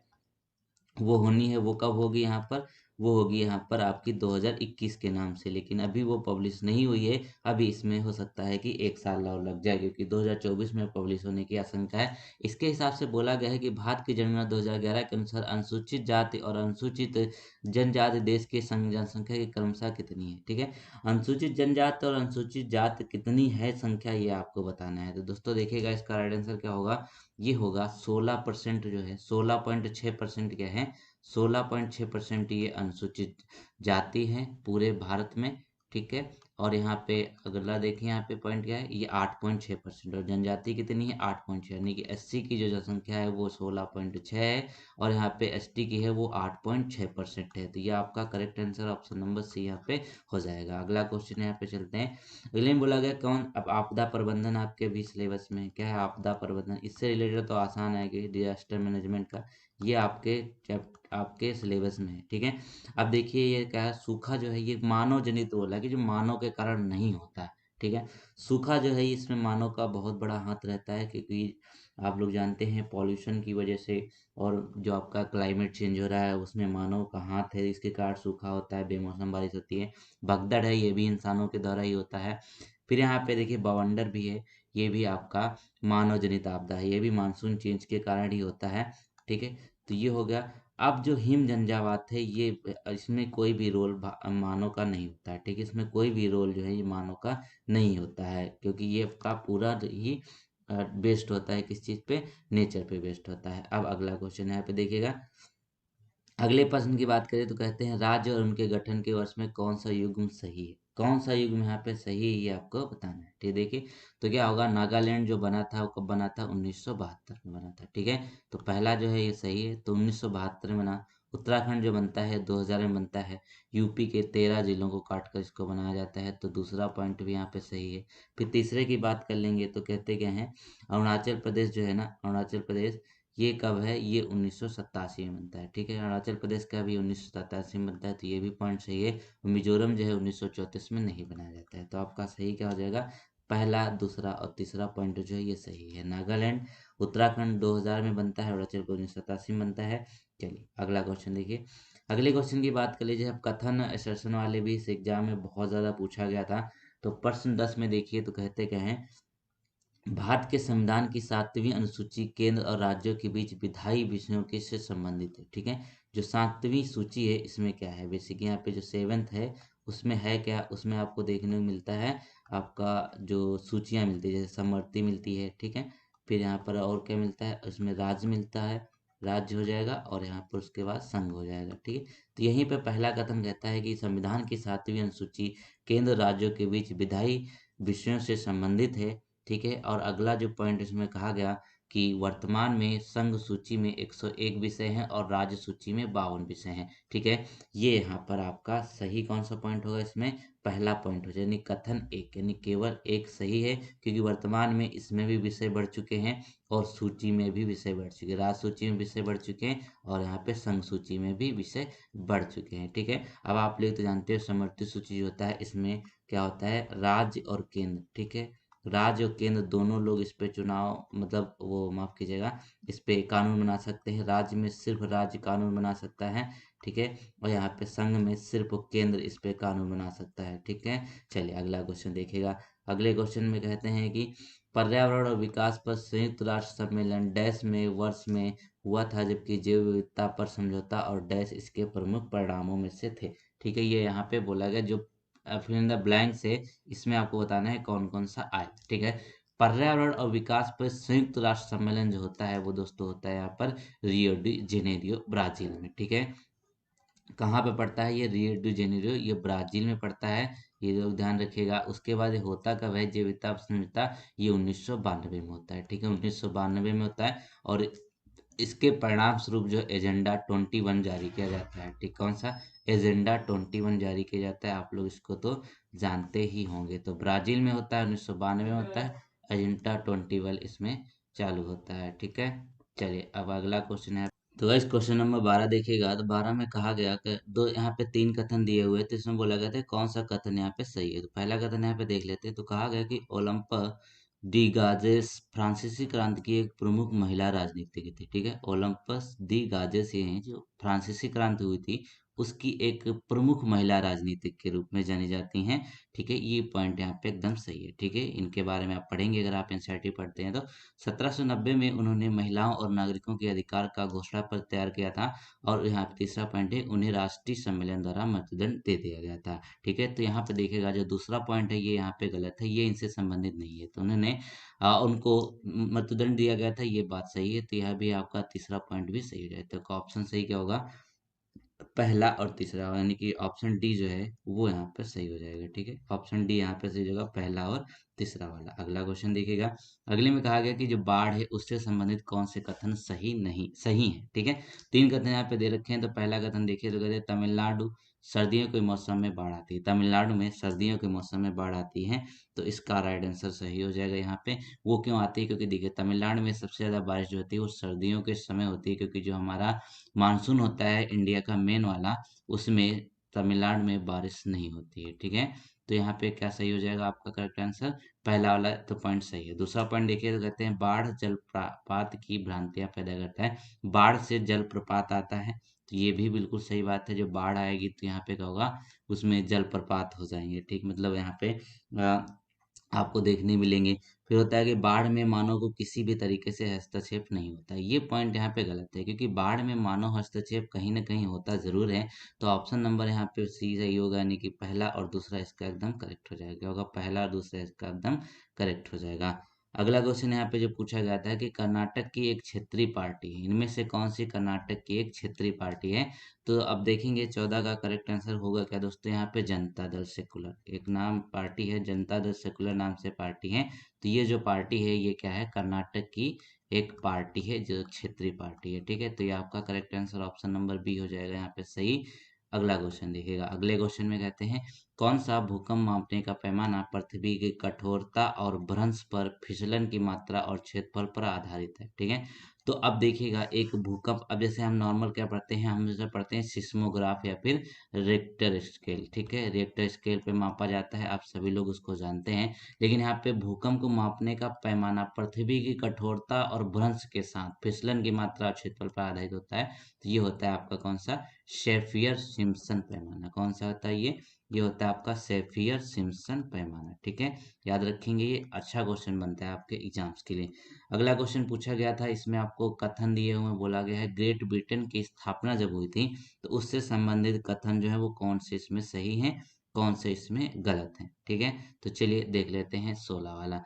वो होनी है, वो कब होगी यहाँ पर, वो होगी यहाँ पर आपकी 2021 के नाम से, लेकिन अभी वो पब्लिश नहीं हुई है। अभी इसमें हो सकता है कि 1 साल और लग जाए, क्योंकि 2024 में पब्लिश होने की आशंका है। इसके हिसाब से बोला गया है कि भारत की जनगणना 2011 के अनुसार अनुसूचित जाति और अनुसूचित जनजाति देश की जनसंख्या की क्रमशः कितनी है। ठीक है, अनुसूचित जनजाति और अनुसूचित जाति कितनी है संख्या, ये आपको बताना है। तो दोस्तों देखिएगा इसका राइट आंसर क्या होगा, ये होगा 16% जो है, 16.6% क्या है, 16.6% ये अनुसूचित जाति है पूरे भारत में। ठीक है, और यहाँ पे अगला देखिए यहाँ पे पॉइंट क्या है, ये 8.6%, और जनजाति कितनी है 8.6, यानी कि एससी की जो जनसंख्या है वो 16.6 है, और यहाँ पे एसटी की है वो 8.6% है। तो ये आपका correct answer option number C यहाँ पे हो जाएगा। अगला क्वेश्चन यहाँ पे चलते हैं। अगले में बोला गया कौन, अब आपदा प्रबंधन आपके भी सिलेबस में है। क्या है आपदा प्रबंधन, इससे रिलेटेड तो आसान है कि डिजास्टर मैनेजमेंट का, ये आपके सिलेबस में है। ठीक है, अब देखिए ये क्या है, सूखा जो है ये मानव जनित बोला कि जो मानव के कारण नहीं होता है। ठीक है, सूखा जो है इसमें मानव का बहुत बड़ा हाथ रहता है, क्योंकि आप लोग जानते हैं पॉल्यूशन की वजह से और जो आपका क्लाइमेट चेंज हो रहा है उसमें मानव का हाथ है, इसके कारण सूखा होता है, बेमौसम बारिश होती है। भगदड़ है, ये भी इंसानों के द्वारा ही होता है। फिर यहाँ पे देखिए बवंडर भी है, ये भी आपका मानव जनित आपदा है, ये भी मानसून चेंज के कारण ही होता है। ठीक है, तो ये हो गया। अब जो हिम झंझावात है ये, इसमें कोई भी रोल मानव का नहीं होता है। ठीक है, इसमें कोई भी रोल जो है ये मानव का नहीं होता है, क्योंकि ये आपका पूरा ही बेस्ड होता है किस चीज़ पे, नेचर पे बेस्ड होता है। अब अगला क्वेश्चन यहाँ पे देखिएगा। अगले प्रश्न की बात करें तो कहते हैं राज्य और उनके गठन के वर्ष में कौन सा युग्म सही है, कौन सा युग्म यहाँ पे सही है ये आपको बताना है। ठीक है, देखिए तो क्या होगा, नागालैंड जो बना था वो कब बना था, 1972 में बना था। ठीक है, तो पहला जो है ये सही है, तो 1972 में बना। उत्तराखंड जो बनता है 2000 में बनता है, यूपी के 13 जिलों को काटकर इसको बनाया जाता है, तो दूसरा पॉइंट भी यहाँ पे सही है। फिर तीसरे की बात कर लेंगे तो कहते क्या हैं, अरुणाचल प्रदेश जो है ना, अरुणाचल प्रदेश ये कब है, ये 1987 में बनता है। ठीक है, अरुणाचल प्रदेश का भी 1987 में बनता है, तो ये भी पॉइंट सही है। मिजोरम जो है 1934 में नहीं बनाया जाता है। तो आपका सही क्या हो जाएगा, पहला, दूसरा और तीसरा पॉइंट जो है ये सही है। नागालैंड, उत्तराखंड 2000 में बनता है, अरुणाचल प्रदेश 1987 में बनता है। चलिए अगला क्वेश्चन देखिए। अगले क्वेश्चन की बात कर लीजिए। अब कथन असर्शन वाले भी इस एग्जाम में बहुत ज़्यादा पूछा गया था। तो प्रश्न 10 में देखिए तो कहते क्या है, भारत के संविधान की 7वीं अनुसूची केंद्र और राज्यों के बीच विधायी विषयों के से संबंधित है। ठीक है, जो 7वीं सूची है इसमें क्या है, बेसिकली यहाँ पे जो 7th है उसमें है क्या, उसमें आपको देखने को मिलता है आपका जो सूचियाँ मिलती है, जैसे समवर्ती मिलती है। ठीक है, फिर यहाँ पर और क्या मिलता है, उसमें राज्य मिलता है, राज्य हो जाएगा, और यहाँ पर उसके बाद संघ हो जाएगा। ठीक है, तो यहीं पे पहला कथन कहता है कि संविधान की 7वीं अनुसूची केंद्र राज्यों के बीच विधायी विषयों से संबंधित है। ठीक है, और अगला जो पॉइंट इसमें कहा गया कि वर्तमान में संघ सूची में 101 विषय हैं और राज्य सूची में 52 विषय हैं। ठीक है, ये यहाँ पर आपका सही कौन सा पॉइंट होगा, इसमें पहला पॉइंट हो जाए, यानी कथन एक, यानी केवल एक सही है, क्योंकि वर्तमान में इसमें भी विषय बढ़ चुके हैं और सूची में भी विषय बढ़ चुके हैं, राज्य सूची में विषय बढ़ चुके हैं और यहाँ पे संघ सूची में भी विषय बढ़ चुके हैं। ठीक है, अब आप लोग तो जानते हो समवर्ती सूची जो होता है इसमें क्या होता है, राज्य और केंद्र। ठीक है, राज्य और केंद्र दोनों लोग इस पे चुनाव, मतलब वो माफ कीजिएगा, इस पे कानून बना सकते हैं। राज्य में सिर्फ राज्य कानून बना सकता है। ठीक है, और यहाँ पे संघ में सिर्फ केंद्र इस पे कानून बना सकता है। ठीक है, चलिए अगला क्वेश्चन देखिएगा। अगले क्वेश्चन में कहते हैं कि पर्यावरण और विकास पर संयुक्त राष्ट्र सम्मेलन डैश में वर्ष में हुआ था, जबकि जैव विविधता पर समझौता और डैश इसके प्रमुख परिणामों में से थे। ठीक है, ये यहाँ पे बोला गया, जो फिल इन द ब्लैंक से इसमें आपको बताना है कौन कौन सा आए। ठीक है, पर्यावरण और विकास पर संयुक्त राष्ट्र सम्मेलन जो होता है वो दोस्तों होता है यहाँ पर रियो डी जेनेरियो, ब्राजील में। ठीक है, कहाँ पे पड़ता है ये, रियो डी जेनेरियो, ये ब्राजील में पड़ता है, ये लोग ध्यान रखिएगा। उसके बाद ये होता कब है, जैव विविधता समझौता, ये 1992 में होता है। ठीक है, 1992 में होता है, और इसके परिणाम स्वरूप जो एजेंडा 21 जारी किया जाता है। ठीक, कौन सा एजेंडा 21 जारी किया जाता है, आप लोग इसको तो जानते ही होंगे। तो ब्राजील में होता है, 1992 में होता है, एजेंडा 21 इसमें चालू होता है। ठीक है, चलिए अब अगला क्वेश्चन है। तो इस क्वेश्चन नंबर 12 देखिएगा, तो 12 में कहा गया कि दो, यहाँ पे 3 कथन दिए हुए थे, इसमें बोला गया था कौन सा कथन यहाँ पे सही है। तो पहला कथन यहाँ पे देख लेते हैं। तो कहा गया कि ओलंपस डी गाजेस फ्रांसीसी क्रांति की एक प्रमुख महिला राजनीतिज्ञ थी। ठीक है, ओलंपस डी गाजेस ये हैं जो फ्रांसीसी क्रांति हुई थी उसकी एक प्रमुख महिला राजनीतिक के रूप में जानी जाती हैं। ठीक है, ये पॉइंट यहाँ पे एकदम सही है। ठीक है, इनके बारे में आप पढ़ेंगे अगर आप एनसीईआरटी पढ़ते हैं तो। 1790 में उन्होंने महिलाओं और नागरिकों के अधिकार का घोषणा पत्र तैयार किया था, और यहाँ पे तीसरा पॉइंट है, उन्हें राष्ट्रीय सम्मेलन द्वारा मतदंड दे दिया गया था। ठीक है, तो यहाँ पे देखिएगा जो दूसरा पॉइंट है ये यहाँ पे गलत है, ये इनसे संबंधित नहीं है। तो उन्होंने उनको मतदंड दिया गया था, ये बात सही है। तो यह भी आपका तीसरा पॉइंट भी सही हो जाए। तो ऑप्शन सही क्या होगा, पहला और तीसरा, यानी कि ऑप्शन डी जो है वो यहाँ पे सही हो जाएगा। ठीक है, ऑप्शन डी यहाँ पे सही होगा, पहला और तीसरा वाला। अगला क्वेश्चन देखिएगा। अगले में कहा गया कि जो बाढ़ है उससे संबंधित कौन से कथन सही नहीं सही है। ठीक है, 3 कथन यहाँ पे दे रखे हैं। तो पहला कथन देखिए, तो कहते हैं तमिलनाडु सर्दियों के मौसम में बाढ़ आती है, तमिलनाडु में सर्दियों के मौसम में बाढ़ आती है। तो इसका राइट आंसर सही हो जाएगा यहाँ पे। वो क्यों आती है, क्योंकि देखिए तमिलनाडु में सबसे ज़्यादा बारिश जो होती है वो सर्दियों के समय होती है, क्योंकि जो हमारा मानसून होता है इंडिया का मेन वाला, उसमें तमिलनाडु में बारिश नहीं होती है। ठीक है, तो यहाँ पे क्या सही हो जाएगा आपका करेक्ट आंसर, पहला वाला तो पॉइंट सही है। दूसरा पॉइंट देखिए, तो कहते हैं बाढ़ जलप्रपात की भ्रांतियां पैदा करता है, बाढ़ से जलप्रपात आता है। तो ये भी बिल्कुल सही बात है, जो बाढ़ आएगी तो यहाँ पे क्या होगा, उसमें जलप्रपात हो जाएंगे। ठीक, मतलब यहाँ पे आपको देखने मिलेंगे। फिर होता है कि बाढ़ में मानव को किसी भी तरीके से हस्तक्षेप नहीं होता है, ये पॉइंट यहाँ पे गलत है, क्योंकि बाढ़ में मानव हस्तक्षेप कहीं ना कहीं होता जरूर है। तो ऑप्शन नंबर यहाँ पे सी सही होगा, यानी कि पहला और दूसरा इसका एकदम करेक्ट हो जाएगा, होगा पहला और दूसरा इसका एकदम करेक्ट हो जाएगा। अगला क्वेश्चन यहाँ पे जो पूछा गया था कि कर्नाटक की एक क्षेत्रीय पार्टी है, इनमें से कौन सी कर्नाटक की एक क्षेत्रीय पार्टी है। तो अब देखेंगे 14 का करेक्ट आंसर होगा क्या दोस्तों, यहाँ पे जनता दल सेकुलर एक नाम पार्टी है, जनता दल सेकुलर नाम से पार्टी है। तो ये जो पार्टी है ये क्या है, कर्नाटक की एक पार्टी है जो क्षेत्रीय पार्टी है। ठीक है, तो ये आपका correct answer option number B हो जाएगा यहाँ पे सही। अगला क्वेश्चन देखिएगा। अगले क्वेश्चन में कहते हैं कौन सा भूकंप मापने का पैमाना पृथ्वी की कठोरता और भ्रंश पर फिसलन की मात्रा और क्षेत्रफल पर आधारित है। ठीक है, तो अब देखिएगा एक भूकंप, अब जैसे हम नॉर्मल क्या पढ़ते हैं, हम जैसे पढ़ते हैं सिस्मोग्राफ या फिर रिक्टर स्केल। ठीक है, रिक्टर स्केल पे मापा जाता है, आप सभी लोग उसको जानते हैं। लेकिन यहाँ पे भूकंप को मापने का पैमाना पृथ्वी की कठोरता और भ्रंश के साथ फिसलन की मात्रा और क्षेत्रफल पर आधारित होता है। तो ये होता है आपका कौन सा, शेफियर सिम्पसन पैमाना। कौन सा होता है ये होता है आपका शेफियर सिम्पसन पैमाना। ठीक है, याद रखेंगे, ये अच्छा क्वेश्चन बनता है आपके एग्जाम्स के लिए। अगला क्वेश्चन पूछा गया था, इसमें आपको कथन दिए हुए बोला गया है ग्रेट ब्रिटेन की स्थापना जब हुई थी तो उससे संबंधित कथन जो है वो कौन से इसमें सही है, कौन से इसमें गलत है। ठीक है, तो चलिए देख लेते हैं 16 वाला।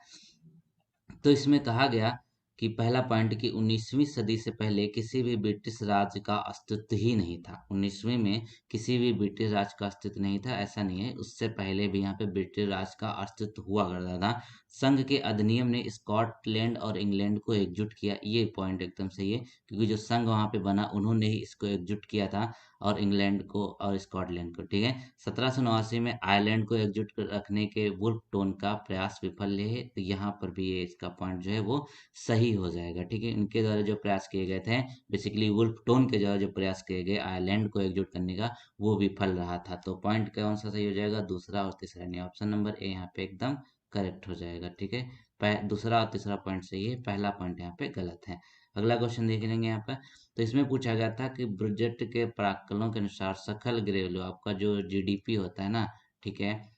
तो इसमें कहा गया कि पहला पॉइंट कि 19वीं सदी से पहले किसी भी ब्रिटिश राज का अस्तित्व ही नहीं था। 19वीं में किसी भी ब्रिटिश राज का अस्तित्व नहीं था, ऐसा नहीं है, उससे पहले भी यहाँ पे ब्रिटिश राज का अस्तित्व हुआ करता था। संघ के अधिनियम ने स्कॉटलैंड और इंग्लैंड को एकजुट किया, ये पॉइंट एकदम सही है, क्योंकि जो संघ वहां पे बना उन्होंने ही इसको एकजुट किया था, और इंग्लैंड को और स्कॉटलैंड को। ठीक है, 1789 में आयरलैंड को एकजुट रखने के वुल्फ टोन का प्रयास विफल है, तो यहाँ पर भी ये इसका पॉइंट जो है वो सही हो जाएगा। ठीक है, इनके द्वारा जो प्रयास किए गए थे, बेसिकली वुल्फ टोन के द्वारा जो प्रयास किए गए आयरलैंड को एकजुट करने का, वो विफल रहा था। तो पॉइंट कौन सा सही हो जाएगा, दूसरा और तीसरा नहीं, ऑप्शन नंबर ए यहाँ पे एकदम करेक्ट हो जाएगा। ठीक है, दूसरा और तीसरा पॉइंट सही है, पहला पॉइंट यहाँ पे गलत है। अगला क्वेश्चन देख लेंगे यहाँ पर। तो इसमें पूछा गया था कि बजट के प्राक्कलों के अनुसार सकल घरेलू आपका जो जीडीपी होता है ना, ठीक है,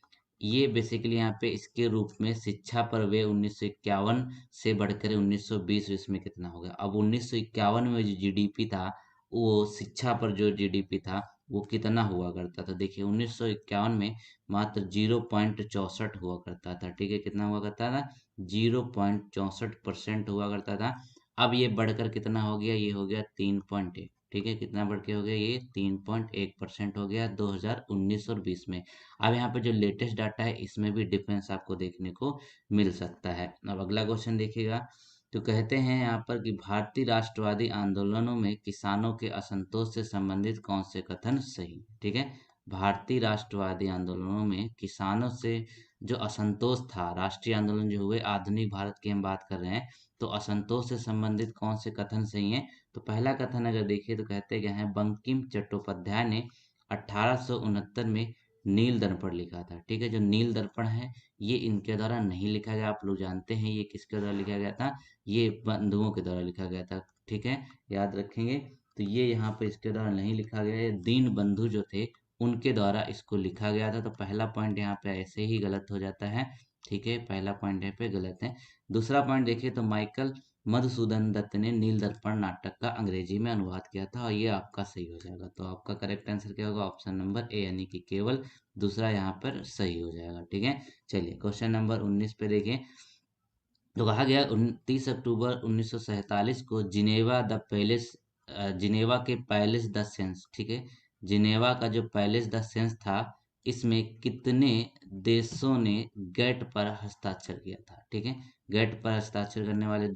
ये बेसिकली यहाँ पे इसके रूप में शिक्षा पर व्यय 1951 से बढ़कर 1920 इसमें कितना हो गया। अब 1951 में जो जीडीपी था, वो शिक्षा पर जो जीडीपी था वो कितना हुआ करता था। देखिए 1951 में मात्र 0.64 हुआ करता था। ठीक है, कितना हुआ करता था, 0.64% हुआ करता था। अब ये बढ़कर कितना हो गया, ये हो गया 3.1। ठीक है, कितना बढ़ के हो गया, ये 3.1% हो गया 2019 और 20 में। अब यहाँ पे जो लेटेस्ट डाटा है इसमें भी डिफरेंस आपको देखने को मिल सकता है। अब अगला क्वेश्चन देखिएगा। तो कहते हैं यहाँ पर कि भारतीय राष्ट्रवादी आंदोलनों में किसानों के असंतोष से संबंधित कौन से कथन सही। ठीक है, भारतीय राष्ट्रवादी आंदोलनों में किसानों से जो असंतोष था, राष्ट्रीय आंदोलन जो हुए आधुनिक भारत की हम बात कर रहे हैं, तो असंतोष से संबंधित कौन से कथन सही है। तो पहला कथन अगर देखिए तो कहते क्या है, बंकिम चट्टोपाध्याय ने 1869 में नील दर्पण लिखा था। ठीक है, जो नील दर्पण है ये इनके द्वारा नहीं लिखा गया, आप लोग जानते हैं ये किसके द्वारा लिखा गया था, ये बंधुओं के द्वारा लिखा गया था। ठीक है, याद रखेंगे, तो ये यहाँ पर इसके द्वारा नहीं लिखा गया है, दीन बंधु जो थे उनके द्वारा इसको लिखा गया था। तो पहला पॉइंट यहाँ पे ऐसे ही गलत हो जाता है। ठीक है, पहला पॉइंट यहाँ पे गलत है। दूसरा पॉइंट देखिए तो माइकल मधुसूदन दत्त ने नील दर्पण नाटक का अंग्रेजी में अनुवाद किया था, और ये आपका सही हो जाएगा। तो आपका करेक्ट आंसर क्या होगा, ऑप्शन नंबर ए, यानी कि केवल दूसरा यहाँ पर सही हो जाएगा। ठीक है, चलिए क्वेश्चन नंबर 19 पे देखें। तो कहा गया 29 अक्टूबर 1947 को जिनेवा के पैलेस द सेंस। ठीक है, जिनेवा का जो पैलेस द सेंस था, इसमें कितने देशों ने गेट पर हस्ताक्षर किया था। ठीक है, गेट पर हस्ताक्षर करने वाले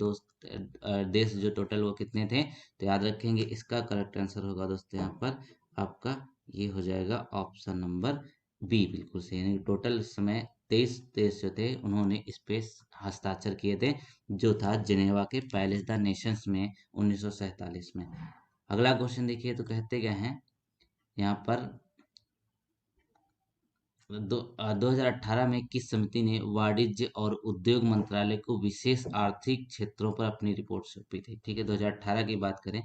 देश जो टोटल वो कितने थे, तो याद रखेंगे इसका करेक्ट आंसर होगा दोस्तों यहाँ पर आपका ये हो जाएगा ऑप्शन नंबर बी, बिल्कुल सही। यानी टोटल इस समय 23 देश जो थे उन्होंने इस पे हस्ताक्षर किए थे, जो था जिनेवा के पैलेस द नेशंस में 1947 में। अगला क्वेश्चन देखिए तो कहते क्या हैं यहाँ पर, 2018 में किस समिति ने वाणिज्य और उद्योग मंत्रालय को विशेष आर्थिक क्षेत्रों पर अपनी रिपोर्ट सौंपी थी। ठीक है, 2018 की बात करें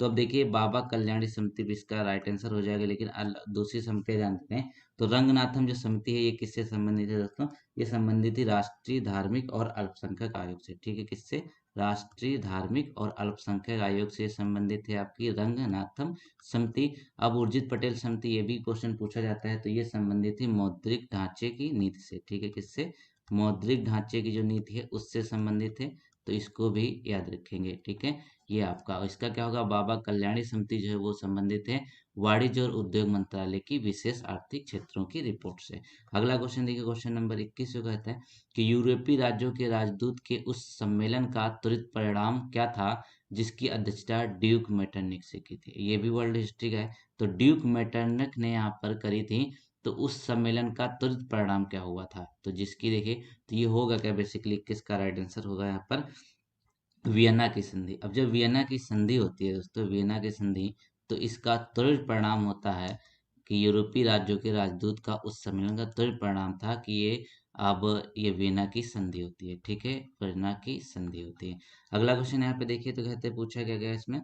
तो अब देखिए बाबा कल्याणी समिति भी इसका राइट आंसर हो जाएगा, लेकिन दूसरी समितियां जानते हैं। तो रंगनाथम जो समिति है ये किससे संबंधित है दोस्तों, ये संबंधित थी राष्ट्रीय धार्मिक और अल्पसंख्यक आयोग से। ठीक है, किससे, राष्ट्रीय धार्मिक और अल्पसंख्यक आयोग से संबंधित है आपकी रंगनाथम समिति। अब उर्जित पटेल समिति, ये भी क्वेश्चन पूछा जाता है, तो ये संबंधित थी मौद्रिक ढांचे की नीति से। ठीक है, किससे, मौद्रिक ढांचे की जो नीति है उससे संबंधित है, तो इसको भी याद रखेंगे। ठीक है, ये आपका, और इसका क्या होगा, बाबा कल्याणी समिति जो है वो संबंधित है वाणिज्य और उद्योग मंत्रालय की विशेष आर्थिक क्षेत्रों की रिपोर्ट से। अगला क्वेश्चन देखिए, क्वेश्चन नंबर 21 जो कहता है कि यूरोपीय राज्यों के राजदूत के उस सम्मेलन का त्वरित परिणाम क्या था जिसकी अध्यक्षता ड्यूक मेटरनिक से की थी। ये भी वर्ल्ड हिस्ट्री का है। तो ड्यूक मेटरनिक ने यहाँ पर करी थी तो उस सम्मेलन का त्वरित परिणाम क्या हुआ था? तो जिसकी देखिए, तो ये होगा क्या बेसिकली, किसका राइट आंसर होगा यहाँ पर? वियना की संधि। अब जब वियना की संधि होती है दोस्तों, वियना की संधि, तो इसका त्वरित परिणाम होता है कि यूरोपीय राज्यों के राजदूत का उस सम्मेलन का त्वरित परिणाम था कि अब ये वियना की संधि होती है, ठीक है, वियना की संधि होती है। अगला क्वेश्चन यहाँ पे देखिए, तो कहते पूछा क्या गया इसमें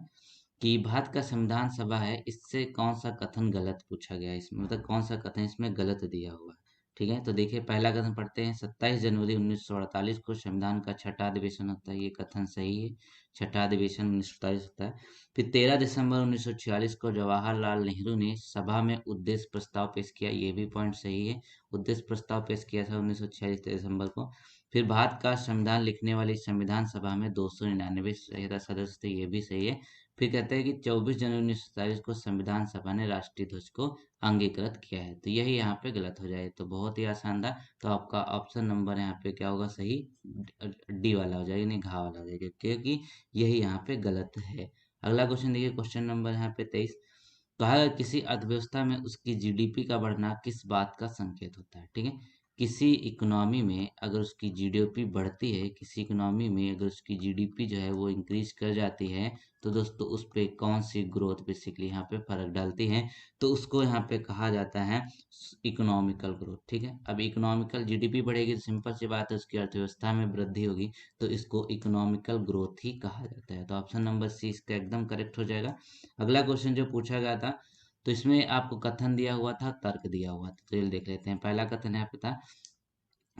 कि भारत का संविधान सभा है, इससे कौन सा कथन गलत पूछा गया है इसमें, मतलब कौन सा कथन इसमें गलत दिया हुआ है। ठीक है, तो देखिए पहला कथन पढ़ते हैं, 27 जनवरी 1948 को संविधान का छठा अधिवेशन होता है, ये कथन सही है, छठा अधिवेशन 1947 होता है। फिर 13 दिसंबर 1946 को जवाहरलाल नेहरू ने सभा में उद्देश्य प्रस्ताव पेश किया, ये भी पॉइंट सही है, उद्देश्य प्रस्ताव पेश किया था 1946 दिसंबर को। फिर भारत का संविधान लिखने वाली संविधान सभा में 299 सदस्य थे, ये भी सही है। फिर कहते हैं कि 24 जनवरी 1947 को संविधान सभा ने राष्ट्रीय ध्वज को अंगीकृत किया है, तो यही यहाँ पे गलत हो जाए, तो बहुत ही आसान था। तो आपका ऑप्शन नंबर यहाँ पे क्या होगा सही, डी वाला हो जाएगा, नहीं घा वाला हो जाएगा, क्योंकि यही यहाँ पे गलत है। अगला क्वेश्चन देखिए, क्वेश्चन नंबर यहाँ पे 23, कहा गया किसी अर्थव्यवस्था में उसकी जीडीपी का बढ़ना किस बात का संकेत होता है। ठीक है, किसी इकोनॉमी में अगर उसकी जीडीपी बढ़ती है, किसी इकोनॉमी में अगर उसकी जीडीपी जो है वो इंक्रीज कर जाती है, तो दोस्तों उस पे कौन सी ग्रोथ बेसिकली यहाँ पे फर्क डालती है, तो उसको यहाँ पे कहा जाता है इकोनॉमिकल ग्रोथ। ठीक है, अब इकोनॉमिकल जीडीपी बढ़ेगी तो सिंपल सी बात है उसकी अर्थव्यवस्था में वृद्धि होगी, तो इसको इकोनॉमिकल ग्रोथ ही कहा जाता है, तो ऑप्शन नंबर सी इसका एकदम करेक्ट हो जाएगा। अगला क्वेश्चन जो पूछा गया था, तो इसमें आपको कथन दिया हुआ था, तर्क दिया हुआ था, तो ये देख लेते हैं। पहला कथन यहाँ पे था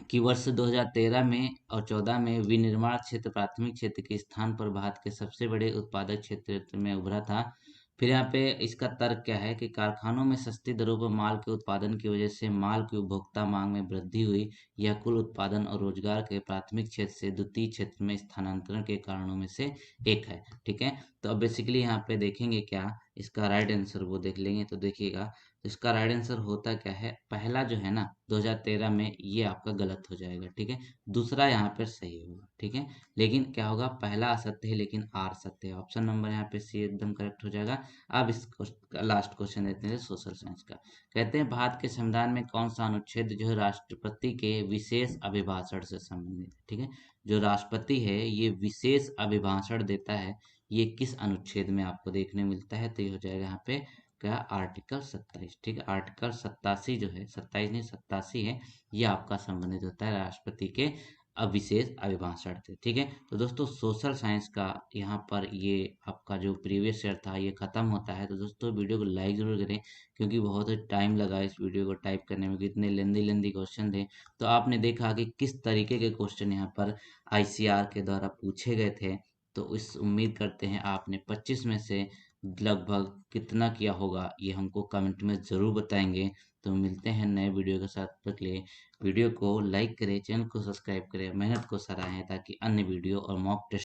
कि वर्ष 2013 में और 14 में विनिर्माण क्षेत्र प्राथमिक क्षेत्र के स्थान पर भारत के सबसे बड़े उत्पादक क्षेत्र में उभरा था। फिर यहाँ पे इसका तर्क क्या है कि कारखानों में सस्ती दरों पर माल के उत्पादन की वजह से माल की उपभोक्ता मांग में वृद्धि हुई। यह कुल उत्पादन और रोजगार के प्राथमिक क्षेत्र से द्वितीय क्षेत्र में स्थानांतरण के कारणों में से एक है। ठीक है, तो अब बेसिकली यहाँ पे देखेंगे क्या इसका राइट आंसर वो देख लेंगे, तो देखिएगा इसका राइट आंसर होता क्या है, पहला जो है ना 2013 में, ये आपका गलत हो जाएगा। ठीक है, दूसरा यहाँ पर सही होगा। ठीक है, लेकिन क्या होगा, पहला असत्य है लेकिन आर सत्य है, ऑप्शन नंबर यहाँ पे सी एकदम करेक्ट हो जाएगा। अब इस लास्ट क्वेश्चन देते हैं सोशल साइंस का। कहते हैं भारत के संविधान में कौन सा अनुच्छेद जो है राष्ट्रपति के विशेष अभिभाषण से संबंधित है। ठीक है, जो राष्ट्रपति है ये विशेष अभिभाषण देता है, ये किस अनुच्छेद में आपको देखने मिलता है, तो ये हो जाएगा यहाँ पे क्या, आर्टिकल 27। ठीक है, आर्टिकल 87 जो है, 27 नहीं 87 है, ये आपका संबंधित होता है राष्ट्रपति के विशेष अभिभाषण से। ठीक है, तो दोस्तों सोशल साइंस का यहाँ पर ये आपका जो प्रीवियस ईयर था ये खत्म होता है। तो दोस्तों वीडियो को लाइक जरूर करें, क्योंकि बहुत टाइम लगा इस वीडियो को टाइप करने में, कितने लेंदी लेंदी क्वेश्चन थे। तो आपने देखा कि किस तरीके के क्वेश्चन यहाँ पर आईसीआर के द्वारा पूछे गए थे। तो इस उम्मीद करते हैं आपने 25 में से लगभग कितना किया होगा, ये हमको कमेंट में ज़रूर बताएंगे। तो मिलते हैं नए वीडियो के साथ, तक के लिए वीडियो को लाइक करें, चैनल को सब्सक्राइब करें, मेहनत को सराहें, ताकि अन्य वीडियो और मॉक टेस्ट